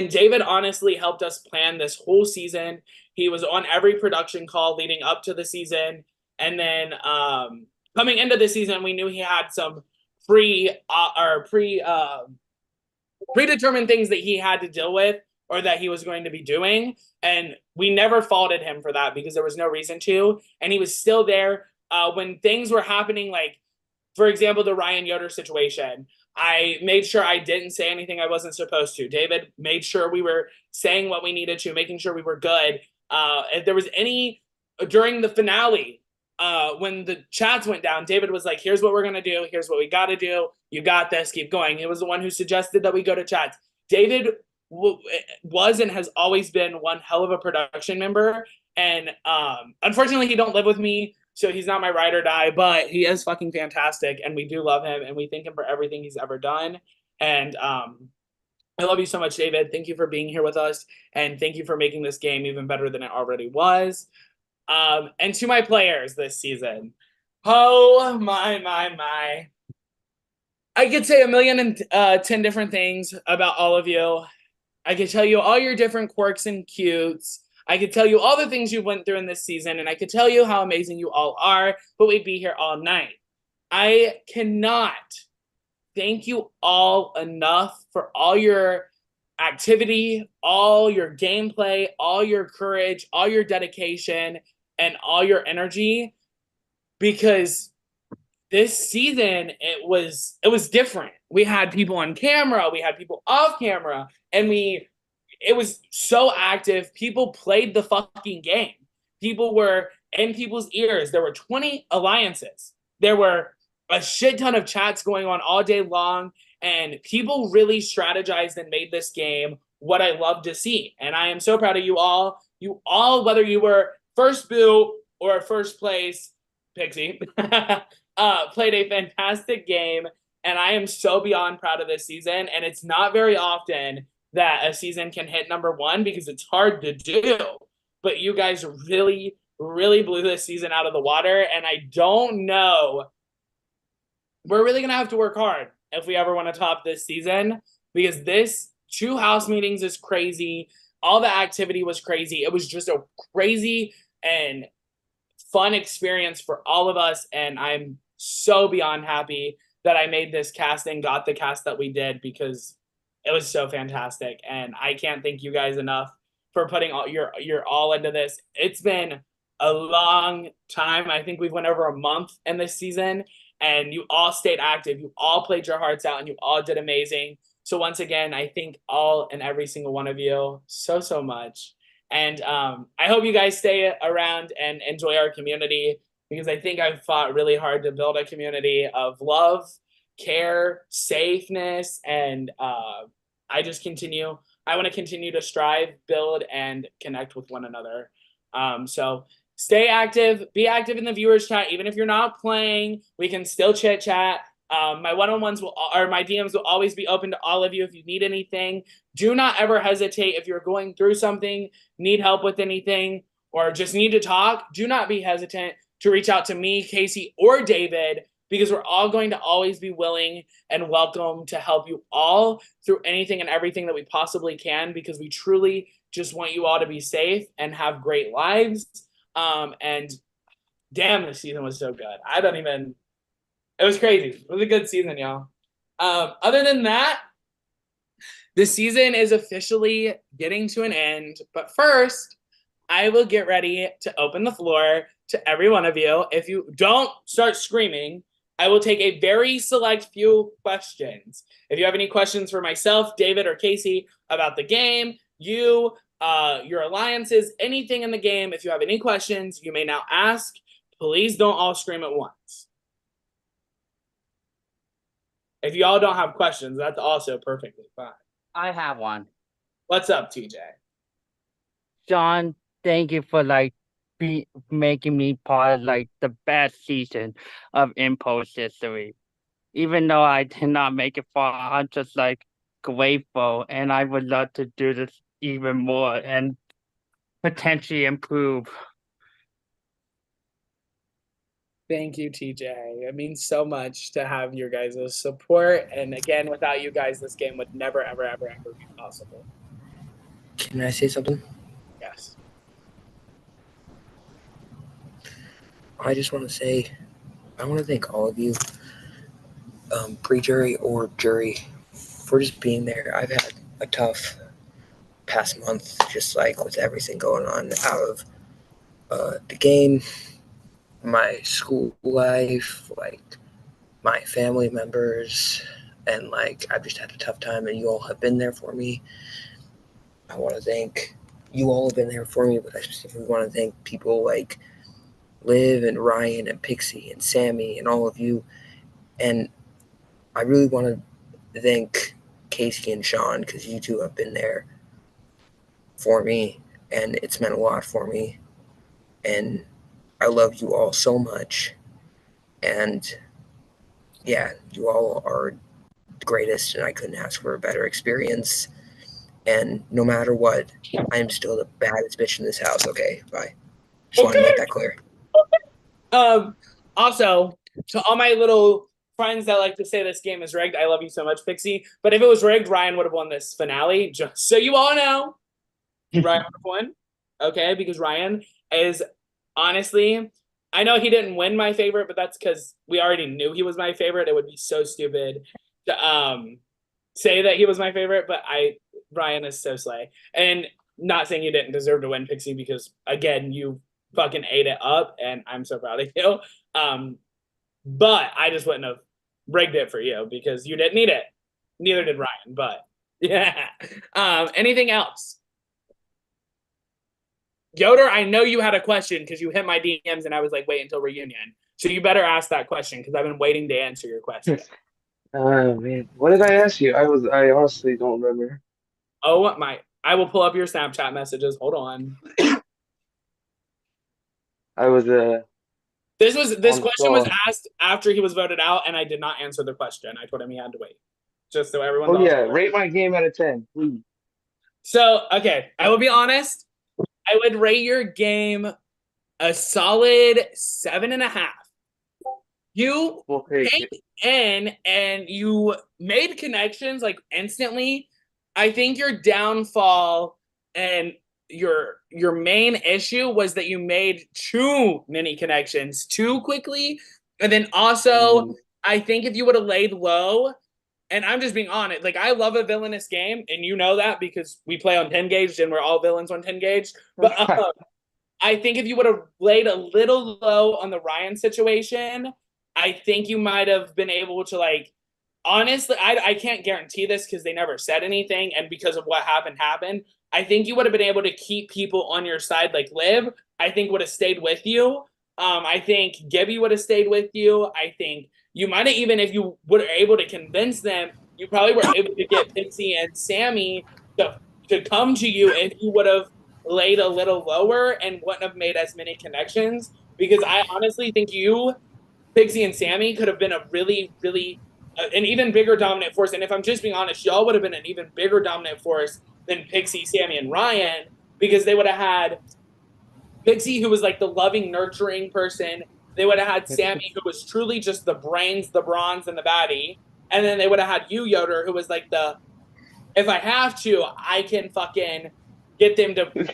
David honestly helped us plan this whole season. He was on every production call leading up to the season. And then coming into the season, we knew he had some predetermined things that he had to deal with or that he was going to be doing. And we never faulted him for that because there was no reason to. And he was still there when things were happening, like, for example, the Ryan Yoder situation. I made sure I didn't say anything I wasn't supposed to. David made sure we were saying what we needed to, making sure we were good. If there was any, during the finale, when the chats went down, David was like, here's what we're going to do. Here's what we got to do. You got this. Keep going. He was the one who suggested that we go to chats. David was and has always been one hell of a production member. And unfortunately, he don't live with me, so he's not my ride or die, but he is fucking fantastic. And we do love him and we thank him for everything he's ever done. And I love you so much, David. Thank you for being here with us. And thank you for making this game even better than it already was. And to my players this season. Oh, my. I could say 1,010 different things about all of you. I could tell you all your different quirks and cutes. I could tell you all the things you went through in this season, and I could tell you how amazing you all are, but we'd be here all night. I cannot thank you all enough for all your activity, all your gameplay, all your courage, all your dedication, and all your energy, because this season it was different. We had people on camera, we had people off camera, and it was so active. People played the fucking game. People were in people's ears. There were 20 alliances. There were a shit ton of chats going on all day long, and people really strategized and made this game what I love to see. And I am so proud of you all. You all, whether you were first boot or first place, Pixie, played a fantastic game, and I am so beyond proud of this season. And it's not very often that a season can hit number one because it's hard to do. But you guys really, really blew this season out of the water, and I don't know. We're really going to have to work hard if we ever want to top this season, because this 2 house meetings is crazy. All the activity was crazy. It was just a crazy and fun experience for all of us, and I'm so beyond happy that I made this cast and got the cast that we did, because it was so fantastic. And I can't thank you guys enough for putting all your all into this. It's been a long time. I think we've went over a month in this season, and you all stayed active. You all played your hearts out, and you all did amazing. So once again, I thank all and every single one of you so much. And I hope you guys stay around and enjoy our community, because I think I've fought really hard to build a community of love, care, safeness, and I want to continue to strive, build, and connect with one another. So stay active, be active in the viewers chat. Even if you're not playing, we can still chit chat. My one-on-ones or my DMs will always be open to all of you if you need anything. Do not ever hesitate if you're going through something, need help with anything, or just need to talk. Do not be hesitant to reach out to me, Casey, or David, because we're all going to always be willing and welcome to help you all through anything and everything that we possibly can, because we truly just want you all to be safe and have great lives. And damn, this season was so good. It was crazy. It was a good season, y'all. Other than that, the season is officially getting to an end. But first, I will get ready to open the floor to every one of you. If you don't start screaming, I will take a very select few questions. If you have any questions for myself, David, or Casey about the game, your alliances, anything in the game, if you have any questions, you may now ask. Please don't all scream at once. If y'all don't have questions, that's also perfectly fine. I have one. What's up, TJ? John, thank you for making me part of the best season of Impulse history. Even though I did not make it far, I'm just grateful, and I would love to do this even more and potentially improve. Thank you, TJ. It means so much to have your guys' support. And again, without you guys, this game would never, ever, ever, ever be possible. Can I say something? Yes. I just want to say, I want to thank all of you, pre-jury or jury, for just being there. I've had a tough past month, just with everything going on out of the game, my school life, my family members, and I've just had a tough time, and you all have been there for me. I want to thank you all have been there for me, but I specifically want to thank people like Liv and Ryan and Pixie and Sammy and all of you. And I really want to thank Casey and Sean, because you two have been there for me, and it's meant a lot for me. And I love you all so much. And yeah, you all are the greatest, and I couldn't ask for a better experience. And no matter what, I am still the baddest bitch in this house. Okay, bye. Just wanted to make that clear. Also, to all my little friends that like to say this game is rigged, I love you so much, Pixie. But if it was rigged, Ryan would have won this finale. Just so you all know, Ryan would have won. Okay, because Ryan is honestly, I know he didn't win my favorite, but that's because we already knew he was my favorite. It would be so stupid to say that he was my favorite, but Ryan is so slay. And not saying you didn't deserve to win, Pixie, because again, you fucking ate it up, and I'm so proud of you. But I just wouldn't have rigged it for you because you didn't need it. Neither did Ryan, but yeah. Anything else? Yoder, I know you had a question because you hit my DMs and I was like, wait until reunion. So you better ask that question because I've been waiting to answer your question. Oh man, what did I ask you? I honestly don't remember. Oh my! I will pull up your Snapchat messages. Hold on. I was This on question was call. asked after he was voted out, and I did not answer the question. I told him he had to wait, just so everyone. Oh yeah, rate my game out of 10, please. So okay, I will be honest. I would rate your game a solid 7.5. You came in and you made connections like instantly. I think your downfall and your main issue was that you made too many connections too quickly. And then also, I think if you would have laid low, and I'm just being honest, I love a villainous game, and you know that because we play on 10 gauge and we're all villains on 10 gauge. But I think if you would have laid a little low on the Ryan situation, I think you might have been able to honestly, I can't guarantee this because they never said anything, and because of what happened. I think you would have been able to keep people on your side, like Liv. I think would have stayed with you. I think Gibby would have stayed with you. I think you might have, even if you were able to convince them, you probably were able to get Pixie and Sammy to come to you if you would have laid a little lower and wouldn't have made as many connections. Because I honestly think you Pixie and Sammy could have been a really, really, an even bigger dominant force. And if I'm just being honest, y'all would have been an even bigger dominant force than Pixie, Sammy, and Ryan, because they would have had Pixie, who was like the loving, nurturing person. They would have had Sammy, who was truly just the brains, the bronze, and the baddie. And then they would have had you, Yoder, who was like the, if I have to, I can fucking get them to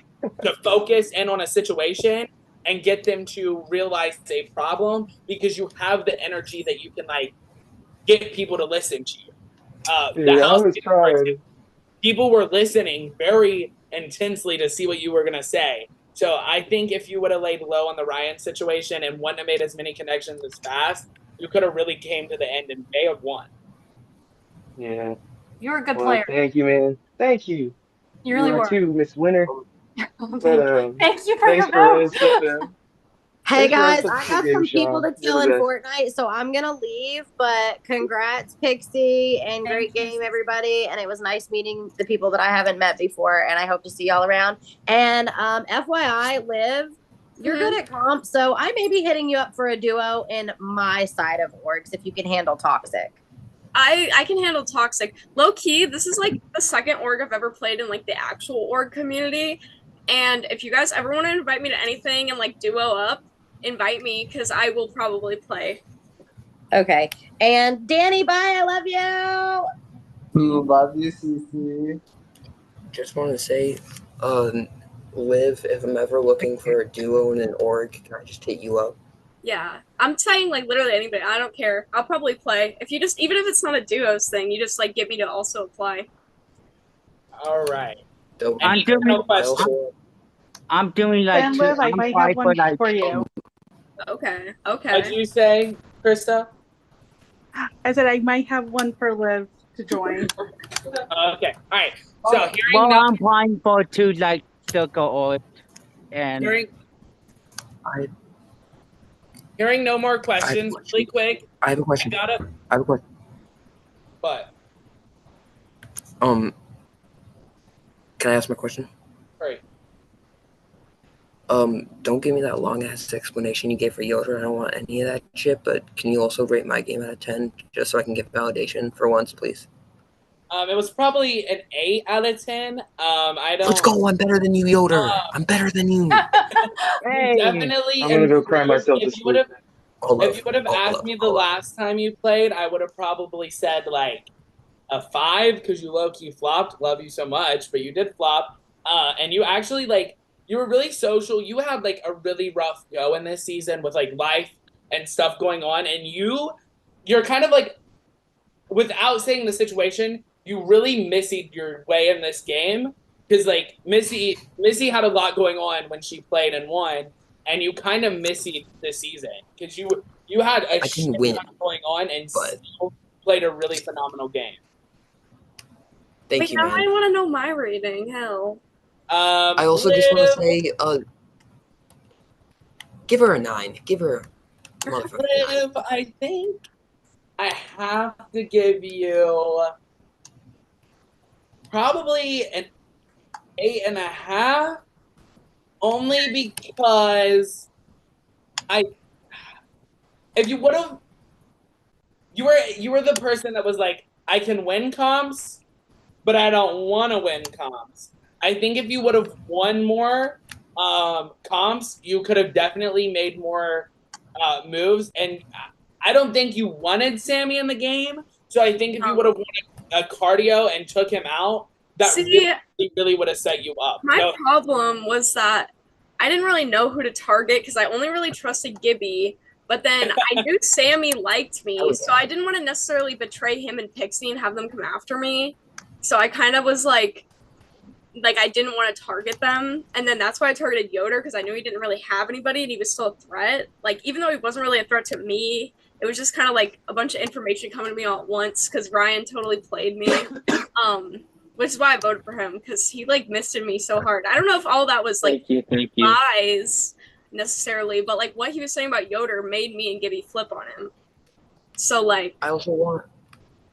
focus in on a situation and get them to realize a problem, because you have the energy that you can like get people to listen to you. Dude, The I house was trying. people were listening very intensely to see what you were gonna say. So I think if you would have laid low on the Ryan situation and wouldn't have made as many connections as fast, you could have really came to the end and may have won. Yeah. You're a good Well, player. thank you, man. Thank you. You really are were. too, Miss Winner. But Thank you for thanks your for running vote. such a Hey thanks for running guys, such a I cool got game, some people Sean. to You're kill the in best. Fortnite, so I'm gonna leave. But congrats, Pixie, and great game, everybody. And it was nice meeting the people that I haven't met before. And I hope to see y'all around. And FYI, Liv, you're good at comp, so I may be hitting you up for a duo in my side of orgs if you can handle toxic. I can handle toxic. Low key, this is like the second org I've ever played in like the actual org community. And if you guys ever want to invite me to anything and like duo up, invite me because I will probably play. Okay. And Danny, bye. I love you. Love you, Cece. Just want to say, Liv, if I'm ever looking for a duo in an org, can I just hit you up? Yeah, I'm saying like literally anybody. I don't care. I'll probably play. If you just, even if it's not a duos thing, you just like get me to also apply. All right. I'm doing. I'm doing like And two. Liv, I I'm might five have one foot like. for you. Okay. Okay. What'd you say, Krista? I said I might have one for Liv to join. Okay. All right. So hearing Well, no, I'm applying for two like circle or and. hearing no more questions, really quick. I have a question. I gotta. I have a question. But Can I ask my question? right. Don't give me that long ass explanation you gave for Yoder. I don't want any of that shit. But can you also rate my game out of 10, just so I can get validation for once, please? It was probably an 8 out of 10. I don't. Let's go. I'm better than you, Yoder. I'm better than you. You definitely. I'm gonna go cry myself to If you would sleep. have, if you would have asked me the last time you played, I would have probably said like a 5 because you low key flopped. Love you so much, but you did flop. And you actually like you were really social. You had like a really rough go in this season with like life and stuff going on, and you're kind of like, without saying the situation, you really missied your way in this game because like Missy had a lot going on when she played and won, and you kind of missied this season because you had a shit ton going on and still played a really phenomenal game. Thank you, now man. I want to know my rating. Hell. I also just want to say, give her a 9. Give her a motherfucking 9. Liv, I think I have to give you probably an 8.5, only because if you would have, you were the person that was like, I can win comps, but I don't want to win comps. I think if you would have won more comps, you could have definitely made more moves. And I don't think you wanted Sammy in the game. So I think if you would have won a cardio and took him out, that really would have set you up. My problem was that I didn't really know who to target because I only really trusted Gibby. But then I knew Sammy liked me, so I didn't want to necessarily betray him and Pixie and have them come after me. So I kind of was like I didn't want to target them. And then that's why I targeted Yoder, because I knew he didn't really have anybody and he was still a threat. Like, even though he wasn't really a threat to me, it was just kind of like a bunch of information coming to me all at once because Ryan totally played me. Which is why I voted for him, because he like misted me so hard. I don't know if all that was like Thank you. lies necessarily, but like what he was saying about Yoder made me and Gibby flip on him. So like I also want.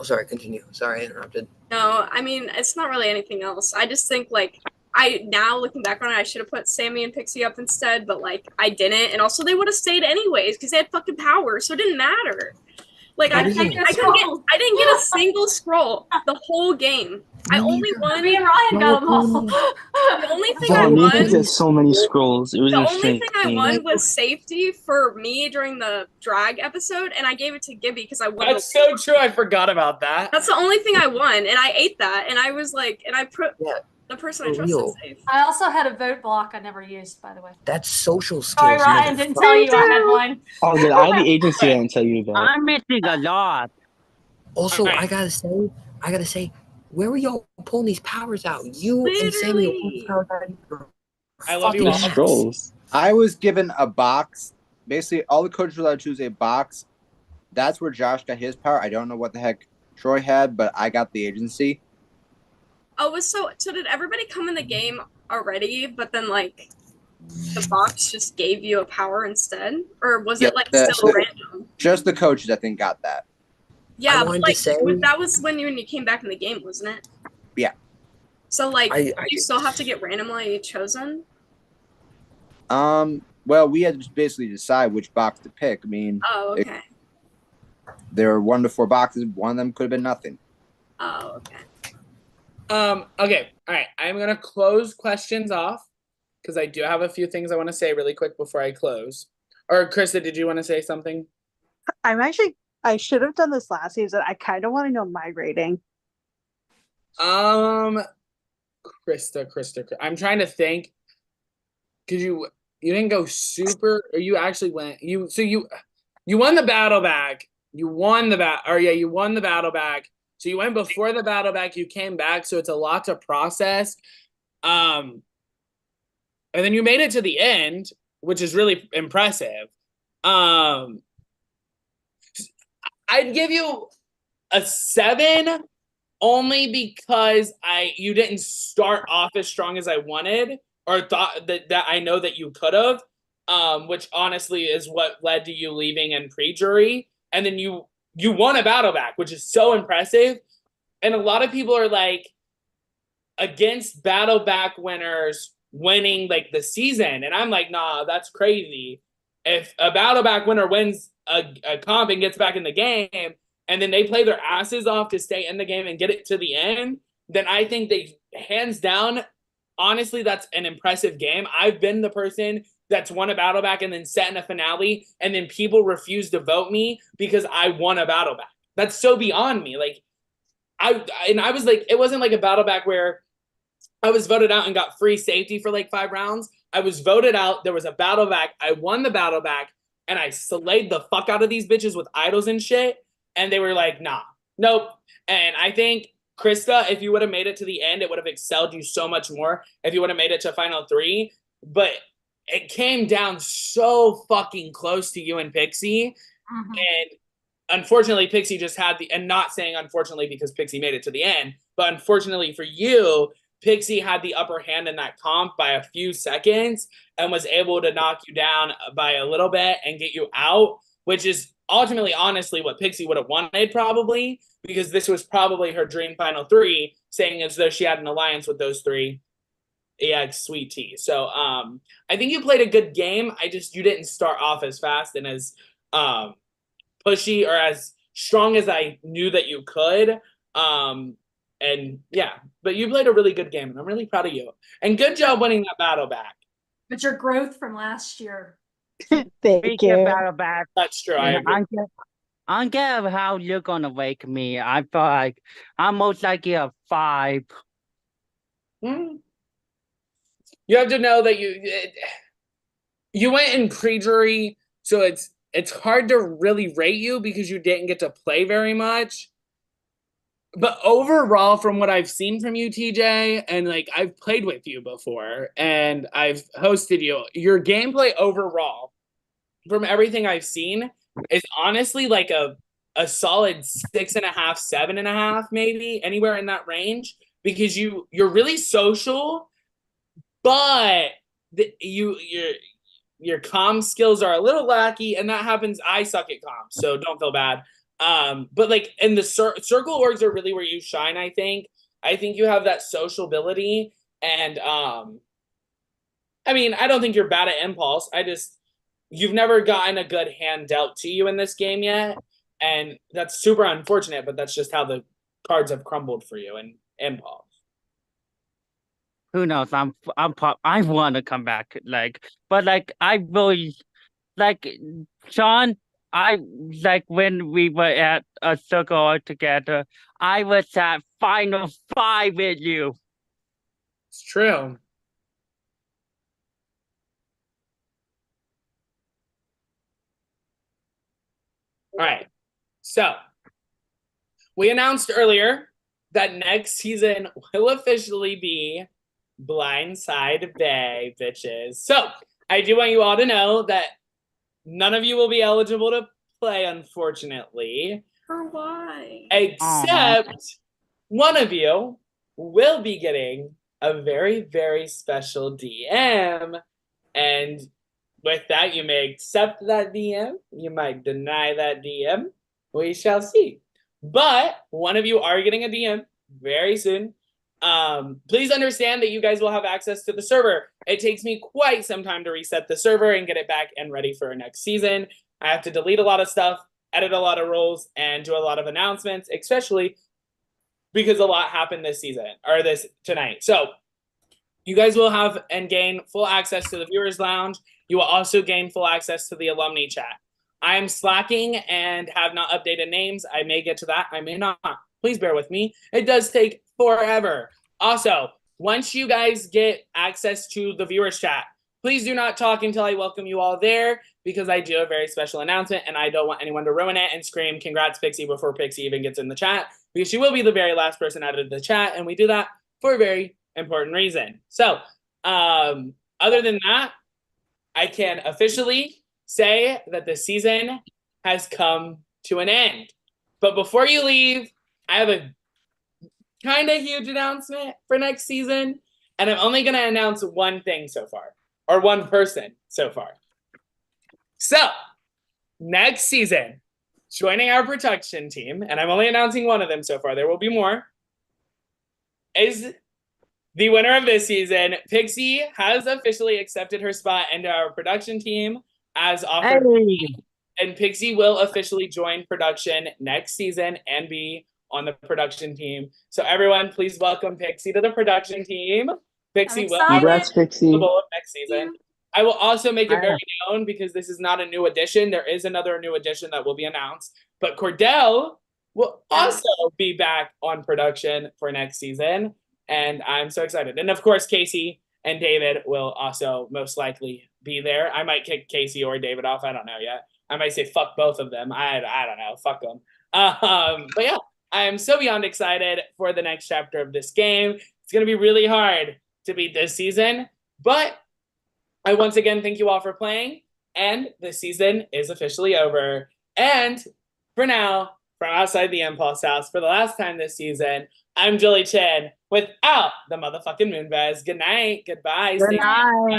Oh, sorry. Continue. Sorry, I interrupted. no, I mean it's not really anything else. I just think like I now looking back on it, I should have put Sammy and Pixie up instead, but like I didn't, and also they would have stayed anyways because they had fucking power, so it didn't matter. Like I didn't get a single scroll the whole game. I only won. Me and Ryan got them all. The only thing I Wow, me and won. Pixie had so many scrolls. It was The only insane. thing I won was safety for me during the drag episode, and I gave it to Gibby because I won. That's so true. I forgot about that. That's the only thing I won, and I ate that, and I was like, and I put the person I for trusted real. safe. I also had a vote block I never used, by the way. That's social Sorry, skills. Ryan didn't tell you I had one. Oh, good. I had the agency I didn't tell you about. I'm missing a lot. Also, I gotta say, where were y'all pulling these powers out? You and Sammy were pulling these powers out. I love you These all. scrolls. I was given a box. Basically, all the coaches were allowed to choose a box. That's where Josh got his power. I don't know what the heck Troy had, but I got the agency. Oh, so did everybody come in the game already, but then like the box just gave you a power instead, or was it like still random? Just the coaches, I think, got that. Yeah, but wanted like to say- that was when you came back in the game, wasn't it? Yeah. So like, I- you still have to get randomly chosen. Well, we had to basically decide which box to pick. I mean, Oh, okay. there were 1 to 4 boxes. One of them could have been nothing. Oh, okay. Okay. All right. I'm gonna close questions off because I do have a few things I want to say really quick before I close. Or Krista, did you want to say something? I should have done this last season. I kind of want to know my rating. Krista. I'm trying to think. Cause you didn't go super, or you actually went. You won the battle back. You won the battle back. So you went before the battle back. You came back. So it's a lot to process. And then you made it to the end, which is really impressive. I'd give you a 7 only because you didn't start off as strong as I wanted or thought that I know that you could have, which honestly is what led to you leaving in pre-jury. And then you won a battle back, which is so impressive. And a lot of people are like against battle back winners winning like the season. And I'm like, nah, that's crazy. If a battle back winner wins a comp and gets back in the game, and then they play their asses off to stay in the game and get it to the end, then I think they, hands down, honestly, that's an impressive game. I've been the person that's won a battle back and then sat in a finale, and then people refuse to vote me because I won a battle back. That's so beyond me. Like, I was like, it wasn't like a battle back where I was voted out and got free safety for like 5 rounds. I was voted out. There was a battle back. I won the battle back, and I slayed the fuck out of these bitches with idols and shit. And they were like, nah, nope. And I think, Krista, if you would have made it to the end, it would have excelled you so much more if you would have made it to final 3. But it came down so fucking close to you and Pixie. And unfortunately, Pixie just had and not saying unfortunately because Pixie made it to the end, but unfortunately for you, Pixie had the upper hand in that comp by a few seconds and was able to knock you down by a little bit and get you out, which is ultimately, honestly, what Pixie would have wanted probably, because this was probably her dream final 3, saying as though she had an alliance with those 3. Yeah, sweet tea. So I think you played a good game. You didn't start off as fast and as pushy or as strong as I knew that you could. And yeah, but you played a really good game, and I'm really proud of you. And good job winning that battle back. But your growth from last year. Thank you. Battle back. That's true. I agree. I get how you're gonna wake me. I feel like I'm most likely a 5. You have to know that you went in pre-jury, so it's hard to really rate you because you didn't get to play very much. But overall, from what I've seen from you, TJ, and like I've played with you before and I've hosted you, your gameplay overall, from everything I've seen, is honestly like a solid 6.5, 7.5, maybe anywhere in that range, because you're really social, but your comm skills are a little lackey, and that happens. I suck at comms, so don't feel bad. But like in the circle orgs are really where you shine. I think you have that sociability, And I mean, I don't think you're bad at impulse. You've never gotten a good hand dealt to you in this game yet. And that's super unfortunate, but that's just how the cards have crumbled for you in impulse. Who knows? I want to come back, but I really, like, Sean. I like when we were at a circle together. I was at final 5 with you. It's true. All right. So we announced earlier that next season will officially be Blindside Bay, bitches. So I do want you all to know that none of you will be eligible to play, unfortunately. For why? Except one of you will be getting a very, very special DM. And with that, you may accept that DM. You might deny that DM. We shall see. But one of you are getting a DM very soon. Please understand that you guys will have access to the server. It takes me quite some time to reset the server and get it back and ready for our next season. I have to delete a lot of stuff, edit a lot of roles, and do a lot of announcements, especially because a lot happened this season, or this tonight. So you guys will have and gain full access to the Viewers Lounge. You will also gain full access to the Alumni Chat. I am slacking and have not updated names. I may get to that. I may not. Please bear with me. It does take forever. Also, once you guys get access to the Viewers Chat, please do not talk until I welcome you all there, because I do a very special announcement and I don't want anyone to ruin it and scream congrats Pixie before Pixie even gets in the chat, because she will be the very last person out of the chat, and we do that for a very important reason. So other than that, I can officially say that the season has come to an end. But before you leave, I have a kind of huge announcement for next season, and I'm only going to announce one thing so far, or one person so far. So next season, joining our production team, and I'm only announcing one of them so far, there will be more, is the winner of this season. Pixie has officially accepted her spot into our production team as offered. Hey. And Pixie will officially join production next season and be on the production team. So everyone, please welcome Pixie to the production team. Pixie will be Congrats, Pixie. next season. I will also make it very known, because this is not a new addition. There is another new addition that will be announced. But Cordell will also be back on production for next season. And I'm so excited. And of course, Casey and David will also most likely be there. I might kick Casey or David off. I don't know yet. I might say fuck both of them. I don't know. Fuck them. But yeah, I am so beyond excited for the next chapter of this game. It's going to be really hard to beat this season. But I once again thank you all for playing. And the season is officially over. And for now, from outside the Impulse House, for the last time this season, I'm Julie Chin without the motherfucking Moonbez. Good night. Goodbye. Good night.